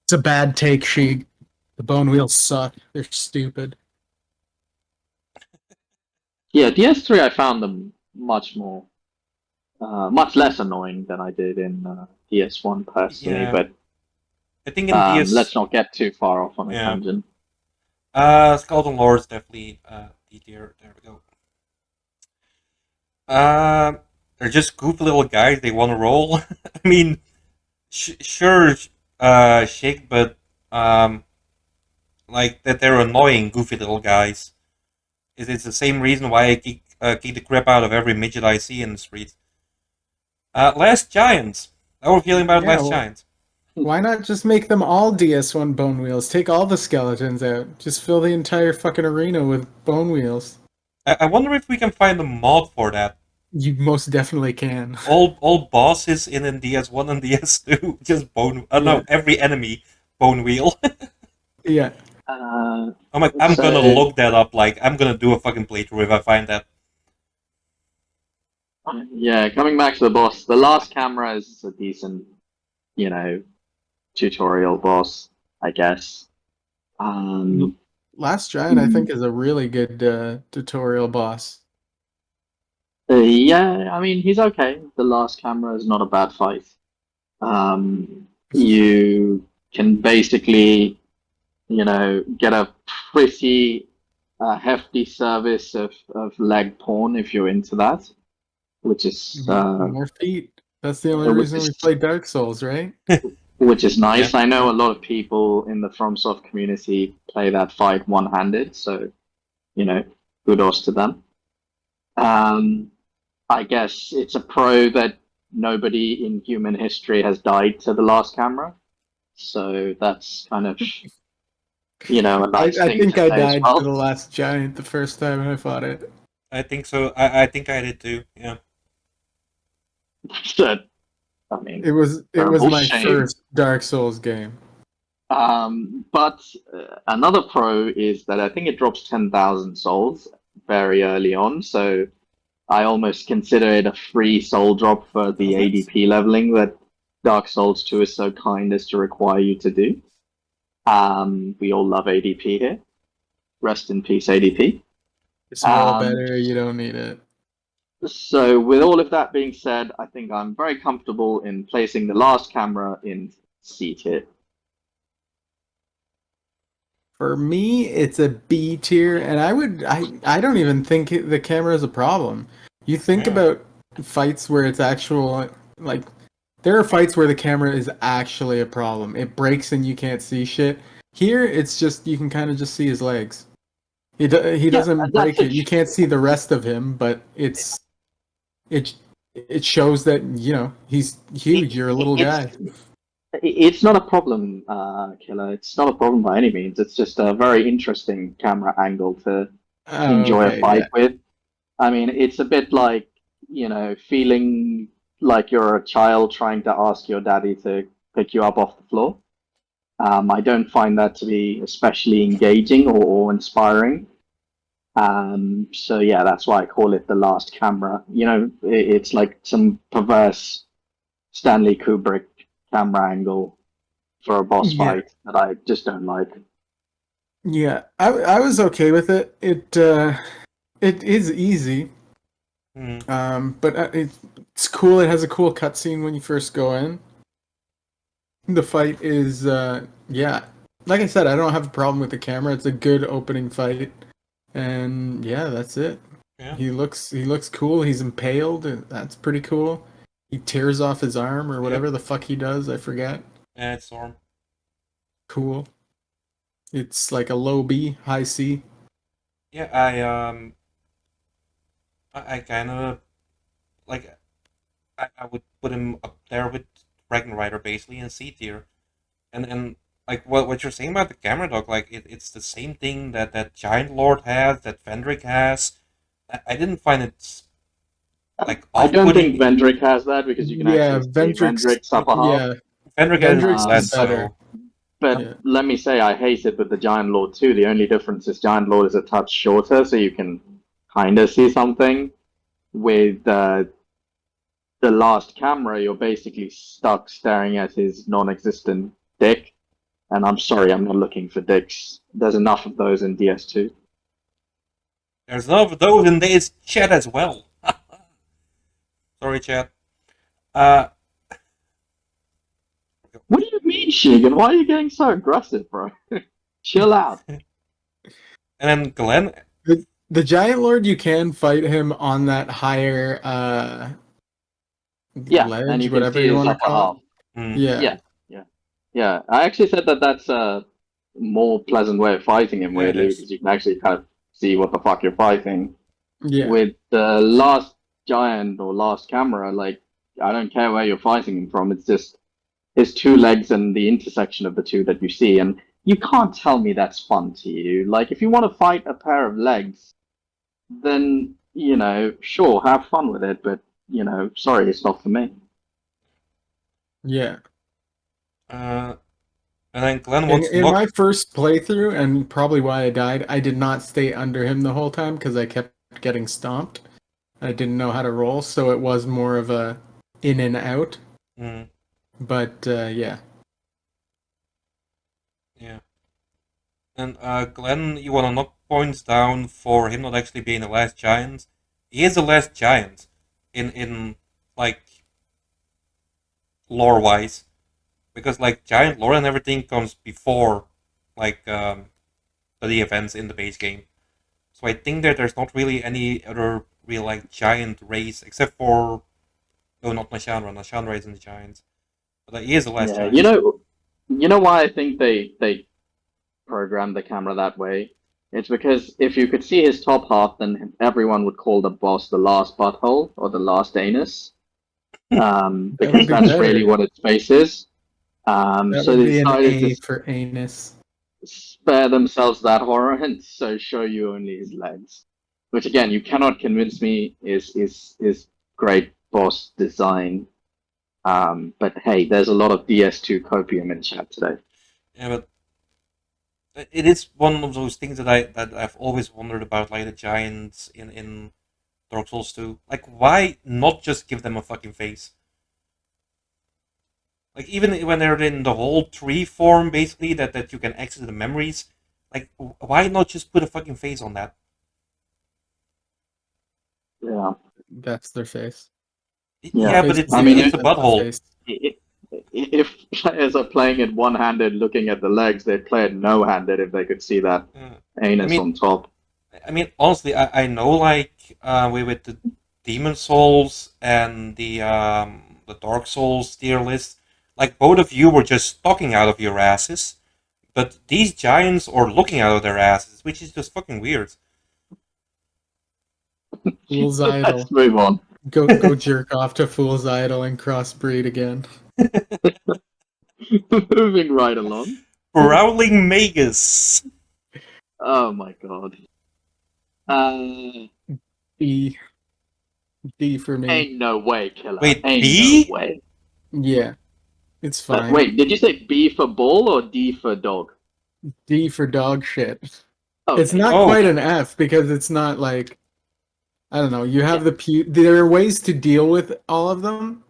[SPEAKER 3] It's a bad take, Sheik. The bone wheels suck. They're stupid.
[SPEAKER 2] Yeah, DS3, I found them much less annoying than I did in DS1 personally,
[SPEAKER 1] Yeah,
[SPEAKER 2] but
[SPEAKER 1] I think in DS,
[SPEAKER 2] let's not get too far off on a
[SPEAKER 1] yeah,
[SPEAKER 2] tangent.
[SPEAKER 1] Skeleton Lords definitely D tier. There we go. Uh, they're just goofy little guys. They want to roll. I mean, sure, Shake, but um, like that they're annoying, goofy little guys. It's the same reason why I kick the crap out of every midget I see in the street. Last Giant. How are we feeling about
[SPEAKER 3] Yeah,
[SPEAKER 1] Last
[SPEAKER 3] well,
[SPEAKER 1] Giant?
[SPEAKER 3] why not just make them all DS1 bone wheels? Take all the skeletons out. Just fill the entire fucking arena with bone wheels.
[SPEAKER 1] I wonder if we can find a mod for that.
[SPEAKER 3] You most definitely can.
[SPEAKER 1] All bosses in DS1 and DS2 just bone. No,
[SPEAKER 3] Yeah.
[SPEAKER 1] every enemy bone wheel.
[SPEAKER 3] Yeah.
[SPEAKER 1] I'm like, I'm gonna
[SPEAKER 2] So,
[SPEAKER 1] look that up. Like, I'm gonna do a fucking playthrough if I find that.
[SPEAKER 2] yeah, coming back to the boss, the last camera is a decent, you know, tutorial boss, I guess. Um,
[SPEAKER 3] Last Giant, I think, is a really good tutorial boss.
[SPEAKER 2] yeah, I mean, he's okay. The last camera is not a bad fight. You can basically, get a pretty hefty service of leg porn if you're into that, which is
[SPEAKER 3] More feet. That's the only
[SPEAKER 2] which
[SPEAKER 3] reason we
[SPEAKER 2] is
[SPEAKER 3] play Dark Souls, right?
[SPEAKER 2] which is
[SPEAKER 1] Yeah.
[SPEAKER 2] nice. I know a lot of people in the FromSoft community play that fight one-handed, so kudos to them. Um, I guess it's a pro that nobody in human history has died to the last camera, so that's kind of a nice
[SPEAKER 3] I
[SPEAKER 2] thing
[SPEAKER 3] think
[SPEAKER 2] to
[SPEAKER 3] I
[SPEAKER 2] say as
[SPEAKER 3] died to
[SPEAKER 2] well.
[SPEAKER 3] the last giant the first time I fought it.
[SPEAKER 1] I think so. I think I did too. Yeah.
[SPEAKER 2] So, I mean,
[SPEAKER 3] It was
[SPEAKER 2] terrible
[SPEAKER 3] my
[SPEAKER 2] shame.
[SPEAKER 3] first Dark Souls game.
[SPEAKER 2] But another pro is that I think it drops 10,000 souls very early on, so I almost consider it a free soul drop for the
[SPEAKER 1] Does it?
[SPEAKER 2] ADP leveling that Dark Souls 2 is so kind as to require you to do. We all love ADP here. Rest in peace, ADP.
[SPEAKER 3] Just roll
[SPEAKER 2] Um,
[SPEAKER 3] better, you don't need it.
[SPEAKER 2] so, with all of that being said, I think I'm very comfortable in placing the last camera in C tier.
[SPEAKER 3] For me, it's a B tier, and I don't even think the camera is a problem. You think
[SPEAKER 1] Yeah.
[SPEAKER 3] about fights where it's actual, like, there are fights where the camera is actually a problem. It breaks and you can't see shit. Here, it's just, you can kind of just see his legs. He
[SPEAKER 2] Yeah,
[SPEAKER 3] doesn't
[SPEAKER 2] that's
[SPEAKER 3] break
[SPEAKER 2] a
[SPEAKER 3] it. You can't see the rest of him, but it it shows that, he's huge. You're a little
[SPEAKER 2] it's
[SPEAKER 3] guy.
[SPEAKER 2] it's not a problem, Killer. It's not a problem by any means. It's just a very interesting camera angle to
[SPEAKER 3] Oh,
[SPEAKER 2] enjoy a
[SPEAKER 3] okay,
[SPEAKER 2] fight
[SPEAKER 3] yeah.
[SPEAKER 2] with. I mean, it's a bit like, feeling like you're a child trying to ask your daddy to pick you up off the floor. I don't find that to be especially engaging or inspiring. So yeah, that's why I call it the last camera. It's like some perverse Stanley Kubrick camera angle for a boss
[SPEAKER 3] Yeah.
[SPEAKER 2] fight that I just don't like.
[SPEAKER 3] Yeah, I was okay with it. It is easy,
[SPEAKER 1] Mm.
[SPEAKER 3] but it's cool. It has a cool cutscene when you first go in. The fight is yeah, like I said, I don't have a problem with the camera. It's a good opening fight, and yeah, that's it.
[SPEAKER 1] Yeah.
[SPEAKER 3] He looks cool. He's impaled. And that's pretty cool. He tears off his arm or
[SPEAKER 1] Yep.
[SPEAKER 3] whatever the fuck he does. I forget.
[SPEAKER 1] Yeah, it's Storm.
[SPEAKER 3] Cool. It's like a low B, high C.
[SPEAKER 1] Yeah, I kind of like. I would put him up there with Dragon Rider basically in C tier, and like what you're saying about the camera dog, like it's the same thing that Giant Lord has, that Vendrick has. I didn't find it like
[SPEAKER 2] I don't think
[SPEAKER 1] off-putting.
[SPEAKER 2] Vendrick has that because you can
[SPEAKER 3] Yeah,
[SPEAKER 2] actually see Vendrick's upper half.
[SPEAKER 3] yeah,
[SPEAKER 1] Vendrick has
[SPEAKER 3] Vendrick's is
[SPEAKER 1] less
[SPEAKER 3] better.
[SPEAKER 1] so.
[SPEAKER 2] But
[SPEAKER 3] Yeah.
[SPEAKER 2] let me say, I hate it with the Giant Lord too. The only difference is Giant Lord is a touch shorter, so you can kind of see something. With the last camera, you're basically stuck staring at his non-existent dick. And I'm sorry, I'm not looking for dicks. There's enough of those in DS2.
[SPEAKER 1] There's enough of those in this chat as well. Sorry, chat. Uh,
[SPEAKER 2] What do you mean, Shigan? Why are you getting so aggressive, bro? Chill out.
[SPEAKER 1] and then Glenn.
[SPEAKER 3] The Giant Lord, you can fight him on that higher
[SPEAKER 2] Yeah, and
[SPEAKER 3] ledge,
[SPEAKER 2] you can
[SPEAKER 3] whatever
[SPEAKER 2] see
[SPEAKER 3] you
[SPEAKER 2] his
[SPEAKER 3] want to
[SPEAKER 2] upper
[SPEAKER 3] call
[SPEAKER 2] half.
[SPEAKER 3] it.
[SPEAKER 1] Mm,
[SPEAKER 3] Yeah,
[SPEAKER 2] Yeah, yeah, yeah. I actually said that that's a more pleasant way of fighting him,
[SPEAKER 1] yeah, it
[SPEAKER 2] weirdly,
[SPEAKER 1] is.
[SPEAKER 2] because you can actually kind of see what the fuck you're fighting.
[SPEAKER 3] yeah,
[SPEAKER 2] With the last giant or last camera, like, I don't care where you're fighting him from. It's just his two legs and the intersection of the two that you see. And you can't tell me that's fun to you. Like, if you want to fight a pair of legs, then, sure, have fun with it. But, sorry, it's not for me.
[SPEAKER 3] yeah.
[SPEAKER 1] Uh, and then Glenn wants to
[SPEAKER 3] In my
[SPEAKER 1] knock.
[SPEAKER 3] first playthrough, and probably why I died, I did not stay under him the whole time because I kept getting stomped. I didn't know how to roll, so it was more of a in and out.
[SPEAKER 1] Mm,
[SPEAKER 3] But yeah,
[SPEAKER 1] yeah. And Glenn, you want to knock points down for him not actually being the last giant. He is the last giant in like lore wise, because like giant lore and everything comes before like the events in the base game. So I think that there's not really any other real like giant race except for no, not Nashandra. Nashandra isn't the giant, but he is the last
[SPEAKER 2] Yeah,
[SPEAKER 1] giant.
[SPEAKER 2] you know why I think they programmed the camera that way? It's because if you could see his top half, then everyone would call the boss the last butthole or the last anus,
[SPEAKER 3] that would
[SPEAKER 2] because
[SPEAKER 3] be
[SPEAKER 2] that's really
[SPEAKER 3] better.
[SPEAKER 2] what its face is.
[SPEAKER 3] That
[SPEAKER 2] So
[SPEAKER 3] would
[SPEAKER 2] they
[SPEAKER 3] be an
[SPEAKER 2] decided
[SPEAKER 3] A
[SPEAKER 2] to
[SPEAKER 3] for anus.
[SPEAKER 2] spare themselves that horror and so show you only his legs, which again you cannot convince me is great boss design. But hey, there's a lot of DS2 copium in chat today.
[SPEAKER 1] Yeah, but it is one of those things that I've always wondered about, like the giants in Dark Souls 2. Like, why not just give them a fucking face? Like, even when they're in the whole tree form, basically, that you can access the memories, like, why not just put a fucking face on that?
[SPEAKER 2] Yeah,
[SPEAKER 3] That's their face.
[SPEAKER 1] Yeah, but
[SPEAKER 3] Basically,
[SPEAKER 2] I mean,
[SPEAKER 1] it's a
[SPEAKER 3] that's the
[SPEAKER 1] butthole.
[SPEAKER 3] face.
[SPEAKER 2] if players are playing it one-handed, looking at the legs, they'd play it no-handed if they could see that
[SPEAKER 1] I
[SPEAKER 2] anus
[SPEAKER 1] mean,
[SPEAKER 2] on top.
[SPEAKER 1] honestly, I know, like, with the Demon Souls and the Dark Souls tier list, like, both of you were just talking out of your asses, but these giants are looking out of their asses, which is just fucking weird.
[SPEAKER 3] Fool's
[SPEAKER 2] Let's
[SPEAKER 3] Idol.
[SPEAKER 2] move on.
[SPEAKER 3] Go jerk off to Fool's Idol and crossbreed again.
[SPEAKER 2] Moving right along.
[SPEAKER 1] Prowling Magus.
[SPEAKER 2] Oh my god.
[SPEAKER 3] D. D for me.
[SPEAKER 2] Ain't no way, Killah.
[SPEAKER 1] Wait,
[SPEAKER 2] Ain't
[SPEAKER 1] B?
[SPEAKER 2] no way.
[SPEAKER 3] Yeah, it's fine.
[SPEAKER 2] Wait, did you say B for bull or D for dog?
[SPEAKER 3] D for dog shit.
[SPEAKER 2] Okay.
[SPEAKER 3] It's not
[SPEAKER 1] Oh.
[SPEAKER 3] quite an F because it's not like, I don't know. You have there are ways to deal with all of them,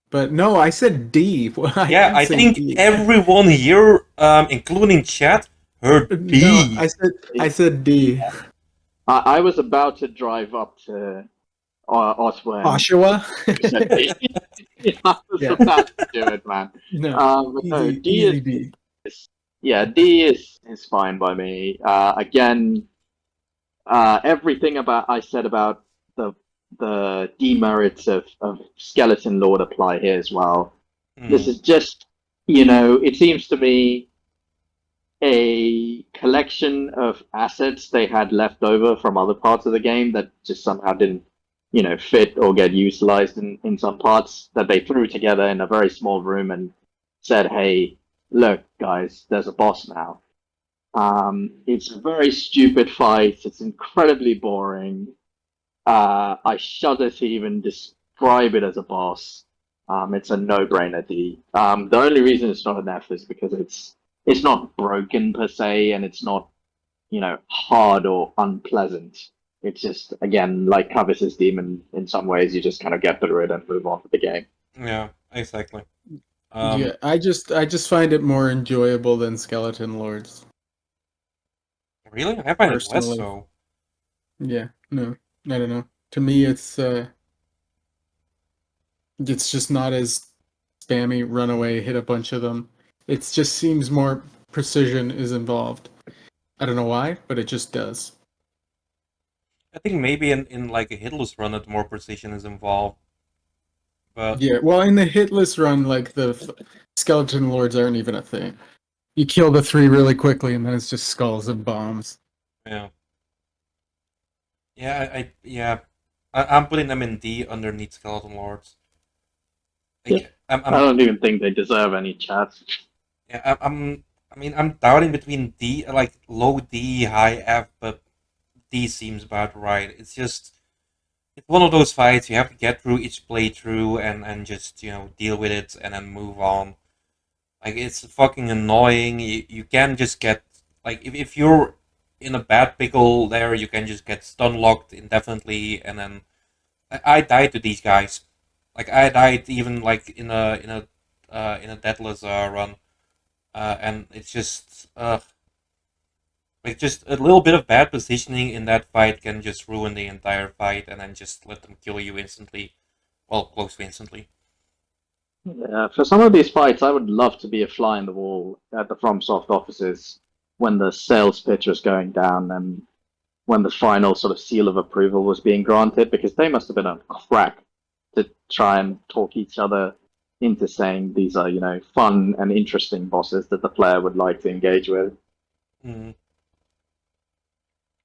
[SPEAKER 3] but no, I said D.
[SPEAKER 1] Yeah, I think
[SPEAKER 3] D.
[SPEAKER 1] everyone here, including chat, heard B.
[SPEAKER 3] No, I said D.
[SPEAKER 2] I was about to drive up to Ottawa.
[SPEAKER 3] Oshawa.
[SPEAKER 2] I was about to do it, man.
[SPEAKER 3] No,
[SPEAKER 2] No,
[SPEAKER 3] easy,
[SPEAKER 2] D
[SPEAKER 3] easy
[SPEAKER 2] is
[SPEAKER 3] D.
[SPEAKER 2] yeah, D is fine by me. Again, everything about I said about the demerits of Skeleton Lord apply here as well. This is just, it seems to me a collection of assets they had left over from other parts of the game that just somehow didn't, fit or get utilized in some parts that they threw together in a very small room and said, hey, look, guys, there's a boss now. It's a very stupid fight. It's incredibly boring. I shudder to even describe it as a boss. It's a no-brainer D. The only reason it's not an F is because it's not broken per se, and it's not, hard or unpleasant. It's just, again, like Covetous Demon, in some ways, you just kind of get through it and move on with the game.
[SPEAKER 1] Yeah, exactly.
[SPEAKER 3] Yeah, I just find it more enjoyable than Skeleton Lords.
[SPEAKER 1] Really? I find it less
[SPEAKER 3] Personally.
[SPEAKER 1] so.
[SPEAKER 3] Yeah, no, I don't know. To me, it's just not as spammy. Run away, hit a bunch of them. It just seems more precision is involved. I don't know why, but it just does.
[SPEAKER 1] I think maybe in like a hitless run, more precision is involved. But
[SPEAKER 3] Yeah, well, in the hitless run, like the Skeleton Lords aren't even a thing. You kill the 3 really quickly, and then it's just skulls and bombs.
[SPEAKER 1] yeah, I'm putting them in D underneath Skeleton Lords. Like,
[SPEAKER 2] I don't even think they deserve any chats.
[SPEAKER 1] Yeah, I'm doubting between D, like low D, high F, but D seems about right. It's one of those fights you have to get through each playthrough and just deal with it and then move on. Like, it's fucking annoying. You can just get, like, if you're in a bad pickle there, you can just get stun locked indefinitely, and then I died to these guys. Like, I died even like in a deathless run. And it's just like just a little bit of bad positioning in that fight can just ruin the entire fight, and then just let them kill you instantly, well, close to instantly.
[SPEAKER 2] Yeah, for some of these fights, I would love to be a fly in the wall at the FromSoft offices when the sales pitch was going down and when the final sort of seal of approval was being granted, because they must have been on crack to try and talk each other into saying these are, fun and interesting bosses that the player would like to engage with.
[SPEAKER 1] Mm.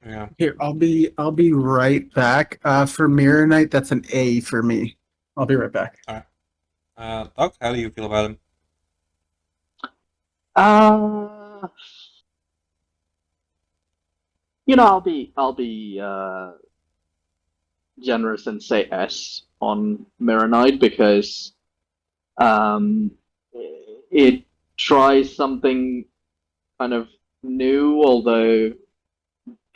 [SPEAKER 1] Yeah.
[SPEAKER 3] Here, I'll be right back. For Mirror Knight, that's an A for me. I'll be right back.
[SPEAKER 1] Doc, how do you feel about him?
[SPEAKER 2] I'll be generous and say S on Mirror Knight because um, it tries something kind of new, although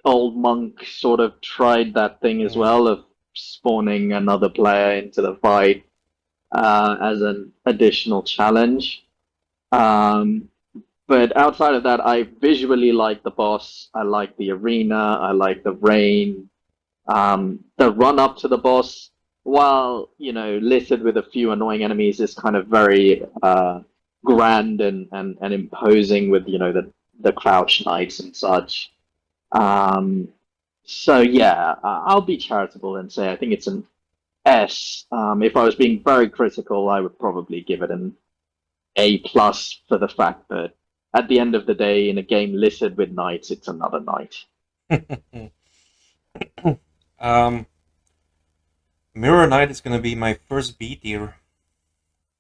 [SPEAKER 2] Old Monk sort of tried that thing as
[SPEAKER 1] Mm.
[SPEAKER 2] well of spawning another player into the fight as an additional challenge. Um, but outside of that, I visually like the boss. I like the arena. I like the rain. The run up to the boss, while littered with a few annoying enemies, is kind of very grand and imposing with the crouch knights and such. Um, so yeah, I'll be charitable and say I think it's an S. If I was being very critical, I would probably give it an A plus for the fact that at the end of the day, in a game littered with knights, it's another knight.
[SPEAKER 1] um, Mirror Knight is gonna be my first B tier.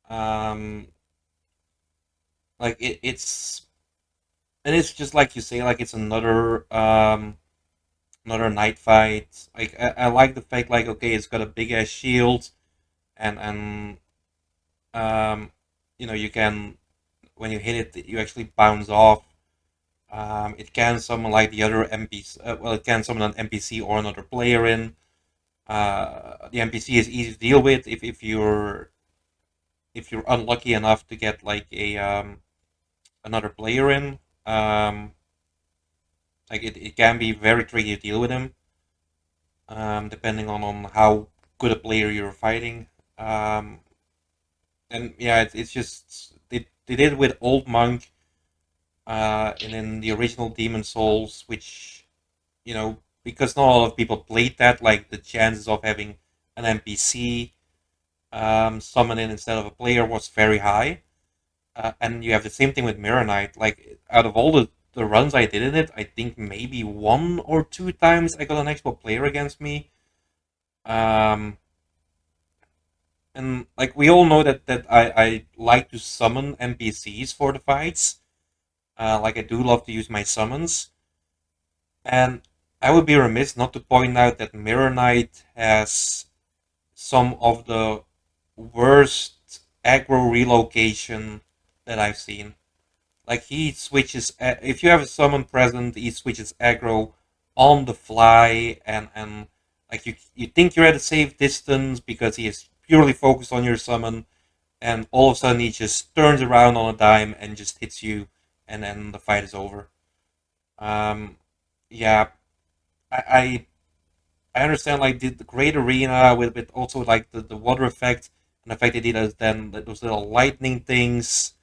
[SPEAKER 1] Um, like it's just like you say, like it's another night fight. Like I like the fact, like okay, it's got a big ass shield, and you can, when you hit it, you actually bounce off. It can summon like the other NPC. Well, it can summon an NPC or another player in. The NPC is easy to deal with if you're unlucky enough to get like a another player in. Like it can be very tricky to deal with him, depending on how good a player you're fighting. Um, and yeah, it's just they did it with Old Monk, and in the original Demon Souls, which because not a lot of people played that, like the chances of having an NPC summon in instead of a player was very high. And you have the same thing with Mirror Knight. Like out of all the runs I did in it, I think maybe one or two times I got an actual player against me. Um, and like we all know that I like to summon NPCs for the fights. Like I do love to use my summons. And I would be remiss not to point out that Mirror Knight has some of the worst aggro relocation that I've seen. Like he switches, if you have a summon present, he switches aggro on the fly, and like you think you're at a safe distance because he is purely focused on your summon, and all of a sudden he just turns around on a dime and just hits you, and then the fight is over. Um, yeah, I I understand like the great arena with also like the water effect and the fact that it has then those little lightning things.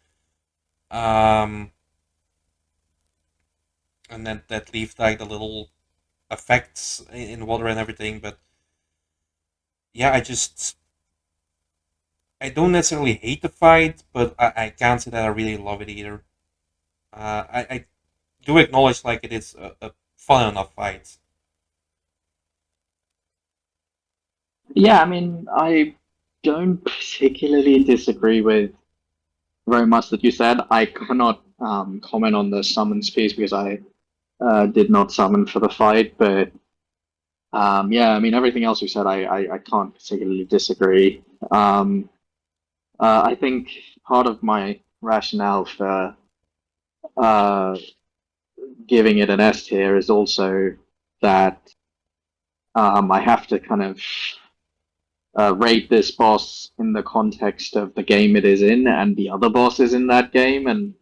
[SPEAKER 1] Um, and then that leaves like the little effects in water and everything. But yeah, I don't necessarily hate the fight, but I can't say that I really love it either. I do acknowledge like it is a fun enough fight.
[SPEAKER 2] Yeah, I mean, I don't particularly disagree with very much that you said. I cannot comment on the summons piece because I did not summon for the fight, but yeah, I mean, everything else you said, I can't particularly disagree. I think part of my rationale for uh, giving it an S tier is also that I have to kind of rate this boss in the context of the game it is in and the other bosses in that game, and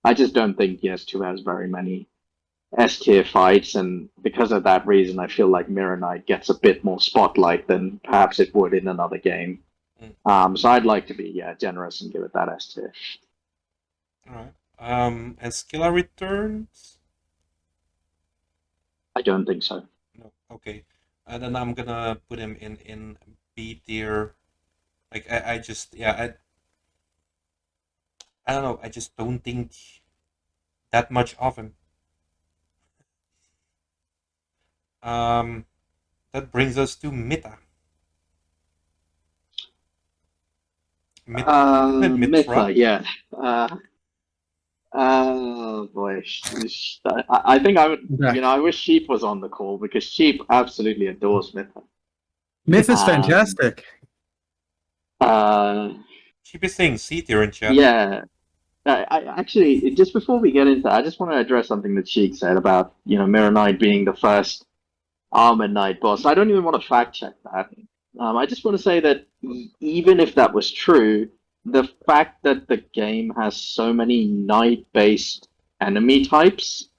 [SPEAKER 2] I just don't think PS2 has very many S tier fights, and because of that reason, I feel like Mirror Knight gets a bit more spotlight than perhaps it would in another game.
[SPEAKER 1] Mm,
[SPEAKER 2] So I'd like to be generous and give it that S tier.
[SPEAKER 1] all right. Has Killah returned?
[SPEAKER 2] I don't think so.
[SPEAKER 1] No. Okay. And then I'm gonna put him in B tier. Like I just yeah I don't know. I just don't think that much of him. Um, that brings us to Mita. Mit, isn't it
[SPEAKER 2] Mytha,
[SPEAKER 1] Mitra?
[SPEAKER 2] yeah. Uh, Oh boy, I think I would.
[SPEAKER 3] Yeah.
[SPEAKER 2] I wish Sheep was on the call because Sheep absolutely adores Myth.
[SPEAKER 3] Myth is
[SPEAKER 2] Um,
[SPEAKER 3] fantastic.
[SPEAKER 2] uh,
[SPEAKER 1] Sheep is saying C tier in chat.
[SPEAKER 2] yeah. Actually, just before we get into that, I just want to address something that Sheik said about Mirror Knight being the first Armored Knight boss. I don't even want to fact check that. I just want to say that even if that was true, the fact that the game has so many knight-based enemy types,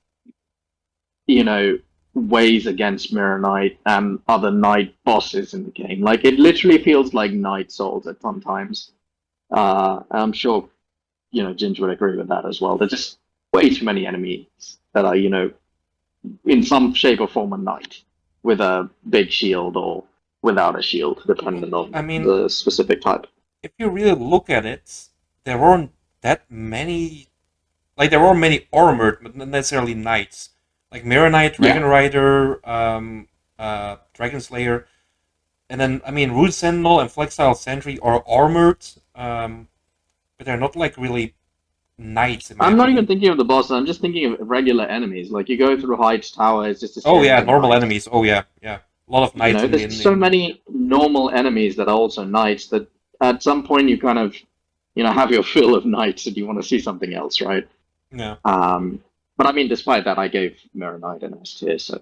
[SPEAKER 2] weighs against Mirror Knight and other knight bosses in the game. Like it literally feels like Knight Souls at sometimes. I'm sure Ginge would agree with that as well. There's just way too many enemies that are in some shape or form a knight with a big shield or without a shield, depending
[SPEAKER 1] I
[SPEAKER 2] on
[SPEAKER 1] mean,
[SPEAKER 2] the specific type.
[SPEAKER 1] if you really look at it, there weren't that many. Like there were many armored, but not necessarily knights. Like Mirror Knight, Dragon
[SPEAKER 2] Yeah,
[SPEAKER 1] Rider, Dragon Slayer, and then I mean Root Sentinel and Flexile Sentry are armored, but they're not like really knights in my
[SPEAKER 2] I'm not even
[SPEAKER 1] opinion.
[SPEAKER 2] thinking of the boss. I'm just thinking of regular enemies. Like you go through Hyde's Tower, it's just a
[SPEAKER 1] Oh yeah,
[SPEAKER 2] series of
[SPEAKER 1] normal
[SPEAKER 2] knights.
[SPEAKER 1] enemies. Oh yeah, yeah. A lot of knights in
[SPEAKER 2] There's so many normal enemies that are also knights that at some point you kind of have your fill of knights and you want to see something else, right?
[SPEAKER 1] yeah.
[SPEAKER 2] Um, but I mean, despite that, I gave Mirror Knight an S tier, so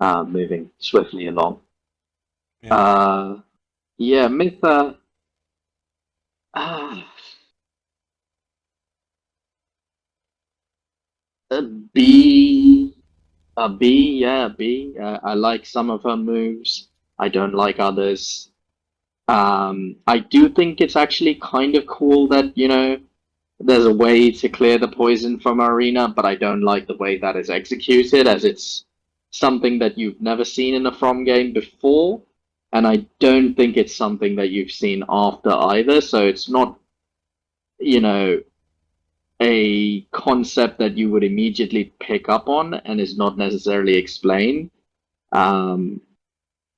[SPEAKER 2] moving swiftly along.
[SPEAKER 1] Yeah.
[SPEAKER 2] Uh, yeah, Mytha. Ah, a B, a B, yeah, a B. I like some of her moves. I don't like others. I do think it's actually kind of cool that there's a way to clear the poison from arena, but I don't like the way that is executed, as it's something that you've never seen in a From game before, and I don't think it's something that you've seen after either. So it's not, you know, a concept that you would immediately pick up on and is not necessarily explained. Um,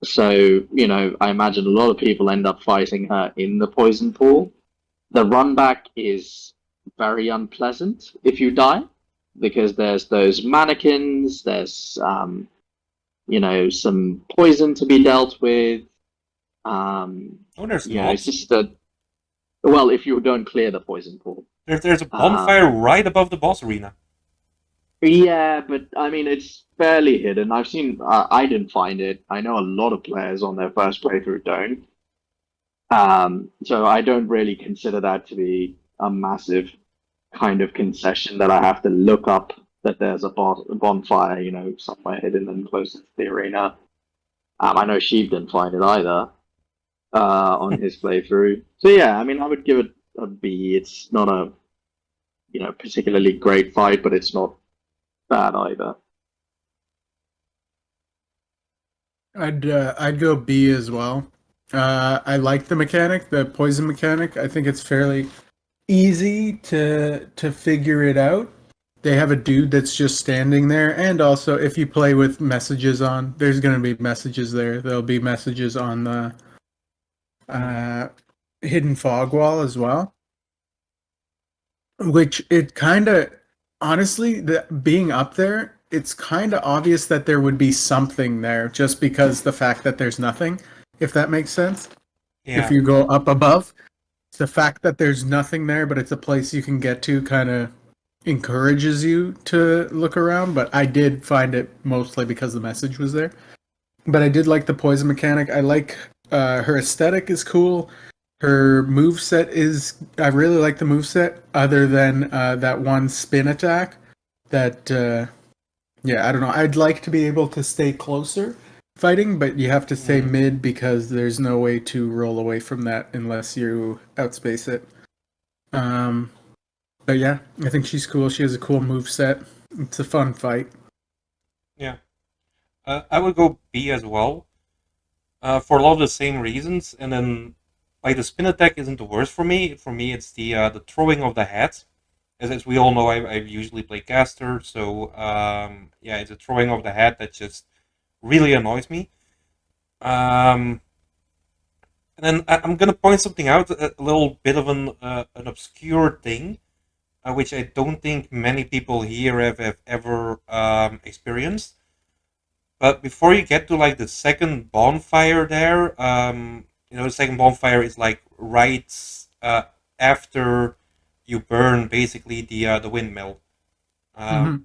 [SPEAKER 2] so, I imagine a lot of people end up fighting her in the poison pool. The run back is very unpleasant if you die, because there's those mannequins, there's, some poison to be dealt with.
[SPEAKER 1] Oh, there's
[SPEAKER 2] It's
[SPEAKER 1] not.
[SPEAKER 2] just that, well, if you don't clear the poison pool.
[SPEAKER 1] There's a bonfire
[SPEAKER 2] Um,
[SPEAKER 1] right above the boss arena.
[SPEAKER 2] Yeah, but I mean, it's fairly hidden. I've seen, I didn't find it. I know a lot of players on their first playthrough don't. So I don't really consider that to be a massive kind of concession that I have to look up that there's a bonfire, somewhere hidden and close to the arena. I know Sheev didn't find it either on his playthrough. So yeah, I mean, I would give it a B. It's not a particularly great fight, but it's not bad either.
[SPEAKER 3] I'd go B as well. I like the mechanic, the poison mechanic. I think it's fairly easy to figure it out. They have a dude that's just standing there, and also if you play with messages on, there's going to be messages there. There'll be messages on the uh, hidden fog wall as well. Which it kind of, honestly, being up there, it's kind of obvious that there would be something there, just because the fact that there's nothing, if that makes sense. If
[SPEAKER 1] Yeah.
[SPEAKER 3] you go up above, it's the fact that there's nothing there, but it's a place you can get to, kind of encourages you to look around. But I did find it mostly because the message was there. But I did like the poison mechanic. I like her aesthetic is cool. Her move set is, I really like the move set, other than that one spin attack. That yeah, I don't know. I'd like to be able to stay closer fighting, but you have to stay
[SPEAKER 1] Mm.
[SPEAKER 3] mid because there's no way to roll away from that unless you outspace it. Um, but yeah, I think she's cool. She has a cool move set. It's a fun fight.
[SPEAKER 1] Yeah. I would go B as well. For a lot of the same reasons, and then like the spin attack isn't the worst for me. For me, it's the throwing of the hat. As we all know, I usually play caster, so yeah, it's a throwing of the hat that just really annoys me. Um, and then I'm gonna point something out, a little bit of an obscure thing. which I don't think many people here have ever experienced. But before you get to like the second bonfire there, the second bonfire is like right after you burn basically the windmill. Um,
[SPEAKER 3] Hmm.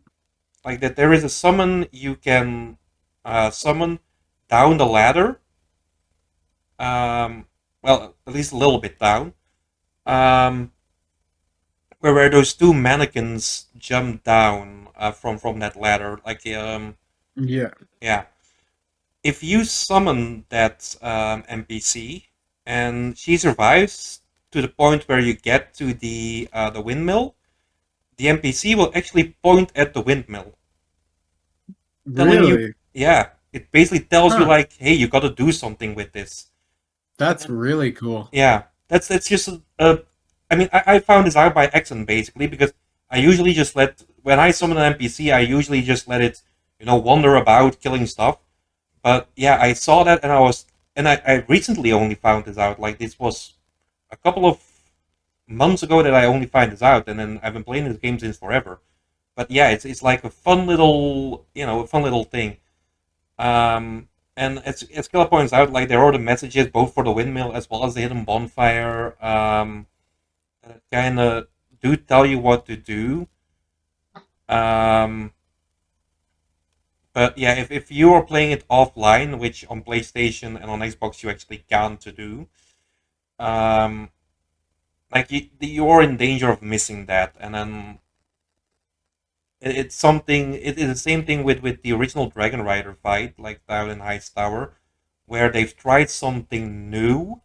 [SPEAKER 1] like that, there is a summon you can summon down the ladder. Well, at least a little bit down. Um, where those two mannequins jump down from that ladder. Like
[SPEAKER 3] Yeah.
[SPEAKER 1] yeah, if you summon that NPC and she survives to the point where you get to the windmill, the NPC will actually point at the windmill, telling you,
[SPEAKER 3] Really?
[SPEAKER 1] yeah, it basically tells you
[SPEAKER 3] Huh.
[SPEAKER 1] like, hey, you got to do something with this. And
[SPEAKER 3] That's really cool.
[SPEAKER 1] yeah, that's just I mean, I found this out by accident basically because I usually just let when I summon an NPC, I usually just let it wander about killing stuff. But yeah, I saw that and I recently only found this out. Like this was a couple of months ago that I only find this out, and then I've been playing this game since forever. But yeah, it's like a fun little a fun little thing. And as Killah points out, like there are the messages both for the windmill as well as the hidden bonfire. That kind of do tell you what to do. Um, but yeah, if you are playing it offline, which on PlayStation and on Xbox you actually can't to do, um, like you are in danger of missing that. And then it's something. It is the same thing with the original Dragon Rider fight, like down in Heist Tower, where they've tried something new,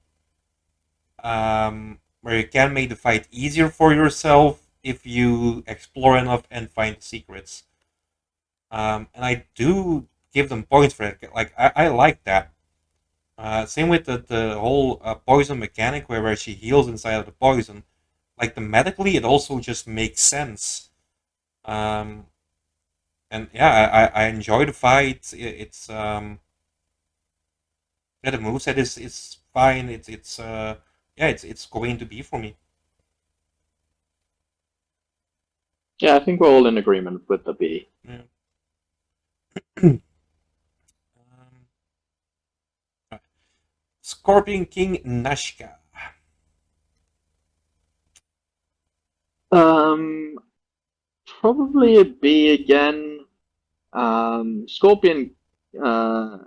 [SPEAKER 1] where you can make the fight easier for yourself if you explore enough and find secrets. And I do give them points for it. Like I like that. Same with the whole poison mechanic, where she heals inside of the poison. Like thematically, it also just makes sense. Um, and yeah, I enjoy the fight. It's yeah, the moveset is fine. It's yeah, it's going to be for me.
[SPEAKER 2] Yeah, I think we're all in agreement with the B.
[SPEAKER 1] Yeah. um, Scorpion King Nashka.
[SPEAKER 2] Um, Probably a B again. Scorpion, uh,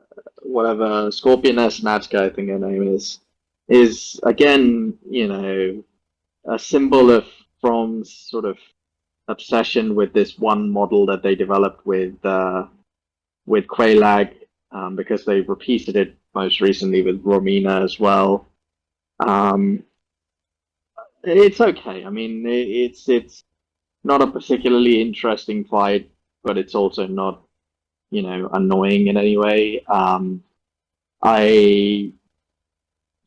[SPEAKER 2] whatever Scorpioness Natsuka, I think her name is again, a symbol of From's sort of obsession with this one model that they developed with Quelaag, because they repeated it most recently with Romina as well. Um, it's okay. I mean, it's not a particularly interesting fight, but it's also not annoying in any way. I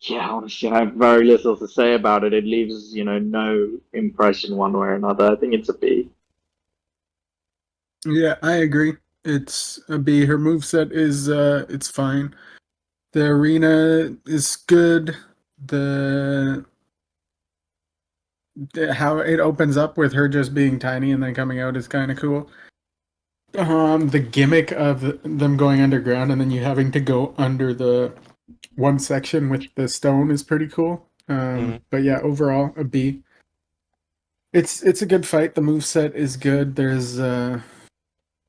[SPEAKER 2] Yeah, honestly, I have very little to say about it. It leaves no impression one way or another. I think it's a B.
[SPEAKER 3] Yeah, I agree. It's a B. Her moveset is it's fine. The arena is good. The, how it opens up with her just being tiny and then coming out is kind of cool. The gimmick of them going underground and then you having to go under the one section with the stone is pretty cool.
[SPEAKER 1] Mm,
[SPEAKER 3] But yeah, overall a B. It's a good fight. The moveset is good. There's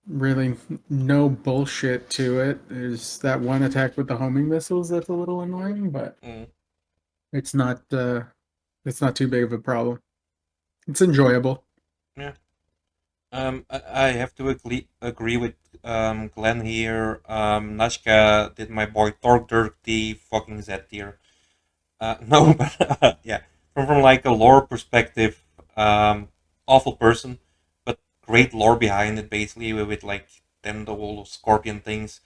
[SPEAKER 3] really no bullshit to it. There's that one attack with the homing missiles that's a little annoying, but
[SPEAKER 1] mm,
[SPEAKER 3] it's not too big of a problem. It's enjoyable.
[SPEAKER 1] yeah. I have to agree with Glenn here. Nashka did my boy Torque dirty fucking Z tier. No, but yeah, from like a lore perspective, awful person, but great lore behind it. Basically, with like then the whole scorpion things.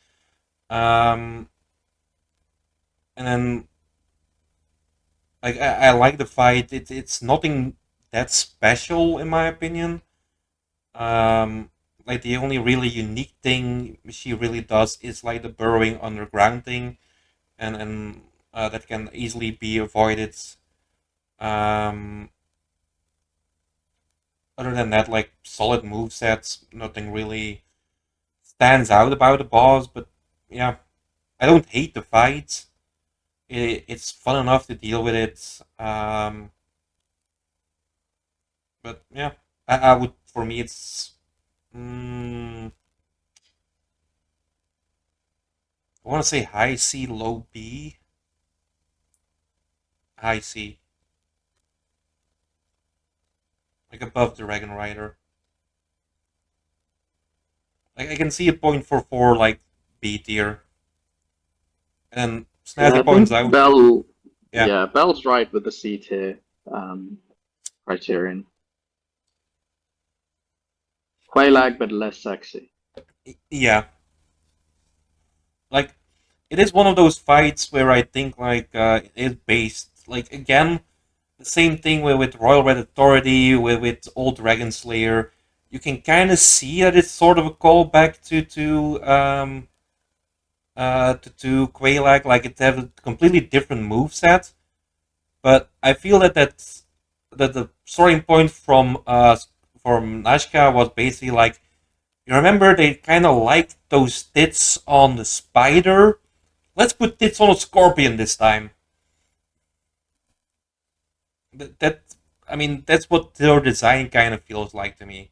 [SPEAKER 1] Um, and then like I like the fight. It's nothing that special in my opinion. Um, like the only really unique thing she really does is like the burrowing underground thing, and that can easily be avoided. Um, other than that, like solid movesets, nothing really stands out about the boss. But yeah, I don't hate the fights. It's fun enough to deal with it. But yeah, I would, for me it's I want to say high C, low B, high C, like above Dragon Rider. Like I can see a point for like B tier, and
[SPEAKER 2] Yeah,
[SPEAKER 1] Snazzy
[SPEAKER 2] I
[SPEAKER 1] points
[SPEAKER 2] think
[SPEAKER 1] out,
[SPEAKER 2] Bell.
[SPEAKER 1] yeah,
[SPEAKER 2] Yeah, Bell's right with the C tier criterion. Quaylag, but less sexy.
[SPEAKER 1] yeah, like it is one of those fights where I think like it is based like again the same thing with Royal Red Authority with Old Dragon Slayer. You can kind of see that it's sort of a callback to Quaylag, like it has a completely different move set. But I feel that the starting point from Nashka was basically like, you remember they kind of liked those tits on the spider. Let's put tits on a scorpion this time. That I mean that's what their design kind of feels like to me.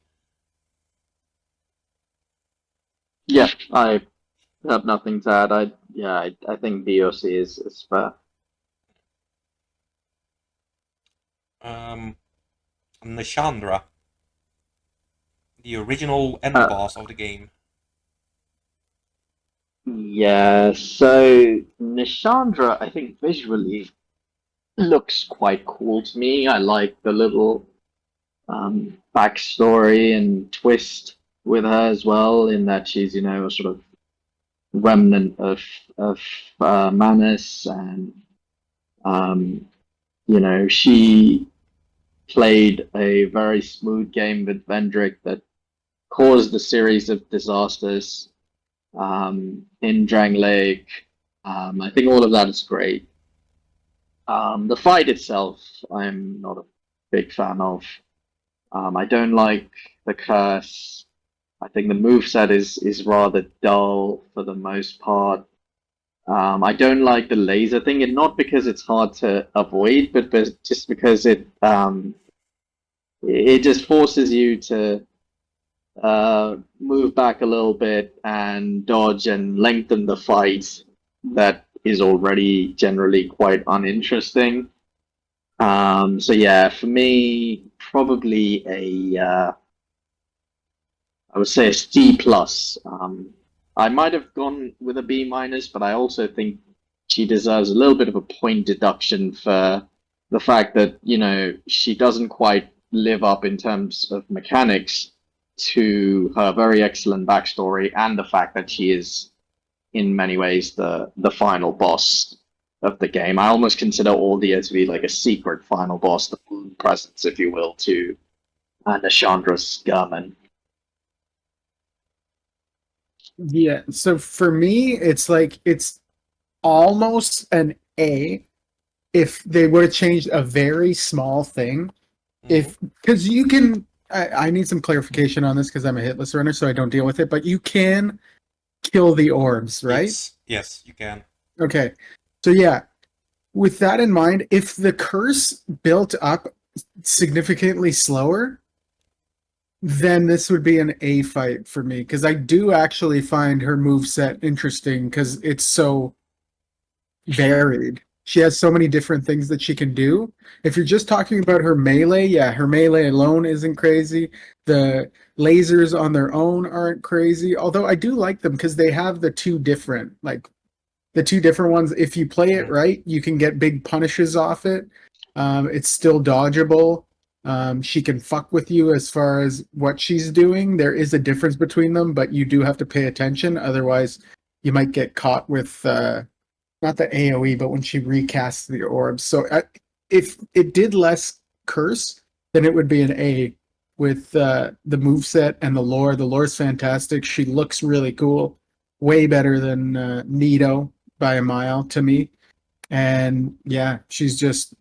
[SPEAKER 2] Yeah, I have nothing to add. I think BOC is fair.
[SPEAKER 1] Um, Nashandra, the original end
[SPEAKER 2] Uh,
[SPEAKER 1] boss of the game.
[SPEAKER 2] yeah, so Nishandra, I think visually looks quite cool to me. I like the little backstory and twist with her as well, in that she's, a sort of remnant of Manus, and she played a very smooth game with Vendrick that caused a series of disasters in Drang Lake. I think all of that is great. The fight itself, I'm not a big fan of. I don't like the curse. I think the moveset is rather dull for the most part. I don't like the laser thing, and not because it's hard to avoid, but just because it just forces you to move back a little bit and dodge and lengthen the fight that is already generally quite uninteresting. So yeah, for me, probably I would say a C plus. I might have gone with a B minus, but I also think she deserves a little bit of a point deduction for the fact that she doesn't quite live up in terms of mechanics to her very excellent backstory, and the fact that she is in many ways the final boss of the game. I almost consider Aldia to be like a secret final boss, the moon presence, if you will, to Nashandra's Garmin.
[SPEAKER 3] Yeah. So for me, it's like it's almost an A if they would have changed a very small thing.
[SPEAKER 1] Mm-hmm.
[SPEAKER 3] If because you can, I need some clarification on this because I'm a hitless runner, so I don't deal with it. But you can kill the orbs, right?
[SPEAKER 1] Yes, you can.
[SPEAKER 3] Okay. So yeah, with that in mind, if the curse built up significantly slower, then this would be an A fight for me because I do actually find her move set interesting because it's so varied. She has so many different things that she can do. If you're just talking about her melee, yeah, her melee alone isn't crazy. The lasers on their own aren't crazy. Although I do like them because they have the two different ones. If you play it
[SPEAKER 1] Mm-hmm.
[SPEAKER 3] right, you can get big punishes off it. It's still dodgeable. She can fuck with you as far as what she's doing. There is a difference between them, but you do have to pay attention. Otherwise, you might get caught with not the AoE, but when she recasts the orbs. So if it did less curse, then it would be an A with the move set and the lore. The lore is fantastic. She looks really cool, way better than Nito by a mile to me. And yeah, she's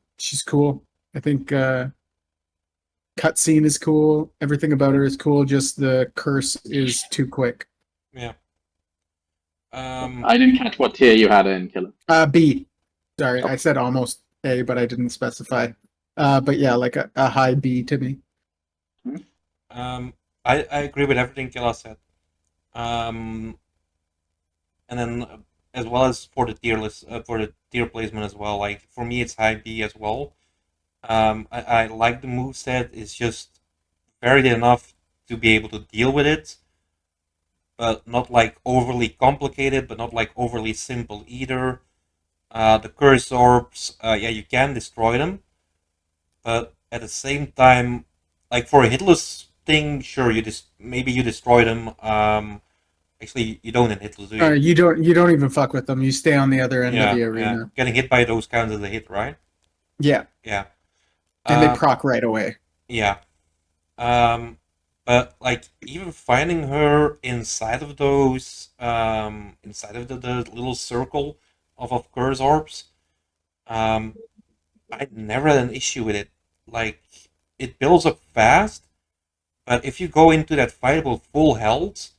[SPEAKER 3] cool. I think cutscene is cool. Everything about her is cool. Just the curse is too quick.
[SPEAKER 1] Yeah.
[SPEAKER 2] I didn't catch what tier you had in Killah.
[SPEAKER 3] B. Sorry,
[SPEAKER 2] Oh.
[SPEAKER 3] I said almost A, but I didn't specify. But yeah, like a high B to me.
[SPEAKER 1] I agree with everything Killah said. And then as well as for the tier list, for the tier placement as well. Like for me, it's high B as well. I like the moveset. It's just varied enough to be able to deal with it, but not like overly complicated, but not like overly simple either. The curse orbs, yeah, you can destroy them, but at the same time, like for a hitless thing, sure, maybe you destroy them. Actually, you don't in hitless, do you?
[SPEAKER 3] You don't even fuck with them. You stay on the other end of
[SPEAKER 1] Yeah,
[SPEAKER 3] the
[SPEAKER 1] yeah.
[SPEAKER 3] arena.
[SPEAKER 1] Getting hit by those counts as a hit, right?
[SPEAKER 3] Yeah,
[SPEAKER 1] Yeah.
[SPEAKER 3] and they
[SPEAKER 1] Um,
[SPEAKER 3] proc right away.
[SPEAKER 1] yeah. Um, but like even finding her inside of those, inside of the little circle of curse orbs, um, I never had an issue with it. Like it builds up fast, but if you go into that fight with full health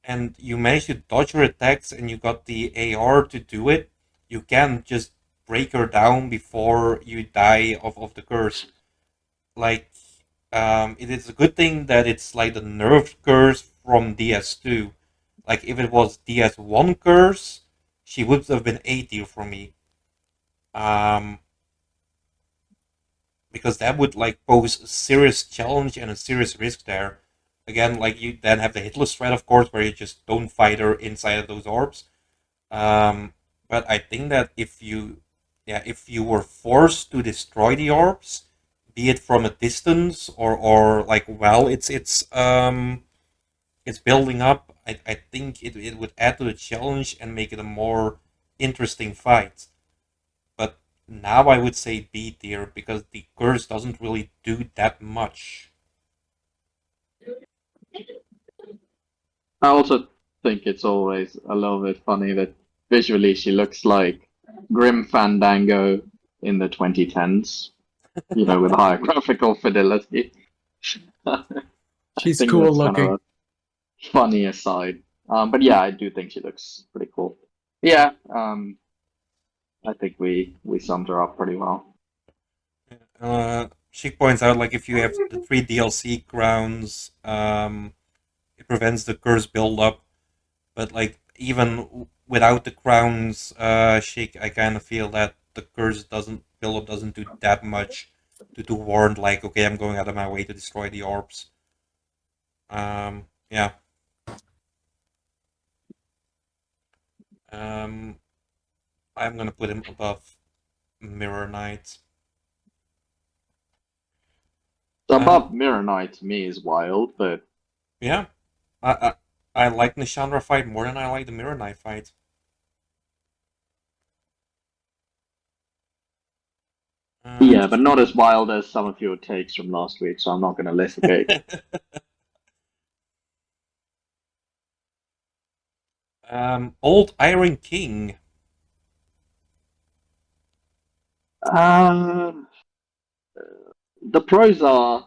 [SPEAKER 1] and you manage to dodge her attacks and you got the AR to do it, you can just break her down before you die of the curse. Like, it is a good thing that it's like the nerfed curse from DS2. Like, if it was DS1 curse, she would have been A tier for me. Um, because that would like pose a serious challenge and a serious risk there. Again, like you then have the hitless threat, of course, where you just don't fight her inside of those orbs. Um, but I think that yeah, if you were forced to destroy the orbs, be it from a distance or like while it's building up, I think it would add to the challenge and make it a more interesting fight. But now I would say B tier because the curse doesn't really do that much.
[SPEAKER 2] I also think it's always a little bit funny that visually she looks like Grim Fandango in the 2010s, with higher graphical fidelity. I
[SPEAKER 3] She's
[SPEAKER 2] think
[SPEAKER 3] cool
[SPEAKER 2] that's kind of
[SPEAKER 3] looking.
[SPEAKER 2] a funny aside. But yeah, I do think she looks pretty cool. Yeah, I think we summed her up pretty well.
[SPEAKER 1] She points out like if you have the three DLC crowns, it prevents the curse build up. But like even without the crowns, Sheik, I kind of feel that the curse doesn't build up doesn't do that much to warrant like okay, I'm going out of my way to destroy the orbs. Yeah. Um, I'm gonna put him above Mirror Knight.
[SPEAKER 2] So
[SPEAKER 1] Uh,
[SPEAKER 2] above Mirror Knight to me is wild, but
[SPEAKER 1] yeah. I I like the Chandra fight more than I like the Mirror Knight fight.
[SPEAKER 2] yeah, but not as wild as some of your takes from last week. So I'm not going to litigate.
[SPEAKER 1] Old Iron King.
[SPEAKER 2] Um, the pros are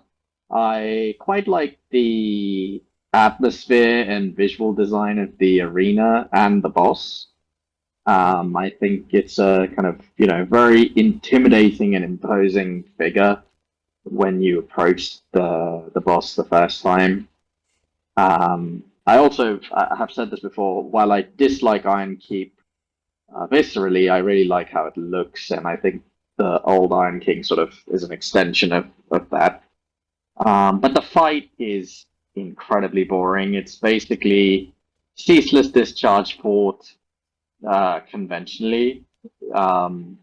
[SPEAKER 2] I quite like the atmosphere and visual design of the arena and the boss. I think it's a kind of, very intimidating and imposing figure when you approach the boss the first time. I have said this before, while I dislike Iron Keep viscerally, I really like how it looks, and I think the old Iron King sort of is an extension of that. But the fight is incredibly boring. It's basically ceaseless discharge port conventionally. Um,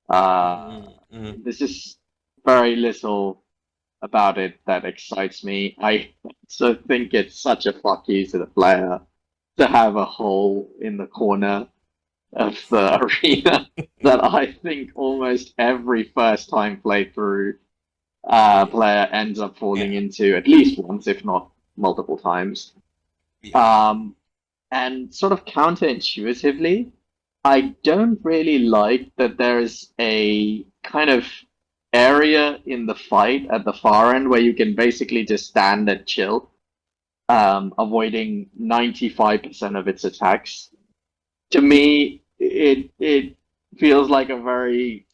[SPEAKER 2] uh,
[SPEAKER 1] Mm-hmm.
[SPEAKER 2] there's just very little about it that excites me. I also think it's such a fuck you to the player to have a hole in the corner of the arena that I think almost every first time playthrough player ends up falling
[SPEAKER 1] Yeah.
[SPEAKER 2] into at least once, if not multiple times.
[SPEAKER 1] Yeah.
[SPEAKER 2] Um, and sort of counterintuitively, I don't really like that there's a kind of area in the fight at the far end where you can basically just stand and chill, avoiding 95% of its attacks. To me, it feels like a very,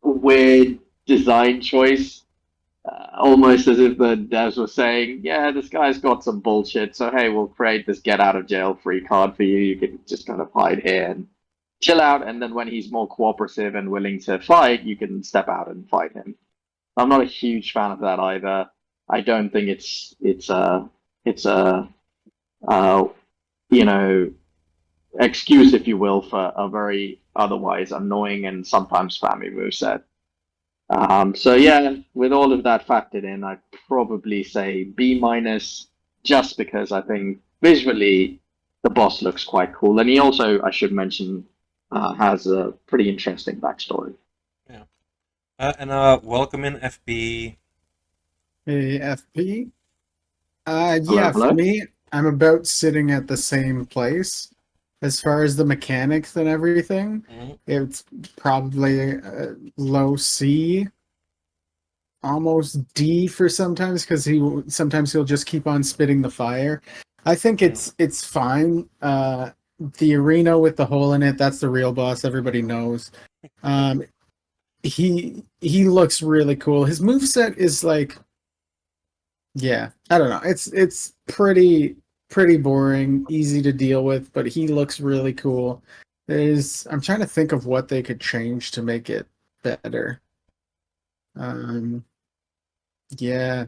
[SPEAKER 2] weird design choice, almost as if the devs were saying, "Yeah, this guy's got some bullshit, so hey, we'll create this get out of jail free card for you. You can just kind of hide here and chill out, and then when he's more cooperative and willing to fight, you can step out and fight him." I'm not a huge fan of that either. I don't think it's a uh, you know excuse, if you will, for a very otherwise annoying and sometimes spammy moveset. So yeah, with all of that factored in, I'd probably say B minus, just because I think visually the boss looks quite cool, and he also, I should mention, has a pretty interesting backstory.
[SPEAKER 1] Yeah. And welcome in FB.
[SPEAKER 3] Hey, FP.
[SPEAKER 2] Hello,
[SPEAKER 3] Yeah, for
[SPEAKER 2] hello.
[SPEAKER 3] me, I'm about sitting at the same place. As far as the mechanics and everything,
[SPEAKER 1] Mhm.
[SPEAKER 3] it's probably low C, almost D for sometimes, because sometimes he'll just keep on spitting the fire. I think
[SPEAKER 1] Mm.
[SPEAKER 3] it's fine. The arena with the hole in it, that's the real boss. Everybody knows. Um, he looks really cool. His moveset is like, yeah, I don't know. It's pretty boring, easy to deal with, but he looks really cool. I'm trying to think of what they could change to make it better. Um, yeah,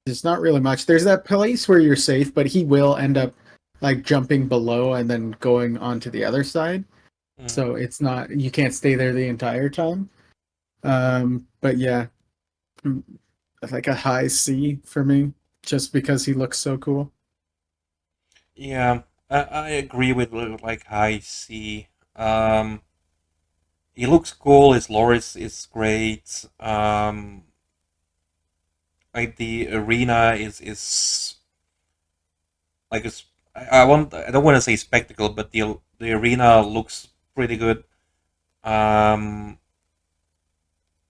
[SPEAKER 3] there's not really much. There's that place where you're safe, but he will end up like jumping below and then going onto the other side.
[SPEAKER 1] Mm.
[SPEAKER 3] So it's not, you can't stay there the entire time. But yeah, mm, like a high C for me, just because he looks so cool.
[SPEAKER 1] Yeah, I agree with like high C. Um, he looks cool. His lore is great. Like the arena is like it's. I don't want to say spectacle, but the arena looks pretty good. Um,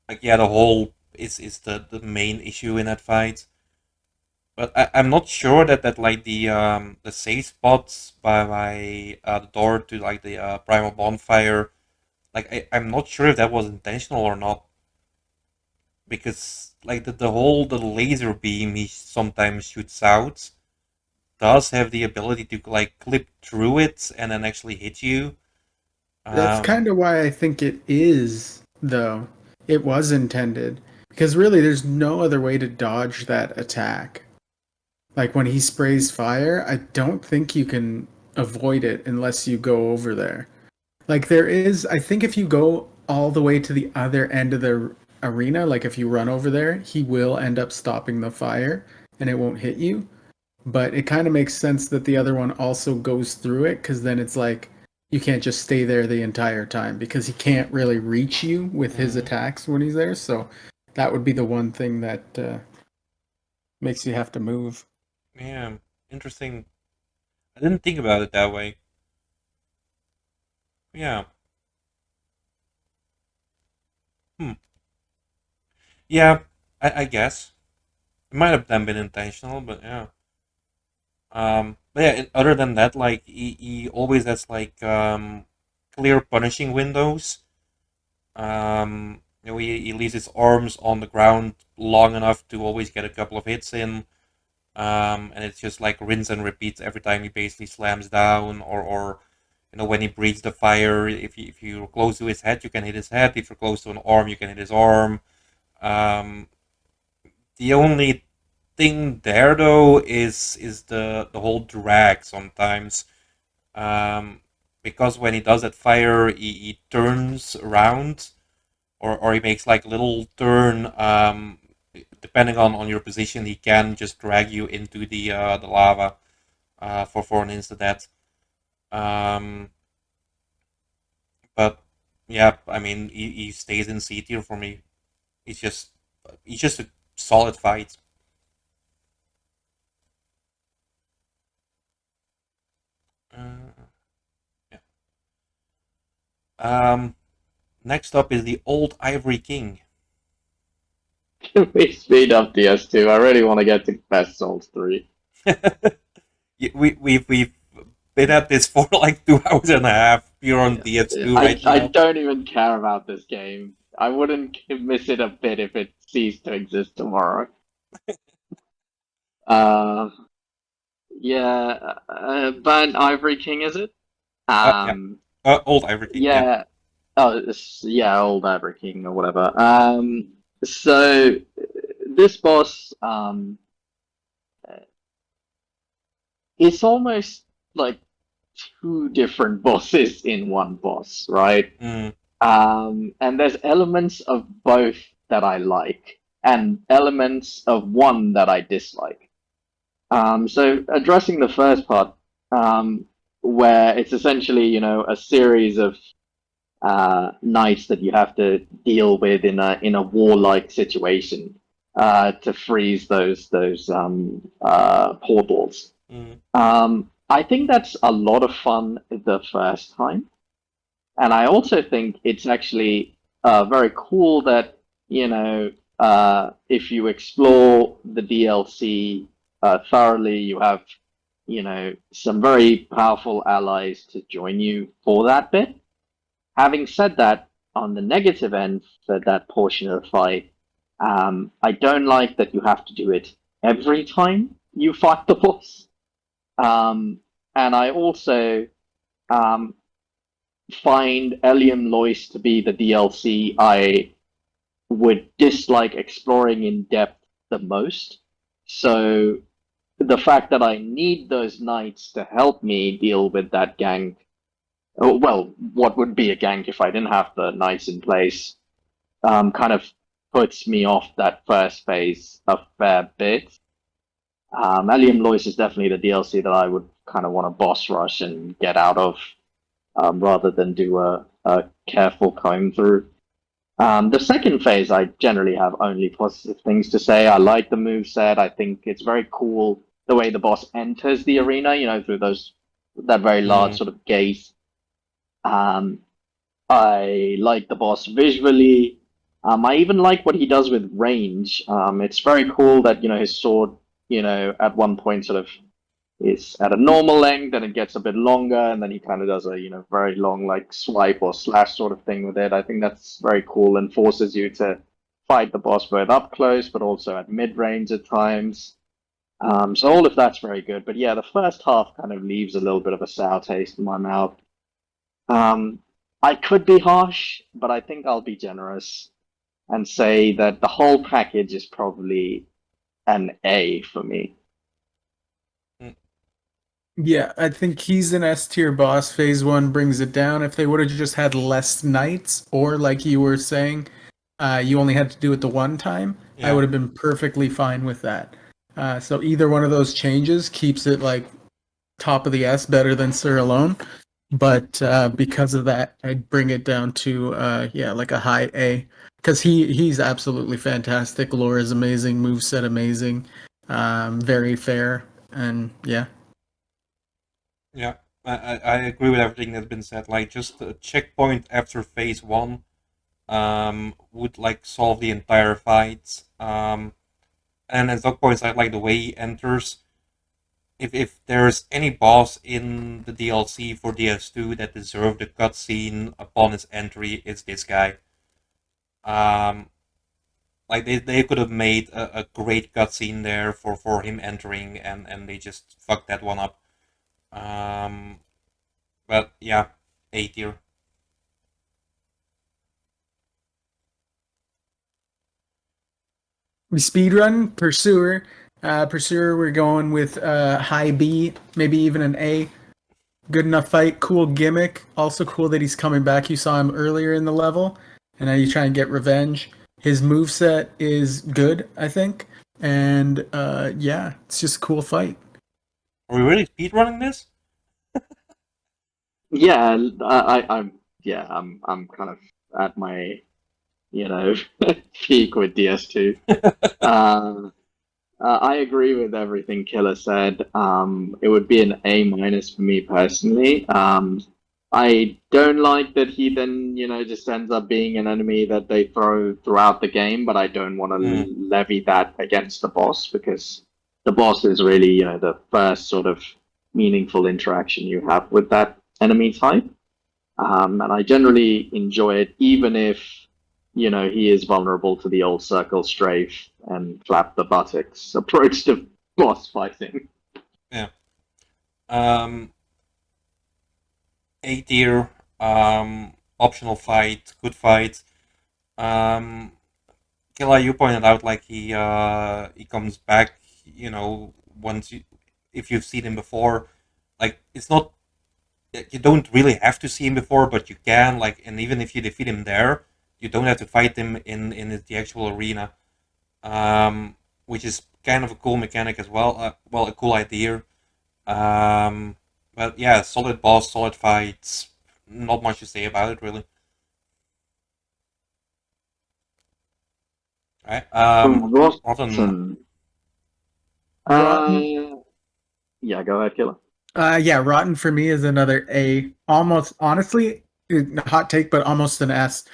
[SPEAKER 1] like yeah, the whole is the main issue in that fight. But I'm not sure that like the safe spots by the door to like the primal bonfire, like I'm not sure if that was intentional or not, because like the laser beam he sometimes shoots out does have the ability to like clip through it and then actually hit you.
[SPEAKER 3] That's kind
[SPEAKER 1] Um,
[SPEAKER 3] of why I think it is, though. It was intended. Because really, there's no other way to dodge that attack. Like when he sprays fire, I don't think you can avoid it unless you go over there. Like there is, I think if you go all the way to the other end of the arena, like if you run over there, he will end up stopping the fire and it won't hit you. But it kind of makes sense that the other one also goes through it because then it's like you can't just stay there the entire time because he can't really reach you with his
[SPEAKER 1] mhm.
[SPEAKER 3] attacks when he's there. So that would be the one thing that makes you have to move.
[SPEAKER 1] Yeah, interesting. I didn't think about it that way. Yeah. Hmm. Yeah, I guess it might have then been intentional, but yeah. But yeah, other than that, like he always has like clear punishing windows. He leaves his arms on the ground long enough to always get a couple of hits in. And it's just like rinse and repeat every time he basically slams down, or when he breathes the fire. If you're close to his head, you can hit his head. If you're close to an arm, you can hit his arm. Um, the only thing there though is the whole drag sometimes, um, because when he does that fire, he turns around, or he makes like a little turn. Depending on your position, he can just drag you into the lava for an instant death. Um, but yeah, I mean, he stays in C tier for me. He's just he's just a solid fight. Uh, yeah. Next up is the Old Ivory King.
[SPEAKER 2] Can we speed up DS2? I really want to get to Best Souls 3.
[SPEAKER 1] We've been at this for like 2 hours and a half. You're on DS2 right
[SPEAKER 2] I
[SPEAKER 1] now.
[SPEAKER 2] don't even care about this game. I wouldn't miss it a bit if it ceased to exist tomorrow. Uh, yeah, Burnt Ivory King, is it?
[SPEAKER 1] Yeah.
[SPEAKER 2] Um,
[SPEAKER 1] Old Ivory King. Yeah.
[SPEAKER 2] yeah. Oh, yeah, Old Ivory King or whatever. So this boss, it's almost like two different bosses in one boss, right?
[SPEAKER 1] Mm.
[SPEAKER 2] And there's elements of both that I like, and elements of one that I dislike. So addressing the first part, where it's essentially, a series of knights that you have to deal with in a warlike situation to freeze those portals.
[SPEAKER 1] Mm.
[SPEAKER 2] I think that's a lot of fun the first time, and I also think it's actually very cool that if you explore the DLC thoroughly, you have some very powerful allies to join you for that bit. Having said that, on the negative end for that portion of the fight, I don't like that you have to do it every time you fight the boss. And I also um, find Elium Lois to be the DLC I would dislike exploring in depth the most. So the fact that I need those knights to help me deal with that gang, well, what would be a gank if I didn't have the knights in place, kind of puts me off that first phase a fair bit. Elium Lois is definitely the DLC that I would kind of want to boss rush and get out of, rather than do a careful comb through. The second phase, I generally have only positive things to say. I like the move set. I think it's very cool the way the boss enters the arena, through that very large
[SPEAKER 1] Mm.
[SPEAKER 2] sort of gate. I like the boss visually. I even like what he does with range. It's very cool that his sword, at one point sort of is at a normal length, and it gets a bit longer, and then he kind of does a very long like swipe or slash sort of thing with it. I think that's very cool and forces you to fight the boss both up close, but also at mid range at times. So all of that's very good. But yeah, the first half kind of leaves a little bit of a sour taste in my mouth. Um, I could be harsh, but I think I'll be generous and say that the whole package is probably an A for me.
[SPEAKER 1] Mm.
[SPEAKER 3] Yeah, I think he's an S tier boss. Phase one brings it down. If they would have just had less knights, or like you were saying, you only had to do it the one time, I
[SPEAKER 1] Yeah.
[SPEAKER 3] would have been perfectly fine with that. So either one of those changes keeps it like top of the S, better than Sir alone. But because of that, I'd bring it down to yeah, like a high A. Because he's absolutely fantastic. Lore is amazing. Moveset amazing. Very fair. And yeah.
[SPEAKER 1] Yeah. I agree with everything that's been said. Like just a checkpoint after phase one would like solve the entire fight. And at that point I like the way he enters. If there's any boss in the DLC for DS2 that deserved a cutscene upon his entry, it's this guy. Um, like they could have made a great cutscene there for him entering, and they just fucked that one up. Um, but yeah, A tier.
[SPEAKER 3] We speedrun Pursuer. Pursuer, we're going with high B, maybe even an A. Good enough fight, cool gimmick. Also cool that he's coming back. You saw him earlier in the level, and now you try and get revenge. His move set is good, I think, and yeah, it's just a cool fight.
[SPEAKER 1] Are we really speedrunning this?
[SPEAKER 2] Yeah, I'm kind of at my you know peak with DS2. Uh, I agree with everything Killer said. It would be an A minus for me personally. I don't like that he then, just ends up being an enemy that they throw throughout the game, but I don't want to
[SPEAKER 1] Mm.
[SPEAKER 2] levy that against the boss because the boss is really, the first sort of meaningful interaction you have with that enemy type. And I generally enjoy it, even if, he is vulnerable to the old circle strafe and flap the buttocks approach to boss fighting.
[SPEAKER 1] Yeah. A tier, optional fight, good fight. Um, Killah, you pointed out like he comes back. Once if you've seen him before, like it's not you don't really have to see him before, but you can like, and even if you defeat him there, you don't have to fight him in the actual arena, which is kind of a cool mechanic as well. Well, a cool idea. Um, but yeah, solid boss, solid fights. Not much to say about it really. Right. Rotten.
[SPEAKER 2] Rotten.
[SPEAKER 3] Rotten.
[SPEAKER 2] Yeah, go ahead, Killer.
[SPEAKER 3] Yeah, Rotten for me is another A. Almost, honestly, hot take, but almost an S.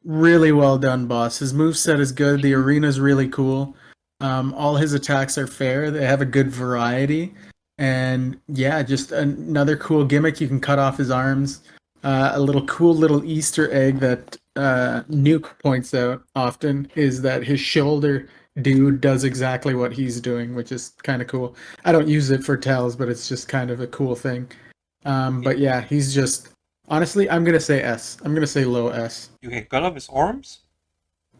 [SPEAKER 3] Really well done, boss. His moveset is good. The arena's really cool. All his attacks are fair. They have a good variety. And yeah, just another cool gimmick. You can cut off his arms. A little cool little Easter egg that Nuke points out often is that his shoulder dude does exactly what he's doing, which is kind of cool. I don't use it for tells, but it's just kind of a cool thing. But yeah, he's just honestly, I'm gonna say S. I'm gonna say low S.
[SPEAKER 1] You can cut off his arms.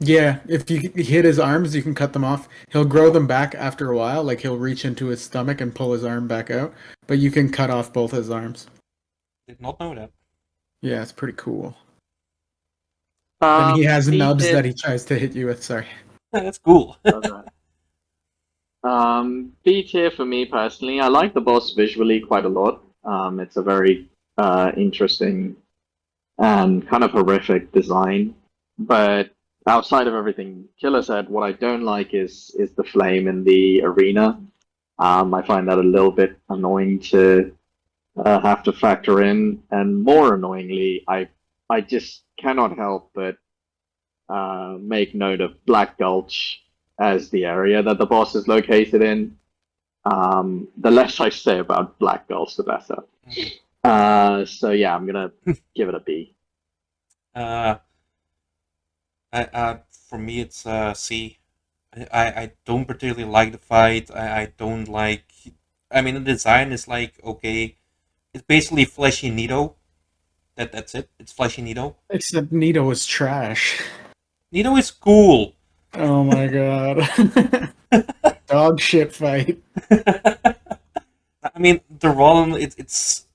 [SPEAKER 3] Yeah, if you hit his arms, you can cut them off. He'll grow them back after a while, like he'll reach into his stomach and pull his arm back out, but you can cut off both his arms.
[SPEAKER 1] Did not know that.
[SPEAKER 3] Yeah, it's pretty cool. Then he has
[SPEAKER 2] B
[SPEAKER 3] nubs
[SPEAKER 2] tier.
[SPEAKER 3] that he tries to hit you with, sorry.
[SPEAKER 1] That's cool.
[SPEAKER 2] B tier for me personally. I like the boss visually quite a lot. It's a very interesting and kind of horrific design. But outside of everything Killer said, what I don't like is the flame in the arena. I find that a little bit annoying to have to factor in, and more annoyingly, I just cannot help but make note of Black Gulch as the area that the boss is located in. The less I say about Black Gulch, the better. So yeah, I'm gonna give it a B.
[SPEAKER 1] Uh, for me, it's C. I don't particularly like the fight. I don't like. I mean, the design is like okay. It's basically fleshy Nito. That's it. It's fleshy Nito.
[SPEAKER 3] Except Nito was trash.
[SPEAKER 1] Nito is cool.
[SPEAKER 3] Oh my god. Dog shit fight.
[SPEAKER 1] I mean, the run it's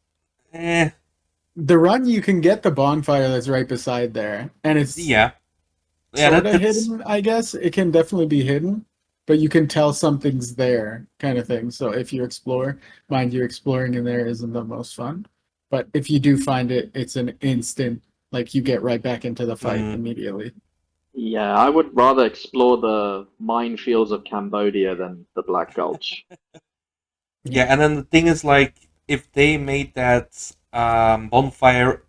[SPEAKER 1] eh,
[SPEAKER 3] The run you can get the bonfire that's right beside there, and it's
[SPEAKER 1] yeah.
[SPEAKER 3] sort of
[SPEAKER 1] That's
[SPEAKER 3] hidden, I guess. It can definitely be hidden, but you can tell something's there, kind of thing. So if you explore, mind you, exploring in there isn't the most fun. But if you do find it, it's an instant, like you get right back into the fight immediately.
[SPEAKER 2] Yeah, I would rather explore the minefields of Cambodia than the Black Gulch.
[SPEAKER 1] yeah. And then the thing is like if they made that bonfire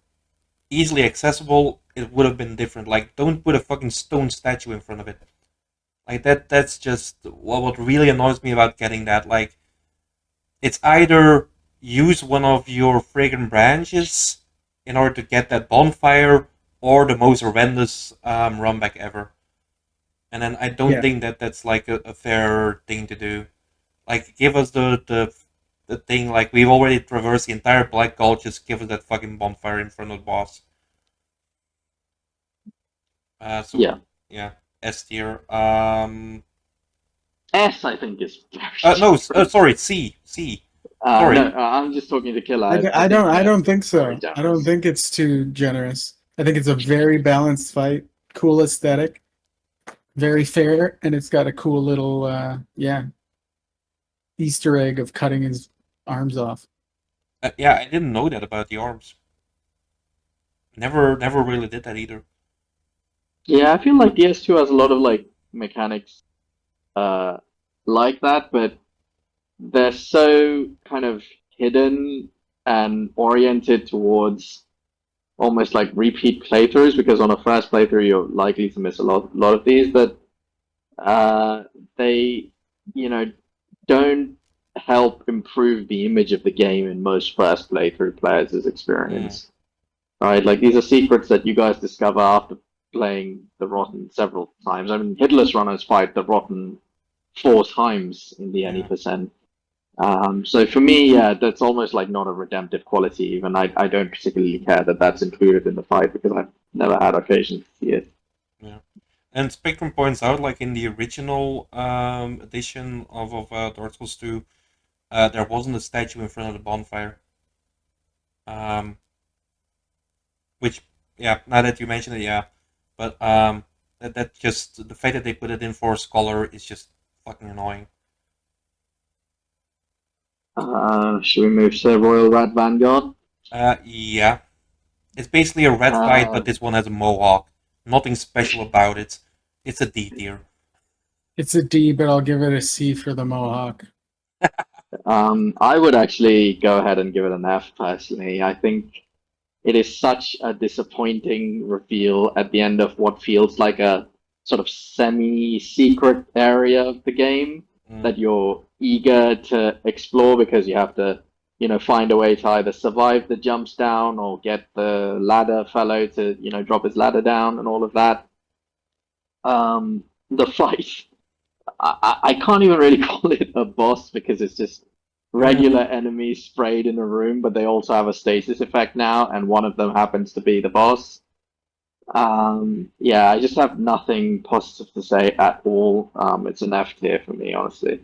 [SPEAKER 1] easily accessible, it would have been different. Like, don't put a fucking stone statue in front of it. Like that's just what really annoys me about getting that. Like, it's either use one of your friggin' branches in order to get that bonfire, or the most horrendous run back ever. And then I don't
[SPEAKER 3] Yeah.
[SPEAKER 1] think that that's like a fair thing to do. Like, give us the thing. Like, we've already traversed the entire Black Gulch. Just give us that fucking bonfire in front of the boss. So
[SPEAKER 2] Yeah.
[SPEAKER 1] yeah, S tier.
[SPEAKER 2] S, I think, is very
[SPEAKER 1] No,
[SPEAKER 2] generous.
[SPEAKER 1] sorry, C. Sorry.
[SPEAKER 2] No, I'm just talking to Killer.
[SPEAKER 3] I don't think
[SPEAKER 2] S is
[SPEAKER 3] so.
[SPEAKER 2] very
[SPEAKER 3] I don't
[SPEAKER 2] generous.
[SPEAKER 3] think it's too generous. I think it's a very balanced fight, cool aesthetic, very fair, and it's got a cool little Easter egg of cutting his arms off.
[SPEAKER 1] Yeah, I didn't know that about the arms. Never really did that either.
[SPEAKER 2] Yeah, I feel like DS2 has a lot of like mechanics uh like that, but they're so kind of hidden and oriented towards almost like repeat playthroughs, because on a first playthrough you're likely to miss a lot of these, but they, you know, don't help improve the image of the game in most first playthrough players'
[SPEAKER 1] Mm,
[SPEAKER 2] experience. Right? Like these are secrets that you guys discover after playing the Rotten several times. I mean, Hitless runners fight the Rotten 4 times in the any
[SPEAKER 1] yeah.
[SPEAKER 2] percent. So for me, yeah, that's almost like not a redemptive quality. Even I don't particularly care that that's included in the fight because I've never had occasion to see it.
[SPEAKER 1] Yeah. And Spectrum points out, like in the original edition of Dark Souls 2, there wasn't a statue in front of the bonfire. Um, which, yeah, now that you mention it, yeah. But that just the fact that they put it in for a scholar is just fucking annoying.
[SPEAKER 2] Should we move to Royal Rat Vanguard?
[SPEAKER 1] Yeah, it's basically a red fight, but
[SPEAKER 2] Uh,
[SPEAKER 1] this one has a mohawk. Nothing special about it. It's a D tier.
[SPEAKER 3] It's a D, but I'll give it a C for the Mohawk.
[SPEAKER 2] I would actually go ahead and give it an F personally. I think it is such a disappointing reveal at the end of what feels like a sort of semi-secret area of the game
[SPEAKER 1] Mm,
[SPEAKER 2] that you're eager to explore because you have to, find a way to either survive the jumps down or get the ladder fellow to, drop his ladder down and all of that. The fight, I can't even really call it a boss because it's just
[SPEAKER 1] mm,
[SPEAKER 2] regular enemies sprayed in a room, but they also have a stasis effect now, and one of them happens to be the boss. Yeah, I just have nothing positive to say at all. It's an F tier for me, honestly.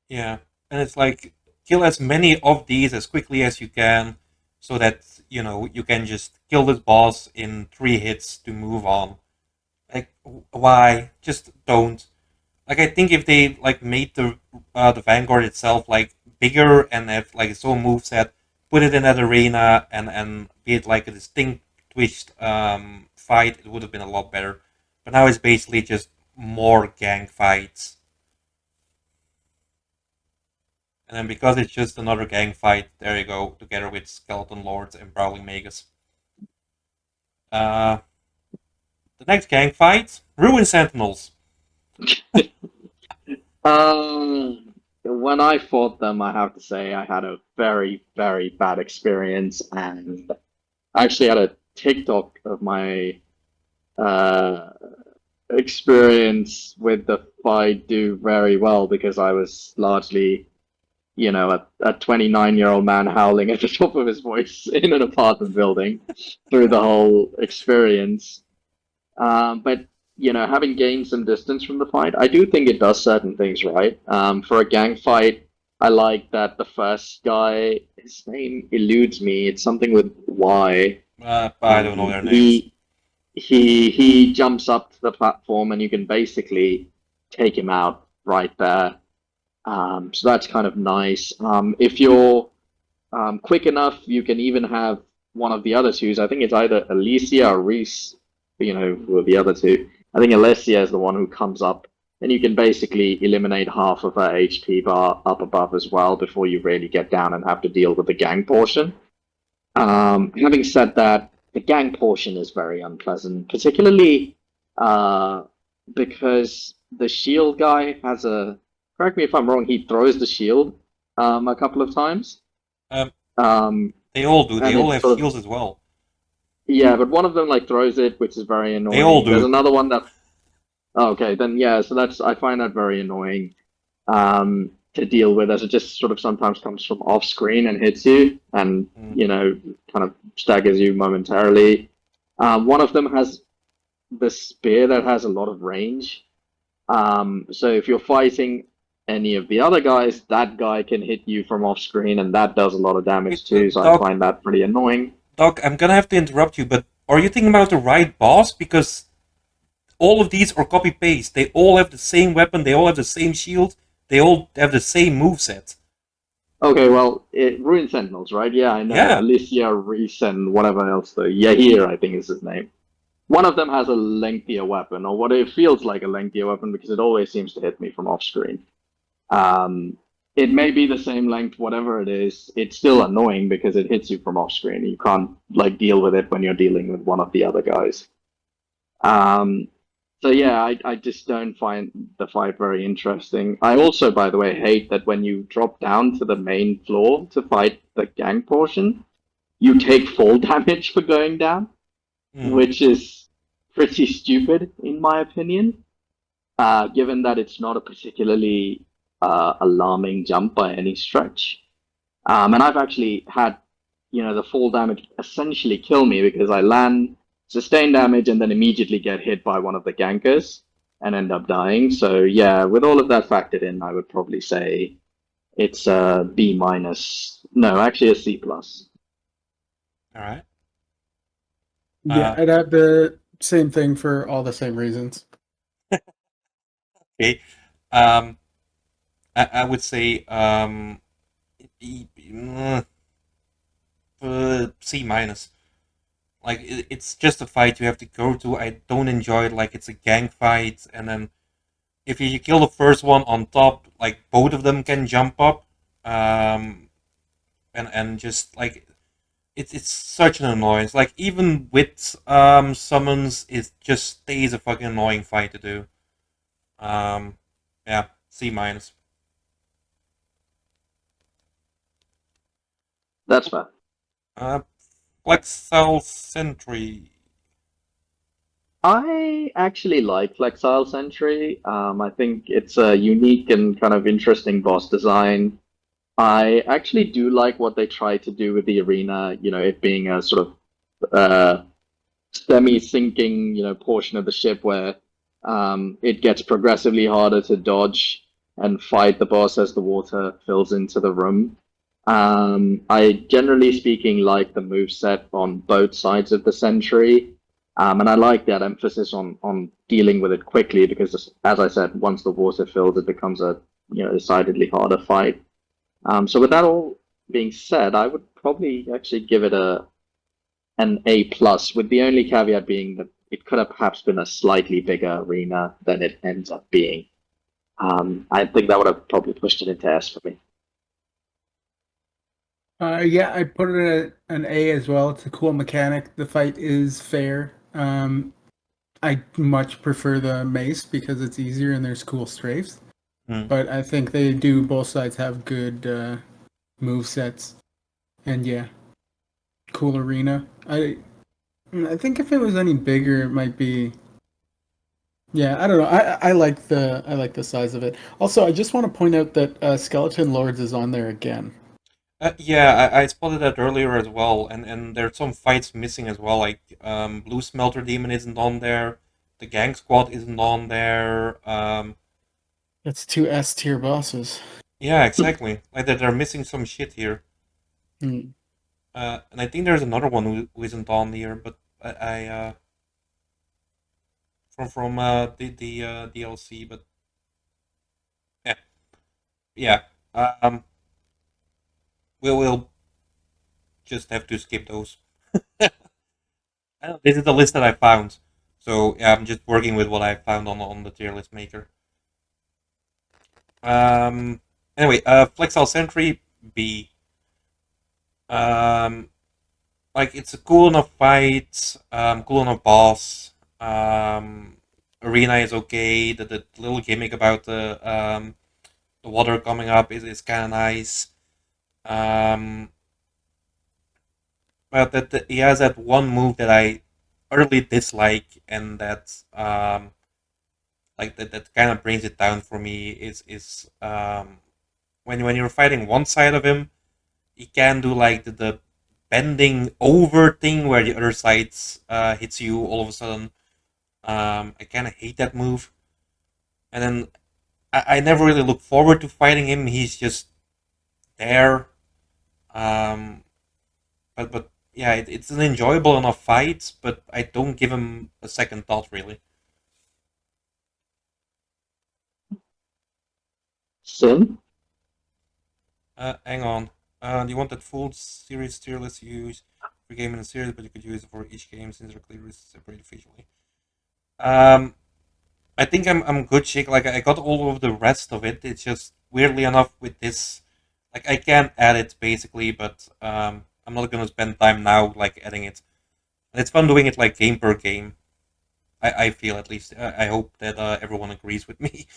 [SPEAKER 1] yeah, and it's like kill as many of these as quickly as you can, so that you can just kill this boss in 3 hits to move on. Like, why? Just don't. Like, I think if they like made the Vanguard itself like bigger and have like its own moveset, put it in that arena and be it like a distinguished fight, it would have been a lot better. But now it's basically just more gang fights, and then because it's just another gang fight, there you go, together with Skeleton Lords and Brawling Magus. Uh, the next gang fight, Ruin Sentinels.
[SPEAKER 2] When I fought them, I have to say I had a very, very bad experience, and I actually had a TikTok of my uh, experience with the fight do very well because I was largely, a 29-year-old man howling at the top of his voice in an apartment building through the whole experience. But having gained some distance from the fight, I do think it does certain things right. For a gang fight, I like that the first guy, his name eludes me. It's something with Y.
[SPEAKER 1] I don't know their names.
[SPEAKER 2] He jumps up to the platform, and you can basically take him out right there. So that's kind of nice. If you're quick enough, you can even have one of the other twos. I think it's either Alicia or Reese, who are the other two. I think Alicia is the one who comes up, and you can basically eliminate half of her HP bar up above as well before you really get down and have to deal with the gang portion. Having said that, the gang portion is very unpleasant, particularly uh, because the shield guy has a. Correct me if I'm wrong. He throws the shield a couple of times.
[SPEAKER 1] Um,
[SPEAKER 2] Um,
[SPEAKER 1] they all do. They
[SPEAKER 2] and
[SPEAKER 1] all
[SPEAKER 2] it's
[SPEAKER 1] have
[SPEAKER 2] sort of
[SPEAKER 1] shields as well.
[SPEAKER 2] yeah, but one of them like throws it, which is very
[SPEAKER 1] They all
[SPEAKER 2] annoying. There's
[SPEAKER 1] do.
[SPEAKER 2] another one that oh, okay, then yeah, so that's I find that very annoying to deal with as it just sort of sometimes comes from off screen and hits you and
[SPEAKER 1] Mm.
[SPEAKER 2] kind of staggers you momentarily. One of them has the spear that has a lot of range. So if you're fighting any of the other guys, that guy can hit you from off screen, and that does a lot of damage
[SPEAKER 1] Wait,
[SPEAKER 2] too. So I
[SPEAKER 1] Doc,
[SPEAKER 2] find that pretty annoying.
[SPEAKER 1] Doc, I'm gonna have to interrupt you, but are you thinking about the right boss? Because all of these are copy paste. They all have the same weapon. They all have the same shield. They all have the same moveset.
[SPEAKER 2] Okay, well, Ruin Sentinels, right? Yeah, I know.
[SPEAKER 1] Yeah.
[SPEAKER 2] Alicia, Reese, and whatever else. The Yahir, I think is his name. One of them has a lengthier weapon, or what it feels like a lengthier weapon, because it always seems to hit me from off screen. Um, it may be the same length, whatever it is. It's still annoying because it hits you from off screen. You can't like deal with it when you're dealing with one of the other guys. Um, so yeah, I just don't find the fight very interesting. I also, by the way, hate that when you drop down to the main floor to fight the gang portion, you take fall damage for going down,
[SPEAKER 1] Mm.
[SPEAKER 2] which is pretty stupid in my opinion. Given that it's not a particularly alarming jump by any stretch. And I've actually had, the fall damage essentially kill me because I land, sustain damage, and then immediately get hit by one of the gankers and end up dying. So yeah, with all of that factored in, I would probably say it's a B minus. No, actually a C plus.
[SPEAKER 1] All right.
[SPEAKER 3] Yeah, I'd have the same thing for all the same reasons.
[SPEAKER 1] Okay. Um, I would say C minus. Like it's just a fight you have to go to. I don't enjoy it. Like it's a gang fight, and then if you kill the first one on top, like both of them can jump up, and just like it's such an annoyance. Like even with summons, it just stays a fucking annoying fight to do. Um, yeah, C minus.
[SPEAKER 2] That's fair.
[SPEAKER 1] Uh, Flexel Sentry.
[SPEAKER 2] I actually like Flexile Sentry. I think it's a unique and kind of interesting boss design. I actually do like what they try to do with the arena, it being a sort of semi-sinking, portion of the ship where it gets progressively harder to dodge and fight the boss as the water fills into the room. I generally speaking like the move set on both sides of the Sentry. And I like that emphasis on dealing with it quickly because, as I said, once the water fills, it becomes a decidedly harder fight. So with that all being said, I would probably actually give it an A plus, with the only caveat being that it could have perhaps been a slightly bigger arena than it ends up being. I think that would have probably pushed it into S for me.
[SPEAKER 3] Yeah, I put it at an A as well. It's a cool mechanic. The fight is fair. I much prefer the mace because it's easier and there's cool strafes.
[SPEAKER 1] Hmm.
[SPEAKER 3] But I think they do both sides have good move sets. And yeah, cool arena. I think if it was any bigger, it might be. Yeah, I don't know. I like the size of it. Also, I just want to point out that Skeleton Lords is on there again.
[SPEAKER 1] Yeah, I spotted that earlier as well, and there's some fights missing as well. Like Blue Smelter Demon isn't on there, the Gang Squad isn't on there.
[SPEAKER 3] That's two S tier bosses.
[SPEAKER 1] Yeah, exactly. Like they're missing some shit here.
[SPEAKER 3] Hmm.
[SPEAKER 1] And I think there's another one who isn't on here, but I from the DLC, but yeah, yeah. Um, we'll just have to skip those. This is the list that I found, so yeah, I'm just working with what I found on the tier list maker. Anyway, Flexile Sentry B. Um, like it's a cool enough fight, cool enough boss. Arena is okay. The little gimmick about the water coming up is kind of nice. Um, but that he has that one move that I utterly dislike, and that like that kind of brings it down for me. Is when you're fighting one side of him, he can do like the bending over thing where the other side hits you all of a sudden. I kind of hate that move, and then I never really look forward to fighting him. He's just there. Um, but yeah, it's an enjoyable enough fight, but I don't give him a second thought really.
[SPEAKER 2] Sin?
[SPEAKER 1] Hang on. Do you want that full series tier list you use for game in the series, but you could use it for each game since they're clearly separated visually? Um, I think I'm good, Shake. Like I got all of the rest of it. It's just weirdly enough, with this, like I can add it basically, but I'm not gonna spend time now like adding it. It's fun doing it like game per game. I feel at least. I hope that everyone agrees with me.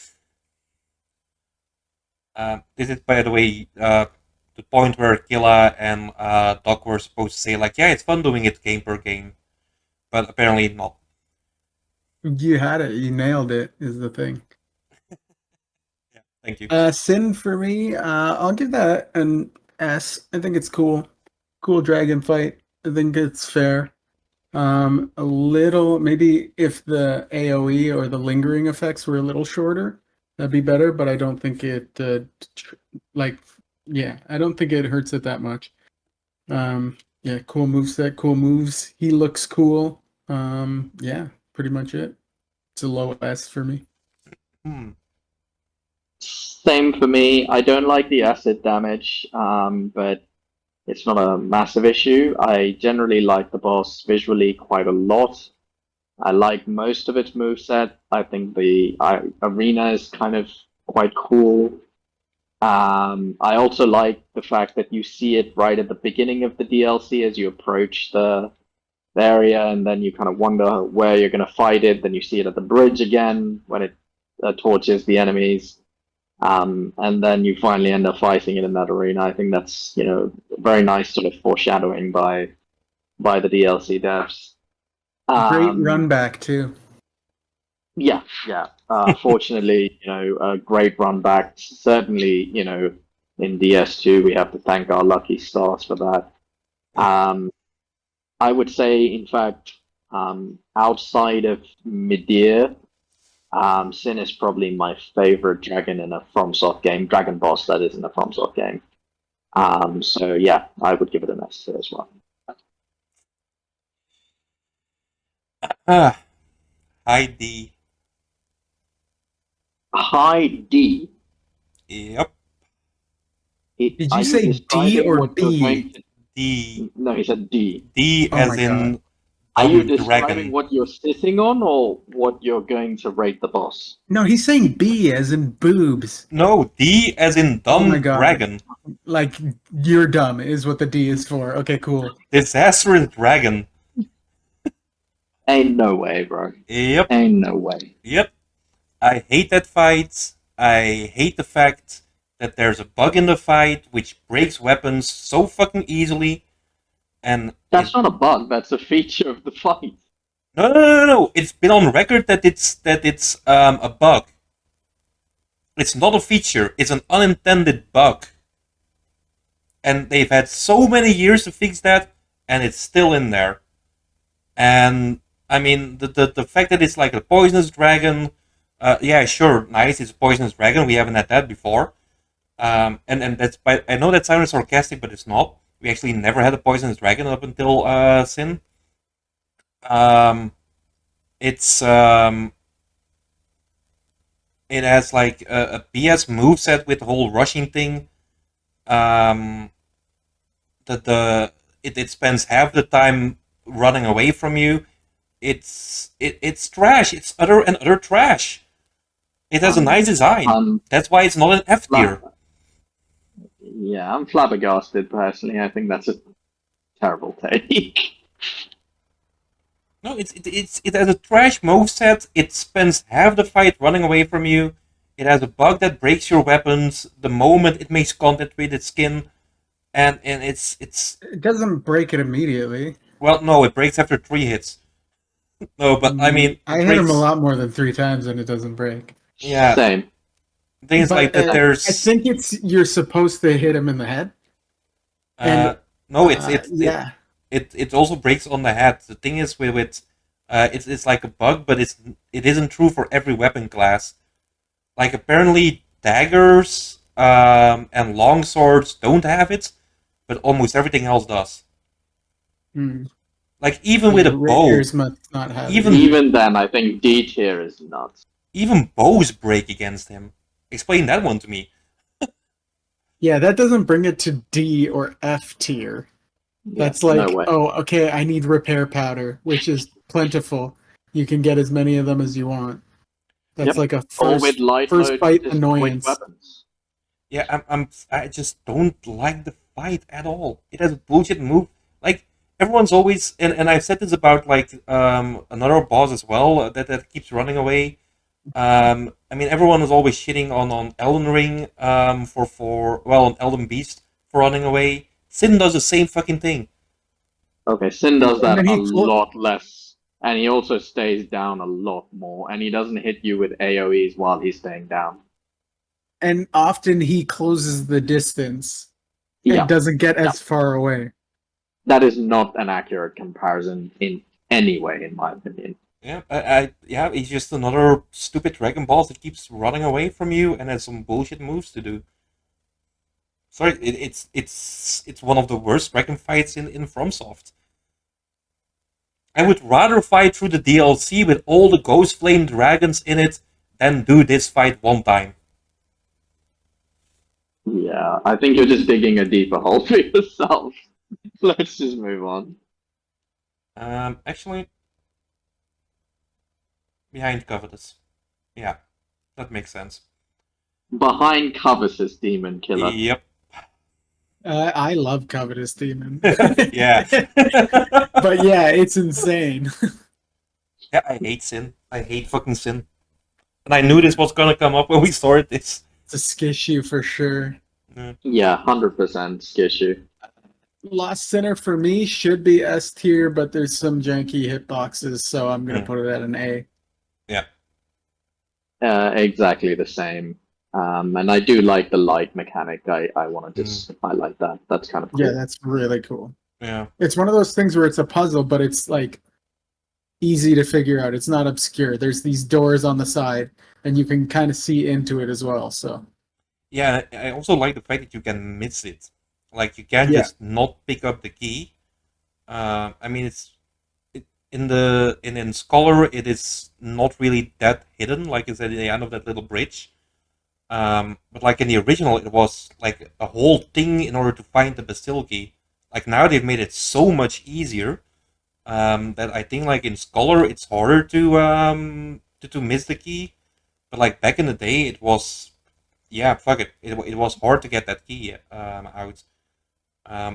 [SPEAKER 1] This is, by the way, the point where Killah and Doc were supposed to say like, yeah, it's fun doing it game per game, but apparently not.
[SPEAKER 3] You had it. You nailed it. Is the thing.
[SPEAKER 1] Yeah, thank you.
[SPEAKER 3] Sin for me, I'll give that an S. I think it's cool. Cool dragon fight. I think it's fair. A little, maybe if the AoE or the lingering effects were a little shorter, that'd be better, but I don't think it, like, yeah, I don't think it hurts it that much. Yeah, cool moveset, cool moves. He looks cool. Yeah, pretty much it. It's a low S for me.
[SPEAKER 2] Same for me. I don't like the acid damage, but it's not a massive issue. I generally like the boss visually quite a lot. I like most of its moveset. I think the arena is kind of quite cool. I also like the fact that you see it right at the beginning of the DLC as you approach the area, and then you kind of wonder where you're going to fight it. Then you see it at the bridge again when it torches the enemies. And then you finally end up fighting it in that arena. I think that's very nice sort of foreshadowing by the DLC devs.
[SPEAKER 3] Great run back too.
[SPEAKER 2] Yeah. Fortunately, a great run back. Certainly, in DS2 we have to thank our lucky stars for that. I would say, in fact, outside of Midir, Sin is probably my favorite dragon in a FromSoft game. Dragon boss, that is, in a FromSoft game. So yeah, I would give it an S as well.
[SPEAKER 1] High D.
[SPEAKER 2] High D.
[SPEAKER 1] Yep.
[SPEAKER 3] Did you say D or B?
[SPEAKER 1] D.
[SPEAKER 2] No, he said D.
[SPEAKER 1] D
[SPEAKER 3] Oh
[SPEAKER 1] as
[SPEAKER 3] my
[SPEAKER 1] in
[SPEAKER 3] God.
[SPEAKER 2] Are you describing
[SPEAKER 1] dragon.
[SPEAKER 2] what you're sitting on, or what you're going to rate the boss?
[SPEAKER 3] No, he's saying B as in boobs.
[SPEAKER 1] No, D as in dumb
[SPEAKER 3] Oh my God.
[SPEAKER 1] dragon.
[SPEAKER 3] Like, you're dumb is what the D is for. Okay, cool.
[SPEAKER 1] Disastrous dragon.
[SPEAKER 2] Ain't no way, bro.
[SPEAKER 1] Yep.
[SPEAKER 2] Ain't no way.
[SPEAKER 1] Yep. I hate that fight. I hate the fact that there's a bug in the fight which breaks weapons so fucking easily. And
[SPEAKER 2] That's not a bug. That's a feature of the fight.
[SPEAKER 1] No. It's been on record that it's a bug. It's not a feature. It's an unintended bug. And they've had so many years to fix that, and it's still in there. And I mean, the fact that it's like a poisonous dragon, yeah, sure, nice. It's a poisonous dragon. We haven't had that before. And that's I know that sounds sarcastic, but it's not. We actually never had a poisonous dragon up until Sin. It's it has like a BS moveset with the whole rushing thing. It spends half the time running away from you. It's trash. It's utter trash. It has a nice design. That's why it's not an F tier.
[SPEAKER 2] Yeah, I'm flabbergasted personally. I think that's a terrible take.
[SPEAKER 1] No, it has a trash moveset. It spends half the fight running away from you. It has a bug that breaks your weapons the moment it makes contact with its skin, and it's
[SPEAKER 3] It doesn't break it immediately.
[SPEAKER 1] well, no, it breaks after 3 hits. No, but I mean,
[SPEAKER 3] I hit him a lot more than 3 times and it doesn't break.
[SPEAKER 1] Yeah,
[SPEAKER 2] Same.
[SPEAKER 1] things
[SPEAKER 3] But,
[SPEAKER 1] like that. There's
[SPEAKER 3] I think you're supposed to hit him in the head.
[SPEAKER 1] no,
[SPEAKER 3] Yeah.
[SPEAKER 1] it also breaks on the head. The thing is with it's like a bug, but it isn't true for every weapon class. Like apparently daggers and long swords don't have it, but almost everything else does. Like even with a bow,
[SPEAKER 3] Rapiers must not have it.
[SPEAKER 2] Even then, I think D tier is nuts.
[SPEAKER 1] even bows break against him. Explain that one to me.
[SPEAKER 3] Yeah, that doesn't bring it to D or F tier. That's like,
[SPEAKER 2] no way.
[SPEAKER 3] oh, okay, I need repair powder, which is plentiful. You can get as many of them as you want. That's like a
[SPEAKER 2] Or with light
[SPEAKER 3] first
[SPEAKER 2] mode
[SPEAKER 3] fight
[SPEAKER 2] just quick
[SPEAKER 3] annoyance.
[SPEAKER 2] weapons.
[SPEAKER 1] Yeah, I just don't like the fight at all. It has a bullshit move. Like everyone's always, and I've said this about like another boss as well that keeps running away. I mean, everyone is always shitting on Elden Ring for well on Elden Beast for running away. Sin does the same fucking thing.
[SPEAKER 2] Okay, Sin does
[SPEAKER 3] And
[SPEAKER 2] that
[SPEAKER 3] then
[SPEAKER 2] a
[SPEAKER 3] he
[SPEAKER 2] lot less, and he also stays down a lot more, and he doesn't hit you with AoEs while he's staying down.
[SPEAKER 3] and often he closes the distance and
[SPEAKER 2] Yeah,
[SPEAKER 3] doesn't get
[SPEAKER 2] yeah,
[SPEAKER 3] as far away.
[SPEAKER 2] that is not an accurate comparison in any way, in my opinion.
[SPEAKER 1] Yeah, yeah, he's just another stupid Dragon Balls that keeps running away from you and has some bullshit moves to do. Sorry, it's one of the worst Dragon fights in FromSoft. I would rather fight through the DLC with all the Ghost Flame dragons in it than do this fight one time.
[SPEAKER 2] Yeah, I think you're just digging a deeper hole for yourself. Let's just move on.
[SPEAKER 1] Actually, behind Covetous. Yeah, that makes sense.
[SPEAKER 2] Behind Covetous Demon Killer.
[SPEAKER 1] Yep.
[SPEAKER 3] I love Covetous Demon.
[SPEAKER 1] Yeah.
[SPEAKER 3] But yeah, it's insane.
[SPEAKER 1] Yeah, I hate Sin. I hate fucking Sin. And I knew this was gonna come up when we started this.
[SPEAKER 3] It's a skishu for sure.
[SPEAKER 2] Yeah, 100% Skishu.
[SPEAKER 3] Lost Sinner for me should be S tier, but there's some janky hitboxes, so I'm gonna put it at an A.
[SPEAKER 1] Yeah.
[SPEAKER 2] Exactly the same. And I do like the light mechanic. I want to just I like that. That's kind of cool.
[SPEAKER 3] Yeah, that's really cool.
[SPEAKER 1] Yeah.
[SPEAKER 3] It's one of those things where it's a puzzle, but it's like easy to figure out. It's not obscure. There's these doors on the side, and you can kind of see into it as well. So
[SPEAKER 1] Yeah, I also like the fact that you can miss it. Like you can
[SPEAKER 3] Yeah.
[SPEAKER 1] just not pick up the key. I mean, in Scholar, it is not really that hidden. Like it's at the end of that little bridge. But like in the original, it was like a whole thing in order to find the Bastille key. Like now they've made it so much easier that I think like in Scholar it's harder to miss the key. But like back in the day, it was yeah, fuck it. It was hard to get that key out.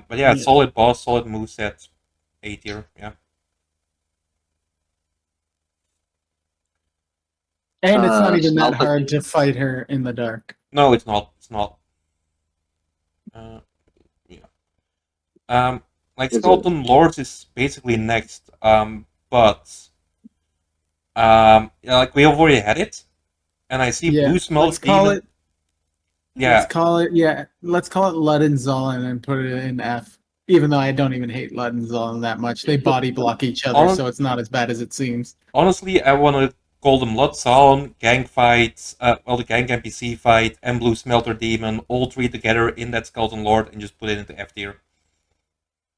[SPEAKER 1] But yeah,
[SPEAKER 3] Yeah.
[SPEAKER 1] solid boss, solid moveset, A tier. Yeah.
[SPEAKER 3] and it's not even that
[SPEAKER 2] Smelter
[SPEAKER 3] hard to
[SPEAKER 2] Demon.
[SPEAKER 3] fight her in the dark.
[SPEAKER 1] No, it's not. It's not. Uh, yeah. Like
[SPEAKER 2] Is it?
[SPEAKER 1] Skeleton Lords is basically next. But yeah, like we already had it, and I see
[SPEAKER 3] Yeah,
[SPEAKER 1] Blue Smells
[SPEAKER 3] let's call
[SPEAKER 1] Demon.
[SPEAKER 3] it.
[SPEAKER 1] Yeah,
[SPEAKER 3] Let's call it. Yeah, let's call it Luddenzollin and put it in F. Even though I don't even hate Luddenzollin that much, they body block each other, so it's not as bad as it seems.
[SPEAKER 1] honestly, I want to call them Lutsalon, gang fights, well, the gang NPC fight, and Blue Smelter Demon, all three together in that Skeleton Lord, and just put it into F tier.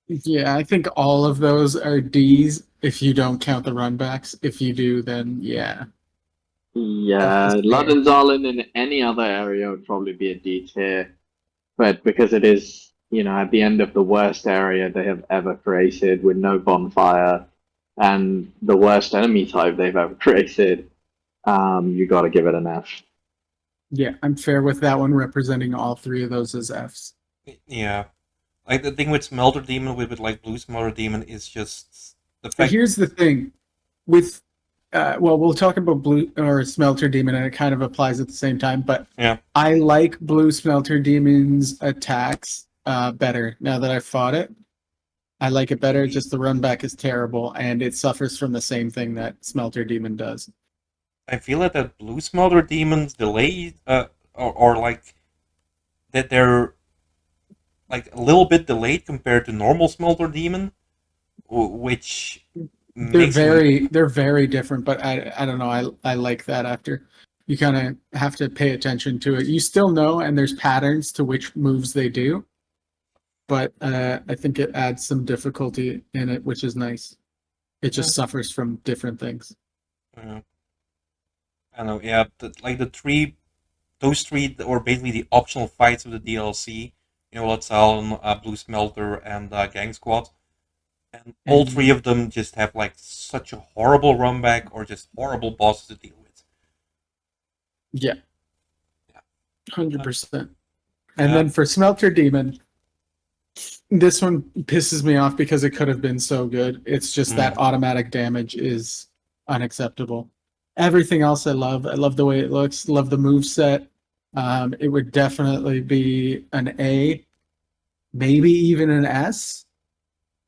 [SPEAKER 3] Yeah, I think all of those are D's if you don't count the runbacks. If you do, then yeah.
[SPEAKER 2] Yeah,
[SPEAKER 3] F is fair.
[SPEAKER 2] Luddenzollin in any other area would probably be a D tier, but because it is, at the end of the worst area they have ever created with no bonfire and the worst enemy type they've ever created, you got to give it an F.
[SPEAKER 3] Yeah, I'm fair with that one, representing all three of those as Fs.
[SPEAKER 1] Yeah. Like the thing with Smelter Demon, with like Blue Smelter Demon, is just the
[SPEAKER 3] But
[SPEAKER 1] fact.
[SPEAKER 3] here's the thing, with well, we'll talk about Blue or Smelter Demon, and it kind of applies at the same time. But
[SPEAKER 1] Yeah.
[SPEAKER 3] I like Blue Smelter Demon's attacks better now that I've fought it. I like it better. Just the run back is terrible, and it suffers from the same thing that Smelter Demon does.
[SPEAKER 1] I feel that Blue Smelter Demon's delay, or like that they're like a little bit delayed compared to normal Smelter Demon, which
[SPEAKER 3] They're very different, but I don't know. I like that after you kind of have to pay attention to it. You still know, and there's patterns to which moves they do, but I think it adds some difficulty in it, which is nice. It just suffers from different things.
[SPEAKER 1] I don't know. Yeah, those three were basically the optional fights of the DLC. Let's Allen, Blue Smelter, and Gang Squad. And all three of them just have like such a horrible run back or just horrible bosses to deal with.
[SPEAKER 3] Yeah.
[SPEAKER 1] Yeah.
[SPEAKER 3] 100%. And then for Smelter Demon, this one pisses me off because it could have been so good. It's just that automatic damage is unacceptable. Everything else I love. I love the way it looks, love the move set. It would definitely be an A, maybe even an S,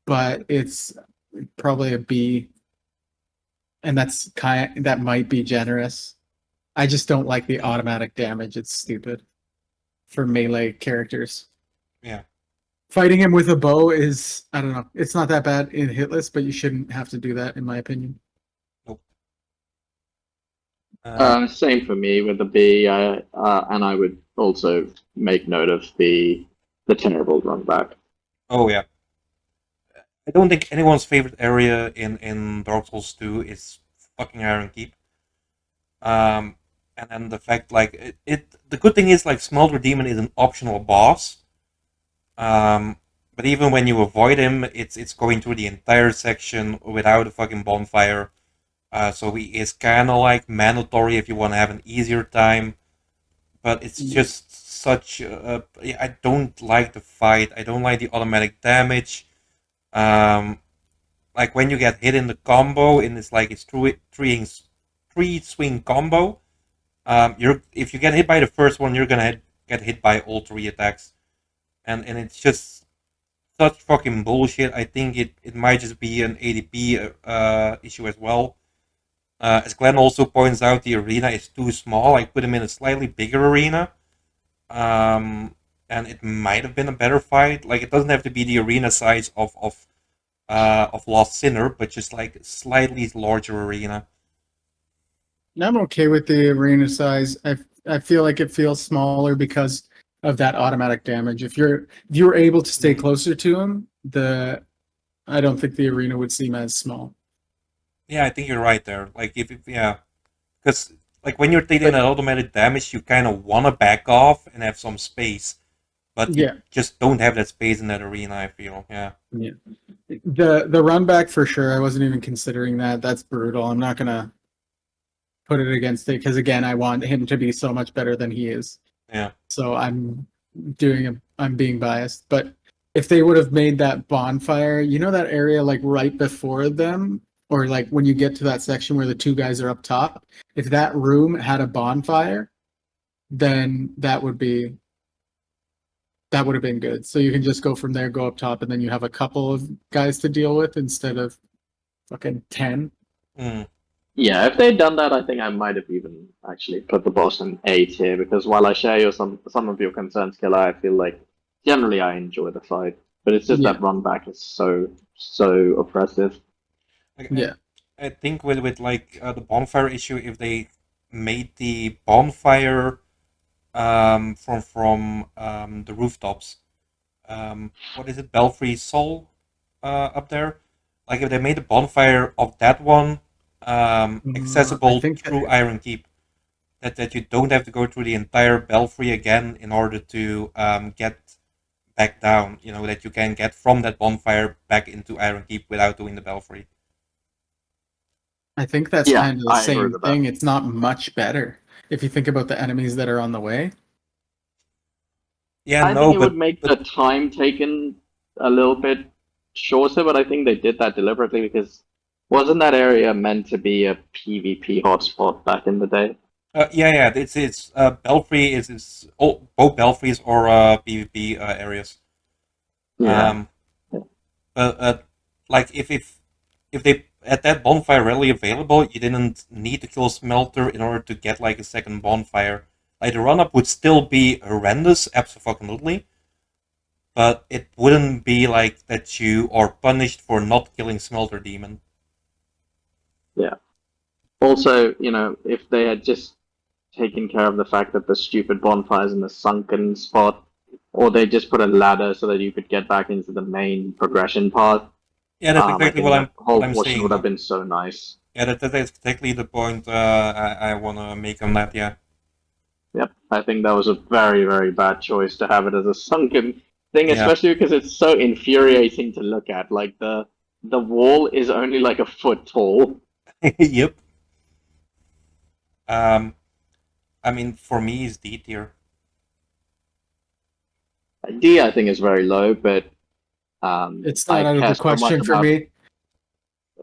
[SPEAKER 3] but it's probably a B. And that might be generous. I just don't like the automatic damage. It's stupid for melee characters.
[SPEAKER 1] Yeah.
[SPEAKER 3] Fighting him with a bow is, I don't know, it's not that bad in hit list, but you shouldn't have to do that, in my opinion.
[SPEAKER 1] Nope.
[SPEAKER 2] Same for me with the B, and I would also make note of the terrible run back.
[SPEAKER 1] Oh yeah. I don't think anyone's favorite area in Dark Souls 2 is fucking Iron Keep. And then the fact like the good thing is like Smelter Demon is an optional boss. But even when you avoid him, it's going through the entire section without a fucking bonfire. So he is kind of like mandatory if you want to have an easier time. But it's just such. I don't like the fight. I don't like the automatic damage. Like when you get hit in the combo, and it's like it's three swing combo. If you get hit by the first one, you're gonna get hit by all three attacks, and it's just such fucking bullshit. I think it might just be an ADP issue as well. As Glenn also points out, the arena is too small. I put him in a slightly bigger arena, and it might have been a better fight. Like it doesn't have to be the arena size of Lost Sinner, but just like a slightly larger arena.
[SPEAKER 3] I'm okay with the arena size. I feel like it feels smaller because of that automatic damage. If you're able to stay closer to him, I don't think the arena would seem as small.
[SPEAKER 1] Yeah, I think you're right there. Like if yeah, because like when you're taking that automatic damage, you kind of want to back off and have some space, but you just don't have that space in that arena. I feel yeah.
[SPEAKER 3] The run back for sure. I wasn't even considering that. That's brutal. I'm not gonna put it against it because again, I want him to be so much better than he is.
[SPEAKER 1] Yeah.
[SPEAKER 3] So I'm being biased, but if they would have made that bonfire, you know that area like right before them, or like when you get to that section where the two guys are up top, if that room had a bonfire, then that would have been good. So you can just go from there, go up top, and then you have a couple of guys to deal with instead of fucking 10.
[SPEAKER 2] Yeah, if they'd done that, I think I might have even actually put the boss in A tier, because while I share some of your concerns, Killah, I feel like generally I enjoy the fight, but it's just that run back is so oppressive.
[SPEAKER 1] I think with like the bonfire issue, if they made the bonfire from the rooftops, what is it, Belfry Soul up there? Like if they made a bonfire of that one accessible through Iron Keep, that you don't have to go through the entire Belfry again in order to get back down. You know, that you can get from that bonfire back into Iron Keep without doing the Belfry.
[SPEAKER 3] I think that's kind of the same thing. It's not much better if you think about the enemies that are on the way.
[SPEAKER 2] Yeah, I think it would make the time taken a little bit shorter, but I think they did that deliberately because wasn't that area meant to be a PvP hotspot back in the day?
[SPEAKER 1] Yeah. It's Belfry is both Belfries or PvP areas.
[SPEAKER 2] Yeah.
[SPEAKER 1] Like if they had that bonfire readily available, you didn't need to kill Smelter in order to get like a second bonfire. Like the run-up would still be horrendous, absolutely, but it wouldn't be like that you are punished for not killing Smelter Demon.
[SPEAKER 2] Yeah. Also, you know, if they had just taken care of the fact that the stupid bonfire's in the sunken spot, or they just put a ladder so that you could get back into the main progression path.
[SPEAKER 1] Yeah, that's exactly what I'm saying.
[SPEAKER 2] Would have been so nice.
[SPEAKER 1] Yeah, that's exactly the point I want to make on that. Yeah.
[SPEAKER 2] Yep, I think that was a very, very bad choice to have it as a sunken thing, especially because it's so infuriating to look at. Like the wall is only like a foot tall.
[SPEAKER 1] Yep. I mean, for me, it's D tier.
[SPEAKER 2] D, I think, is very low, but
[SPEAKER 3] It's
[SPEAKER 2] I
[SPEAKER 3] not out of
[SPEAKER 2] care
[SPEAKER 3] the
[SPEAKER 2] so much
[SPEAKER 3] question for
[SPEAKER 2] about.
[SPEAKER 3] me.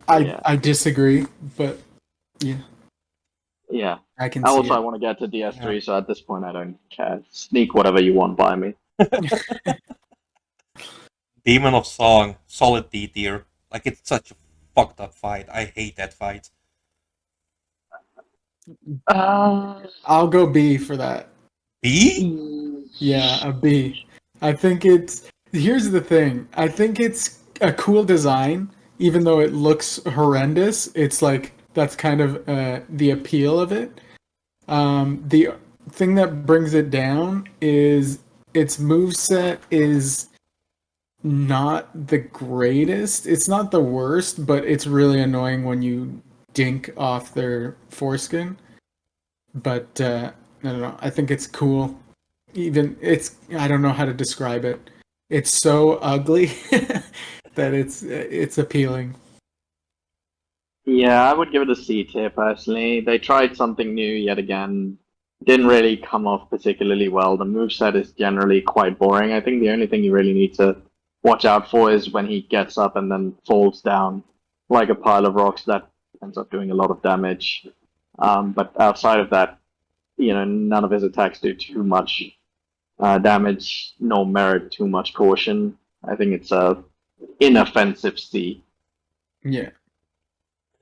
[SPEAKER 2] Yeah,
[SPEAKER 3] I disagree, but yeah,
[SPEAKER 2] yeah.
[SPEAKER 3] I can see
[SPEAKER 2] Also, I
[SPEAKER 3] it.
[SPEAKER 2] want to get to
[SPEAKER 1] Yeah.
[SPEAKER 2] DS3, so at this point, I don't care. Sneak whatever you want by me.
[SPEAKER 1] Demon of Song, solid D tier. Like it's such a fucked up fight. I hate that fight.
[SPEAKER 2] Uh,
[SPEAKER 3] I'll go B for that.
[SPEAKER 1] B?
[SPEAKER 3] Yeah, a B. I think it's. Here's the thing. I think it's a cool design, even though it looks horrendous. It's like that's kind of the appeal of it. The thing that brings it down is its moveset is not the greatest. It's not the worst, but it's really annoying when you dink off their foreskin. But I don't know. I think it's cool. Even it's I don't know how to describe it. It's so ugly that it's appealing.
[SPEAKER 2] yeah, I would give it a C tier personally. They tried something new yet again. Didn't really come off particularly well. The moveset is generally quite boring. I think the only thing you really need to watch out for is when he gets up and then falls down like a pile of rocks. That ends up doing a lot of damage. But outside of that, none of his attacks do too much damage, nor merit too much caution. I think it's a inoffensive C.
[SPEAKER 3] Yeah.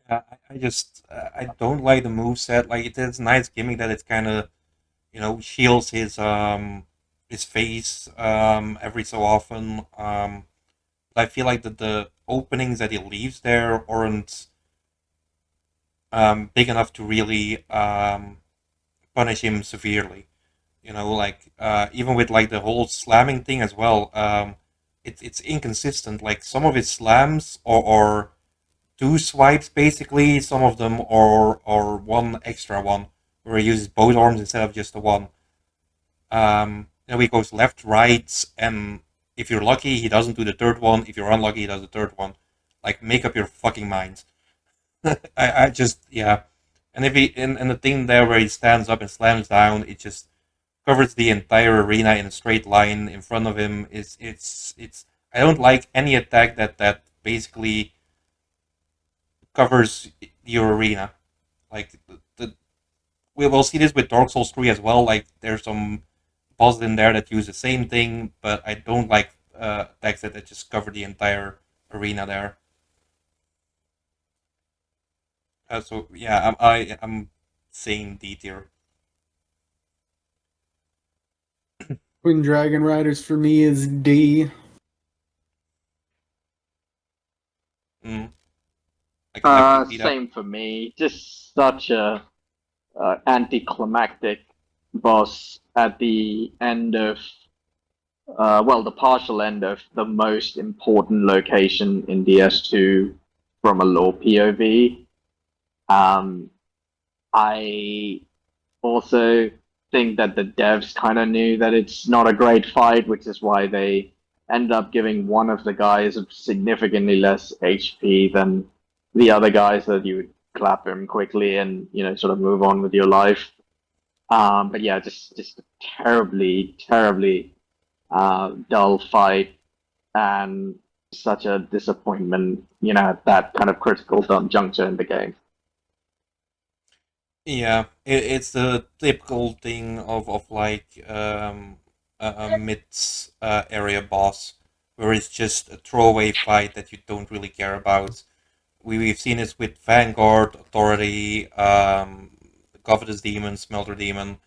[SPEAKER 1] I just I don't like the move set. Like it is a nice gimmick that it's kind of shields his face every so often. But I feel like the openings that he leaves there aren't big enough to really punish him severely. Like even with like the whole slamming thing as well. It's inconsistent. Like some of his slams are two swipes basically. Some of them are one extra one where he uses both arms instead of just the one. He goes left, right, and if you're lucky, he doesn't do the third one. If you're unlucky, he does the third one. Like make up your fucking mind. I just yeah. And if he and the thing there where he stands up and slams down, it just covers the entire arena in a straight line in front of him. It's I don't like any attack that basically covers your arena. Like we will see this with Dark Souls 3 as well. Like there's some bosses in there that use the same thing, but I don't like attacks that just cover the entire arena there. So yeah, I'm saying D tier.
[SPEAKER 3] Twin Dragon Riders for me is D.
[SPEAKER 1] Mm, I can definitely see that.
[SPEAKER 2] Same for me. Just such a anticlimactic boss at the end of, well, the partial end of the most important location in DS2 from a lore POV. Um, I also think that the devs kind of knew that it's not a great fight, which is why they ended up giving one of the guys significantly less HP than the other guys, so that you would clap him quickly and sort of move on with your life. But yeah, just a terribly, terribly dull fight and such a disappointment, at that kind of critical juncture in the game.
[SPEAKER 1] Yeah, it's the typical thing of like a mid area boss where it's just a throwaway fight that you don't really care about. We've seen this with Vanguard, Authority, Covetous Demon, Smelter Demon.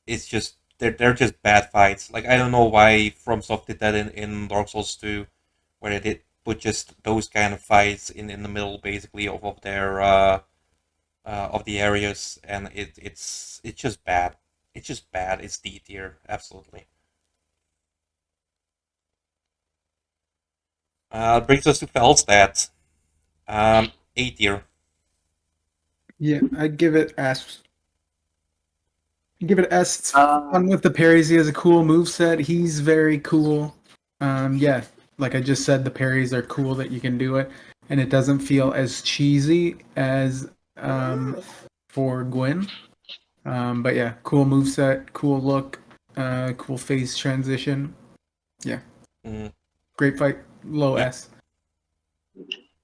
[SPEAKER 1] It's just they're just bad fights. Like I don't know why FromSoft did that in Dark Souls 2, where they did put just those kind of fights in the middle basically of their of the areas, and it's just bad. It's just bad. It's D tier, absolutely. Brings us to Felstad, A tier.
[SPEAKER 3] Yeah, I'd give it S. Give it S. It's
[SPEAKER 2] Uh,
[SPEAKER 3] fun with the parries. He has a cool move set. He's very cool. Yeah, like I just said, the parries are cool that you can do it, and it doesn't feel as cheesy as for Gwyn. But yeah, cool move set, cool look, cool face transition. Yeah.
[SPEAKER 1] Mm,
[SPEAKER 3] Great fight. Low
[SPEAKER 1] yeah.
[SPEAKER 3] S.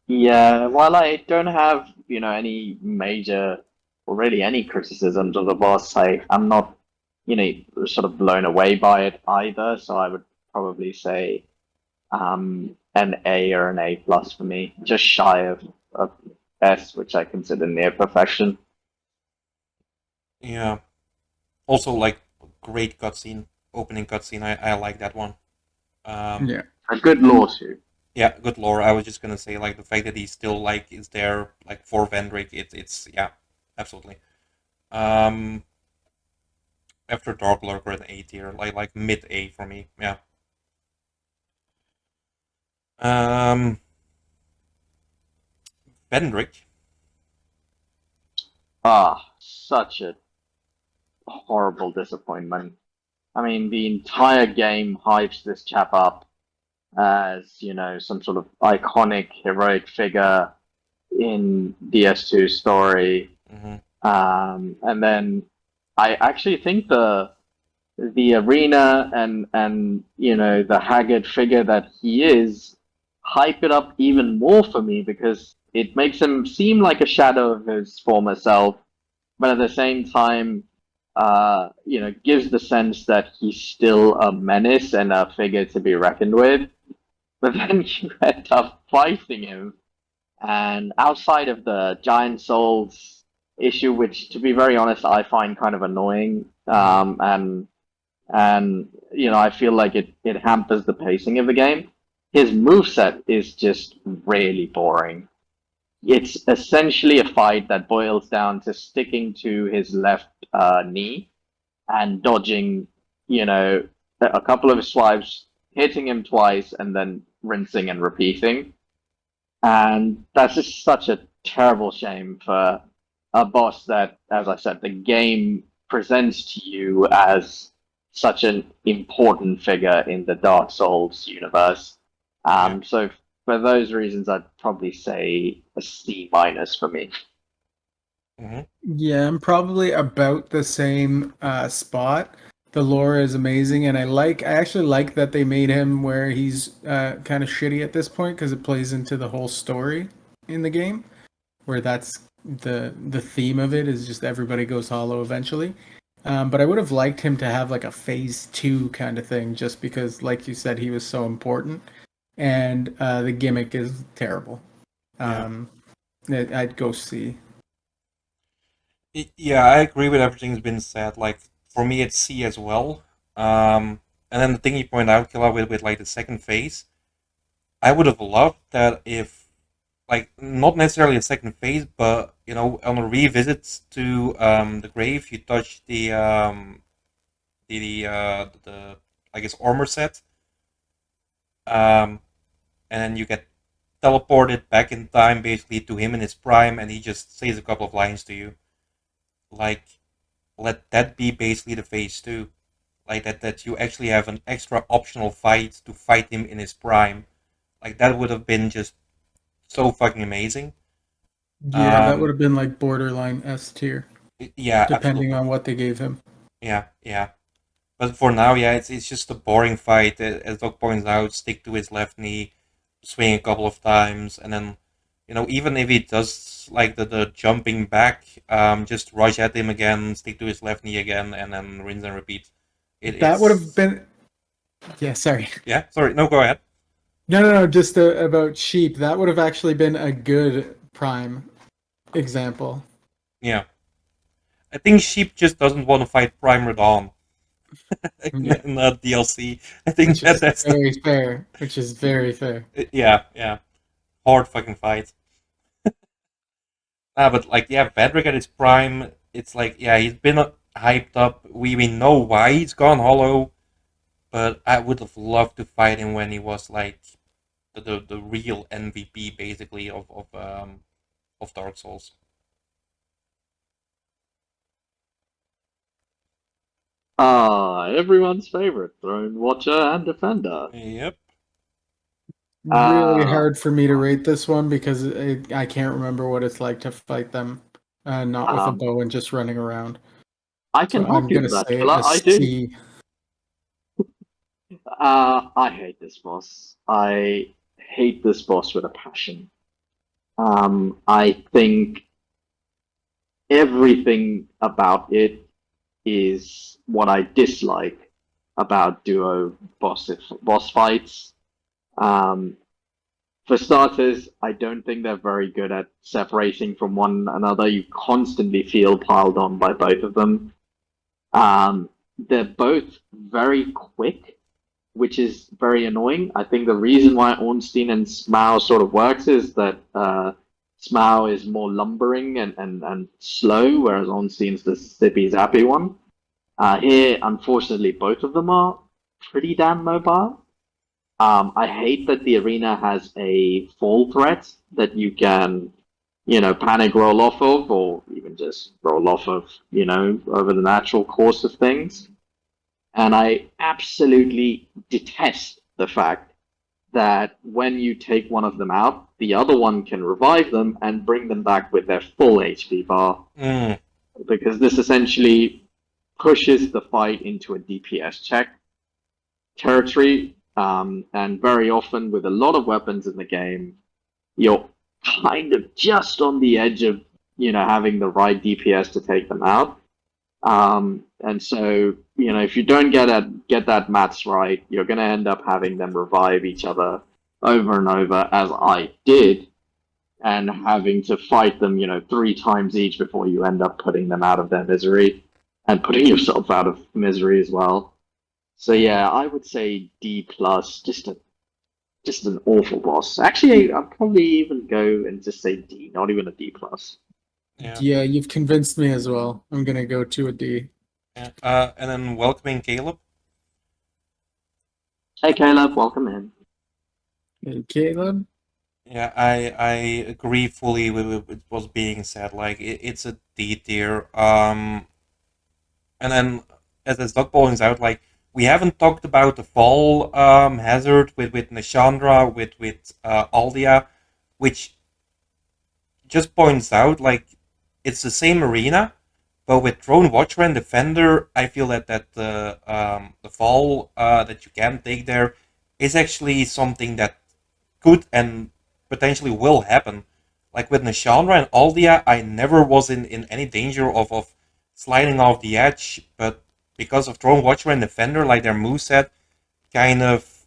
[SPEAKER 2] Yeah, while I don't have, any major or really any criticisms of the boss, I'm not, sort of blown away by it either. So I would probably say an A or an A plus for me, just shy of S, which I consider near perfection.
[SPEAKER 1] Yeah. Also, like, great cutscene, opening cutscene. I like that one. Um,
[SPEAKER 3] Yeah.
[SPEAKER 2] A good lore too.
[SPEAKER 1] yeah, good lore. I was just gonna say, like, the fact that he still like is there, like, for Vendrick. It's yeah, absolutely. Um, after Dark Lurker an A tier, like mid A for me. Yeah. Um, Vendrick.
[SPEAKER 2] Ah, such a horrible disappointment. I mean, the entire game hypes this chap up as, some sort of iconic, heroic figure in DS2 story.
[SPEAKER 1] Mm-hmm.
[SPEAKER 2] And then I actually think the arena and the haggard figure that he is hype it up even more for me because it makes him seem like a shadow of his former self, but at the same time, gives the sense that he's still a menace and a figure to be reckoned with. But then you end up fighting him, and outside of the giant souls issue, which to be very honest, I find kind of annoying,
[SPEAKER 1] Mm-hmm.
[SPEAKER 2] and I feel like it hampers the pacing of the game. His moveset is just really boring. It's essentially a fight that boils down to sticking to his left knee and dodging, a couple of swipes, hitting him twice, and then rinsing and repeating. And that's just such a terrible shame for a boss that, as I said, the game presents to you as such an important figure in the Dark Souls universe.
[SPEAKER 1] Yeah.
[SPEAKER 2] So for those reasons, I'd probably say a C minus for me.
[SPEAKER 1] Mm-hmm.
[SPEAKER 3] Yeah, I'm probably about the same spot. The lore is amazing, and I actually like that they made him where he's kind of shitty at this point because it plays into the whole story in the game, where that's the theme of it is just everybody goes hollow eventually. But I would have liked him to have like a phase two kind of thing, just because, like you said, he was so important, and the gimmick is terrible.
[SPEAKER 1] Yeah.
[SPEAKER 3] Um, I'd go C.
[SPEAKER 1] Yeah, I agree with everything that's been said. Like, for me, it's C as well. And then the thing you point out, Killa, with like the second phase, I would have loved that if, like, not necessarily a second phase, but on a revisit to the grave, you touch the I guess armor set, um, and then you get teleported back in time, basically to him in his prime, and he just says a couple of lines to you. Like, let that be basically the phase two. Like that you actually have an extra optional fight to fight him in his prime. Like, that would have been just so fucking amazing.
[SPEAKER 3] Yeah, that would
[SPEAKER 1] Um,
[SPEAKER 3] have been like borderline S tier,
[SPEAKER 1] yeah,
[SPEAKER 3] depending
[SPEAKER 1] absolutely.
[SPEAKER 3] on what they gave him.
[SPEAKER 1] Yeah, yeah. But for now, yeah, it's just a boring fight. As Doc points out, stick to his left knee, swing a couple of times, and then even if he does like the jumping back, just rush at him again, stick to his left knee again, and then rinse and repeat.
[SPEAKER 3] That would have
[SPEAKER 1] It's
[SPEAKER 3] been. Yeah, sorry.
[SPEAKER 1] yeah. Sorry, no, go ahead.
[SPEAKER 3] No. Just about sheep. That would have actually been a good prime example.
[SPEAKER 1] Yeah, I think Sheep just doesn't want to fight Prime Radon in,
[SPEAKER 3] Yeah,
[SPEAKER 1] in the DLC. I think
[SPEAKER 3] which is
[SPEAKER 1] that's the
[SPEAKER 3] very fair. Which is very fair.
[SPEAKER 1] yeah, yeah, hard fucking fight. But like, yeah, Vedrick at his prime, it's like, yeah, he's been hyped up. We know why he's gone hollow, but I would have loved to fight him when he was like the real MVP, basically, of Dark Souls.
[SPEAKER 2] Everyone's favorite Throne Watcher and Defender.
[SPEAKER 1] Yep.
[SPEAKER 3] Really
[SPEAKER 2] Uh,
[SPEAKER 3] hard for me to rate this one because I can't remember what it's like to fight them, not with a
[SPEAKER 2] um,
[SPEAKER 3] bow and just running around.
[SPEAKER 2] I can
[SPEAKER 3] So
[SPEAKER 2] help
[SPEAKER 3] I'm
[SPEAKER 2] you
[SPEAKER 3] gonna
[SPEAKER 2] with that,
[SPEAKER 3] say
[SPEAKER 2] Killer.
[SPEAKER 3] a
[SPEAKER 2] I do.
[SPEAKER 3] C.
[SPEAKER 2] I hate this boss. I hate this boss with a passion. I think everything about it is what I dislike about duo boss fights. Um, for starters, I don't think they're very good at separating from one another. You constantly feel piled on by both of them. They're both very quick, which is very annoying. I think the reason why Ornstein and Smaug sort of works is that Smaug is more lumbering and slow, whereas Ornstein's the zippy zappy one. Here, unfortunately, both of them are pretty damn mobile. I hate that the arena has a fall threat that you can, panic roll off of, or even just roll off of, over the natural course of things. And I absolutely detest the fact that when you take one of them out, the other one can revive them and bring them back with their full HP bar.
[SPEAKER 1] Mm.
[SPEAKER 2] Because this essentially pushes the fight into a DPS check territory. And very often, with a lot of weapons in the game, you're kind of just on the edge of, having the right DPS to take them out. And so, if you don't get that maths right, you're going to end up having them revive each other over and over, as I did, and having to fight them, 3 times each before you end up putting them out of their misery and putting yourself out of misery as well. So yeah, I would say D plus, just an awful boss. Actually, I'd probably even go and just say D, not even a D plus.
[SPEAKER 3] Yeah, you've convinced me as well. I'm gonna go to a D.
[SPEAKER 1] Yeah. And then welcoming Caleb.
[SPEAKER 2] Hey Caleb, welcome in.
[SPEAKER 3] Hey, Caleb?
[SPEAKER 1] Yeah, I agree fully with what's being said. Like it's a D tier. And then as Doc points out, like we haven't talked about the fall hazard with Nashandra, with Aldia, which just points out like it's the same arena, but with Drone Watcher and Defender, I feel that the fall that you can take there is actually something that could and potentially will happen. Like with Nashandra and Aldia, I never was in any danger of sliding off the edge, but because of Drone Watcher and Defender, like their moveset kind of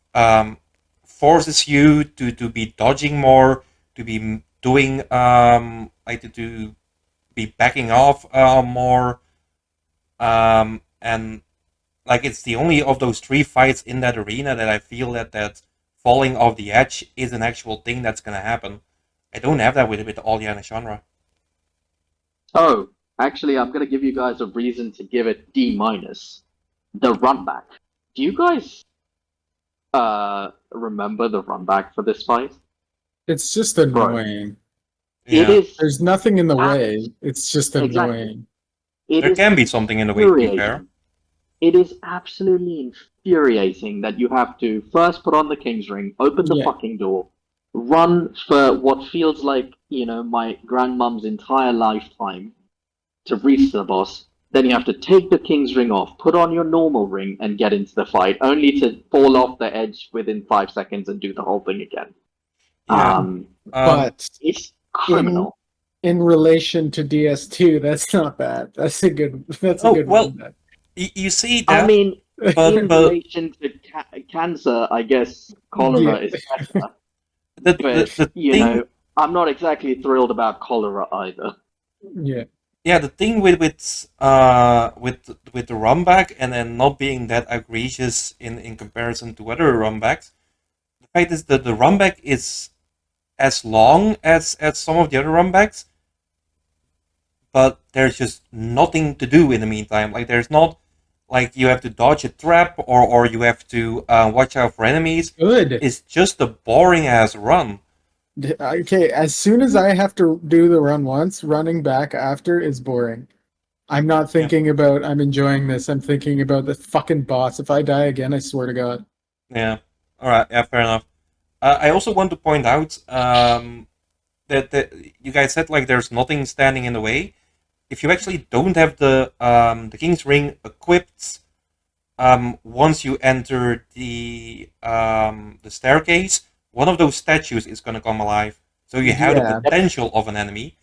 [SPEAKER 1] forces you to be dodging more, to be doing like to be backing off more, and like it's the only of those 3 fights in that arena that I feel that falling off the edge is an actual thing that's gonna happen. I don't have that with Aldia and Shanra.
[SPEAKER 2] Oh, actually, I'm gonna give you guys a reason to give it D minus. The run back. Do you guys remember the run back for this fight?
[SPEAKER 3] It's just annoying.
[SPEAKER 2] It
[SPEAKER 1] Yeah,
[SPEAKER 2] is
[SPEAKER 3] There's nothing in the way. It's just
[SPEAKER 2] exactly.
[SPEAKER 3] annoying.
[SPEAKER 2] It
[SPEAKER 1] there
[SPEAKER 2] is
[SPEAKER 1] can be something in the way, to be fair.
[SPEAKER 2] infuriating. It is absolutely infuriating that you have to first put on the King's Ring, open the
[SPEAKER 3] Yeah.
[SPEAKER 2] fucking door, run for what feels like, my grandmum's entire lifetime to reach the boss. Then you have to take the King's Ring off, put on your normal ring, and get into the fight, only to fall off the edge within 5 seconds and do the whole thing again.
[SPEAKER 1] Yeah.
[SPEAKER 3] But
[SPEAKER 2] It's criminal.
[SPEAKER 3] in relation to DS2, that's not bad. That's a good. That's a
[SPEAKER 1] Oh,
[SPEAKER 3] good
[SPEAKER 1] well,
[SPEAKER 3] one.
[SPEAKER 1] You see that?
[SPEAKER 2] I mean,
[SPEAKER 1] but
[SPEAKER 2] in relation to cancer, I guess cholera
[SPEAKER 3] Yeah.
[SPEAKER 2] is better.
[SPEAKER 1] the,
[SPEAKER 2] But,
[SPEAKER 1] the thing,
[SPEAKER 2] I'm not exactly thrilled about cholera either.
[SPEAKER 3] Yeah.
[SPEAKER 1] yeah, the thing with the runback and then not being that egregious in comparison to other runbacks, the fact is that the runback is as long as some of the other runbacks, but there's just nothing to do in the meantime. Like there's not like you have to dodge a trap or you have to watch out for enemies.
[SPEAKER 3] Good.
[SPEAKER 1] It's just a boring ass run.
[SPEAKER 3] Okay, as soon as I have to do the run once, running back after is boring. I'm not thinking about I'm enjoying this. I'm thinking about the fucking boss. If I die again, I swear to God.
[SPEAKER 1] Yeah. All right. Yeah. Fair enough. I also want to point out that you guys said like there's nothing standing in the way. If you actually don't have the King's Ring equipped, once you enter the staircase, one of those statues is gonna come alive. So you have the
[SPEAKER 3] Yeah.
[SPEAKER 1] potential of an enemy.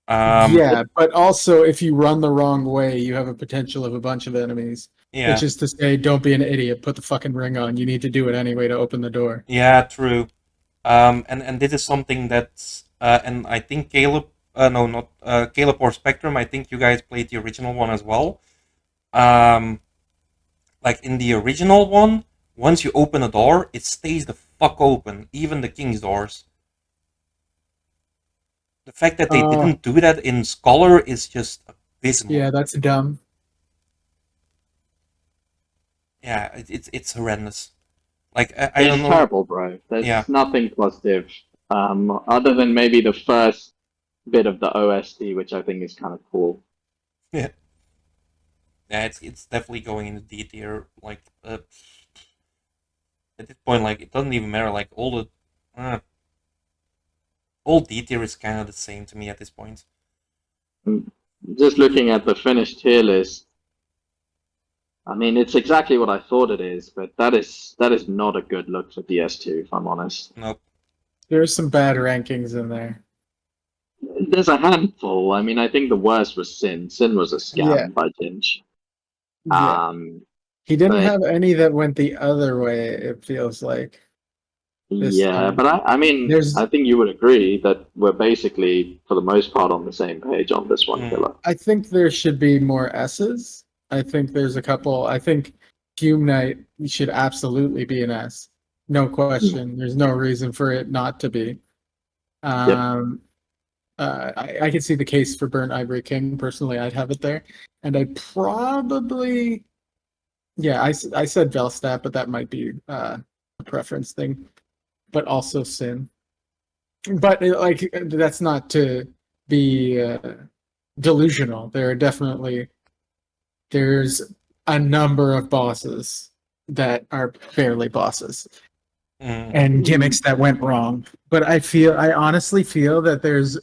[SPEAKER 3] Yeah, but also if you run the wrong way, you have a potential of a bunch of enemies.
[SPEAKER 1] Yeah,
[SPEAKER 3] Which is to say, don't be an idiot. Put the fucking ring on. You need to do it anyway to open the door.
[SPEAKER 1] yeah, true. And this is something that's and I think Caleb, no, not Caleb or Spectrum. I think you guys played the original one as well. Um, like in the original one, once you open a door, it stays the fuck open, even the king's doors. The fact that they didn't do that in Scholar is just abysmal.
[SPEAKER 3] Yeah, that's dumb.
[SPEAKER 1] Yeah, it's horrendous. Like I
[SPEAKER 2] It's
[SPEAKER 1] don't know.
[SPEAKER 2] terrible, bro. There's
[SPEAKER 1] Yeah,
[SPEAKER 2] nothing positive, other than maybe the first bit of the OSD, which I think is kind of cool.
[SPEAKER 1] yeah, yeah. It's definitely going into D tier. Like at this point, like it doesn't even matter. Like all D tier is kind of the same to me at this point.
[SPEAKER 2] Just looking at the finished tier list, I mean, it's exactly what I thought it is, but that is not a good look for DS2, if I'm honest.
[SPEAKER 1] Nope.
[SPEAKER 3] There's some bad rankings in there.
[SPEAKER 2] There's a handful. I mean, I think the worst was Sin. Sin was a scam
[SPEAKER 3] Yeah.
[SPEAKER 2] by Ginge.
[SPEAKER 3] Yeah. He didn't
[SPEAKER 2] but-
[SPEAKER 3] have any that went the other way, it feels like. This
[SPEAKER 2] Yeah,
[SPEAKER 3] time.
[SPEAKER 2] but I mean,
[SPEAKER 3] There's-
[SPEAKER 2] I think you would agree that we're basically, for the most part, on the same page on this one,
[SPEAKER 1] Mm.
[SPEAKER 2] Killah.
[SPEAKER 3] I think there should be more S's. I think there's a couple. I think Fume Night should absolutely be an S. No question. There's no reason for it not to be. I could see the case for Burnt Ivory King. Personally, I'd have it there. And I'd probably... Yeah, I said Velstat, but that might be a preference thing. But also Sin. But like that's not to be delusional. There are definitely there's a number of bosses that are barely bosses and gimmicks that went wrong. But I honestly feel that there's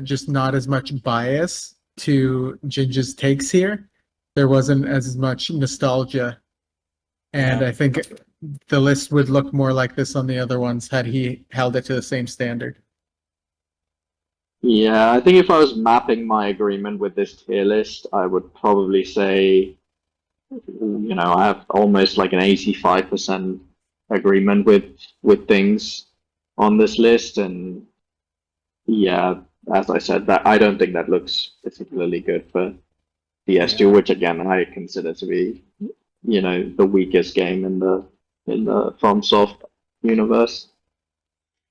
[SPEAKER 3] just not as much bias to Ginge's takes here. There wasn't as much nostalgia, and
[SPEAKER 1] Yeah.
[SPEAKER 3] I think the list would look more like this on the other ones had he held it to the same standard.
[SPEAKER 2] Yeah, I think if I was mapping my agreement with this tier list, I would probably say, I have almost like an 85% agreement with things on this list, and yeah, as I said, that I don't think that looks particularly good for DS2,
[SPEAKER 1] Yeah.
[SPEAKER 2] which again I consider to be, the weakest game in the FromSoft universe.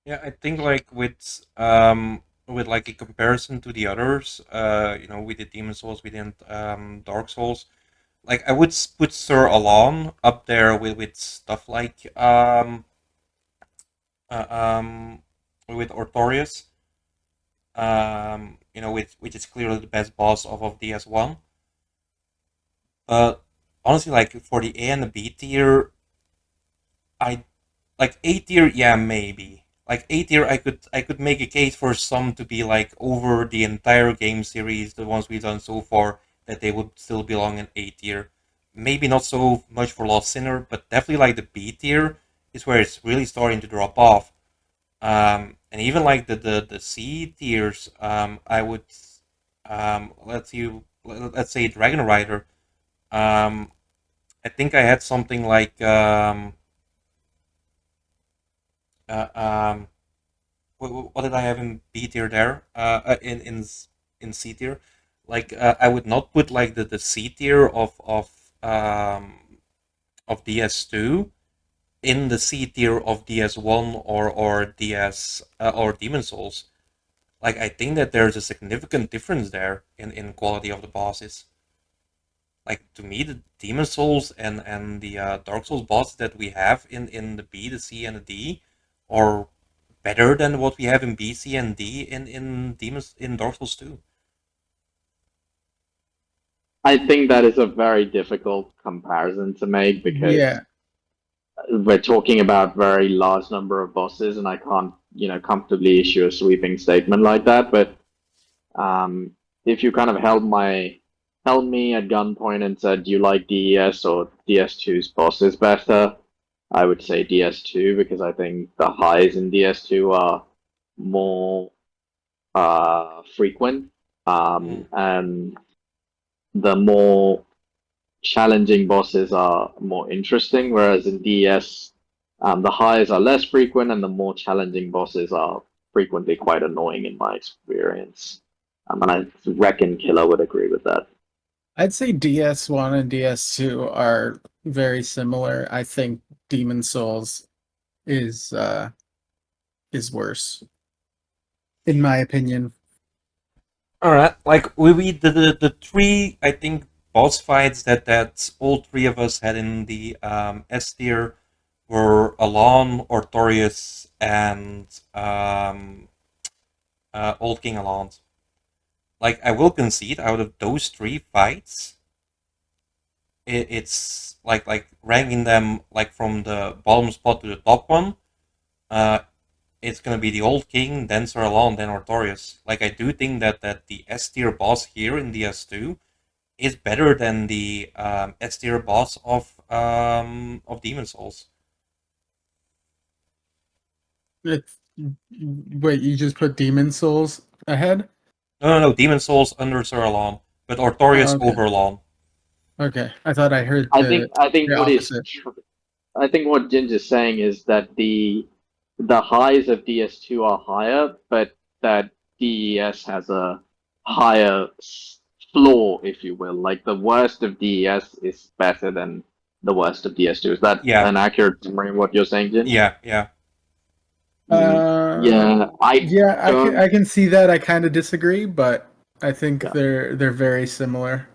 [SPEAKER 1] Yeah, I think like with like a comparison to the others, we did Demon Souls, we did Dark Souls. Like I would put Sir Alan up there with stuff like uh, um with Artorias, which is clearly the best boss of DS1. But honestly, like for the A and the B tier, I like A tier, yeah, maybe. Like A tier, I could make a case for some to be like over the entire game series, the ones we've done so far, that they would still belong in A tier. Maybe not so much for Lost Sinner, but definitely like the B tier is where it's really starting to drop off. And even like the C tiers, I would let's say Dragon Rider. I think I had something like uh, um, what did I have in B tier there? In C tier, like I would not put like the C tier of DS2 in the C tier of DS1 or DS or Demon Souls. Like I think that there's a significant difference there in quality of the bosses. Like to me, the Demon Souls and the Dark Souls bosses that we have in the B, the C, and the D are better than what we have in B, C, and D in Dark Souls 2.
[SPEAKER 2] I think that is a very difficult comparison to make because
[SPEAKER 3] Yeah.
[SPEAKER 2] we're talking about very large number of bosses, and I can't, comfortably issue a sweeping statement like that. But if you kind of held held me at gunpoint and said, "Do you like DES or DS2's bosses better?" I would say DS2 because I think the highs in DS2 are more frequent, and the more challenging bosses are more interesting. Whereas in DS, the highs are less frequent, and the more challenging bosses are frequently quite annoying in my experience. And I reckon Killer would agree with that.
[SPEAKER 3] I'd say DS1 and DS2 are very similar. I think Demon Souls is worse, in my opinion.
[SPEAKER 1] All right, like we the three, I think, boss fights that all three of us had in the S tier were Alon, Artorias, and Old King Alon. Like, I will concede, out of those three fights, it's like ranking them like from the bottom spot to the top one. It's gonna be the Old King, then Sir Alon, then Artorias. Like, I do think that the S tier boss here in the S2 is better than the S tier boss of Demon Souls.
[SPEAKER 3] It's, wait, you just put Demon Souls ahead?
[SPEAKER 1] No, Demon Souls under Sir Alon, but Artorias
[SPEAKER 3] Okay.
[SPEAKER 1] over Alon.
[SPEAKER 3] Okay, I thought I heard
[SPEAKER 2] I think
[SPEAKER 3] the
[SPEAKER 2] what is
[SPEAKER 3] opposite.
[SPEAKER 2] I think what Ginge is saying is that the highs of DS2 are higher, but that DES has a higher floor, if you will. Like the worst of DES is better than the worst of DS2. Is that
[SPEAKER 1] Yeah,
[SPEAKER 2] an accurate summary of what you're saying, Ginge?
[SPEAKER 1] yeah.
[SPEAKER 2] Yeah, I
[SPEAKER 3] Yeah,
[SPEAKER 2] don't.
[SPEAKER 3] I can see that. I kind of disagree, but I think
[SPEAKER 2] Yeah,
[SPEAKER 3] they're very similar.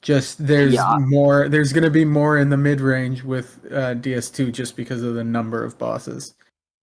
[SPEAKER 3] Just there's
[SPEAKER 2] yeah,
[SPEAKER 3] more. There's going to be more in the mid range with DS2 just because of the number of bosses.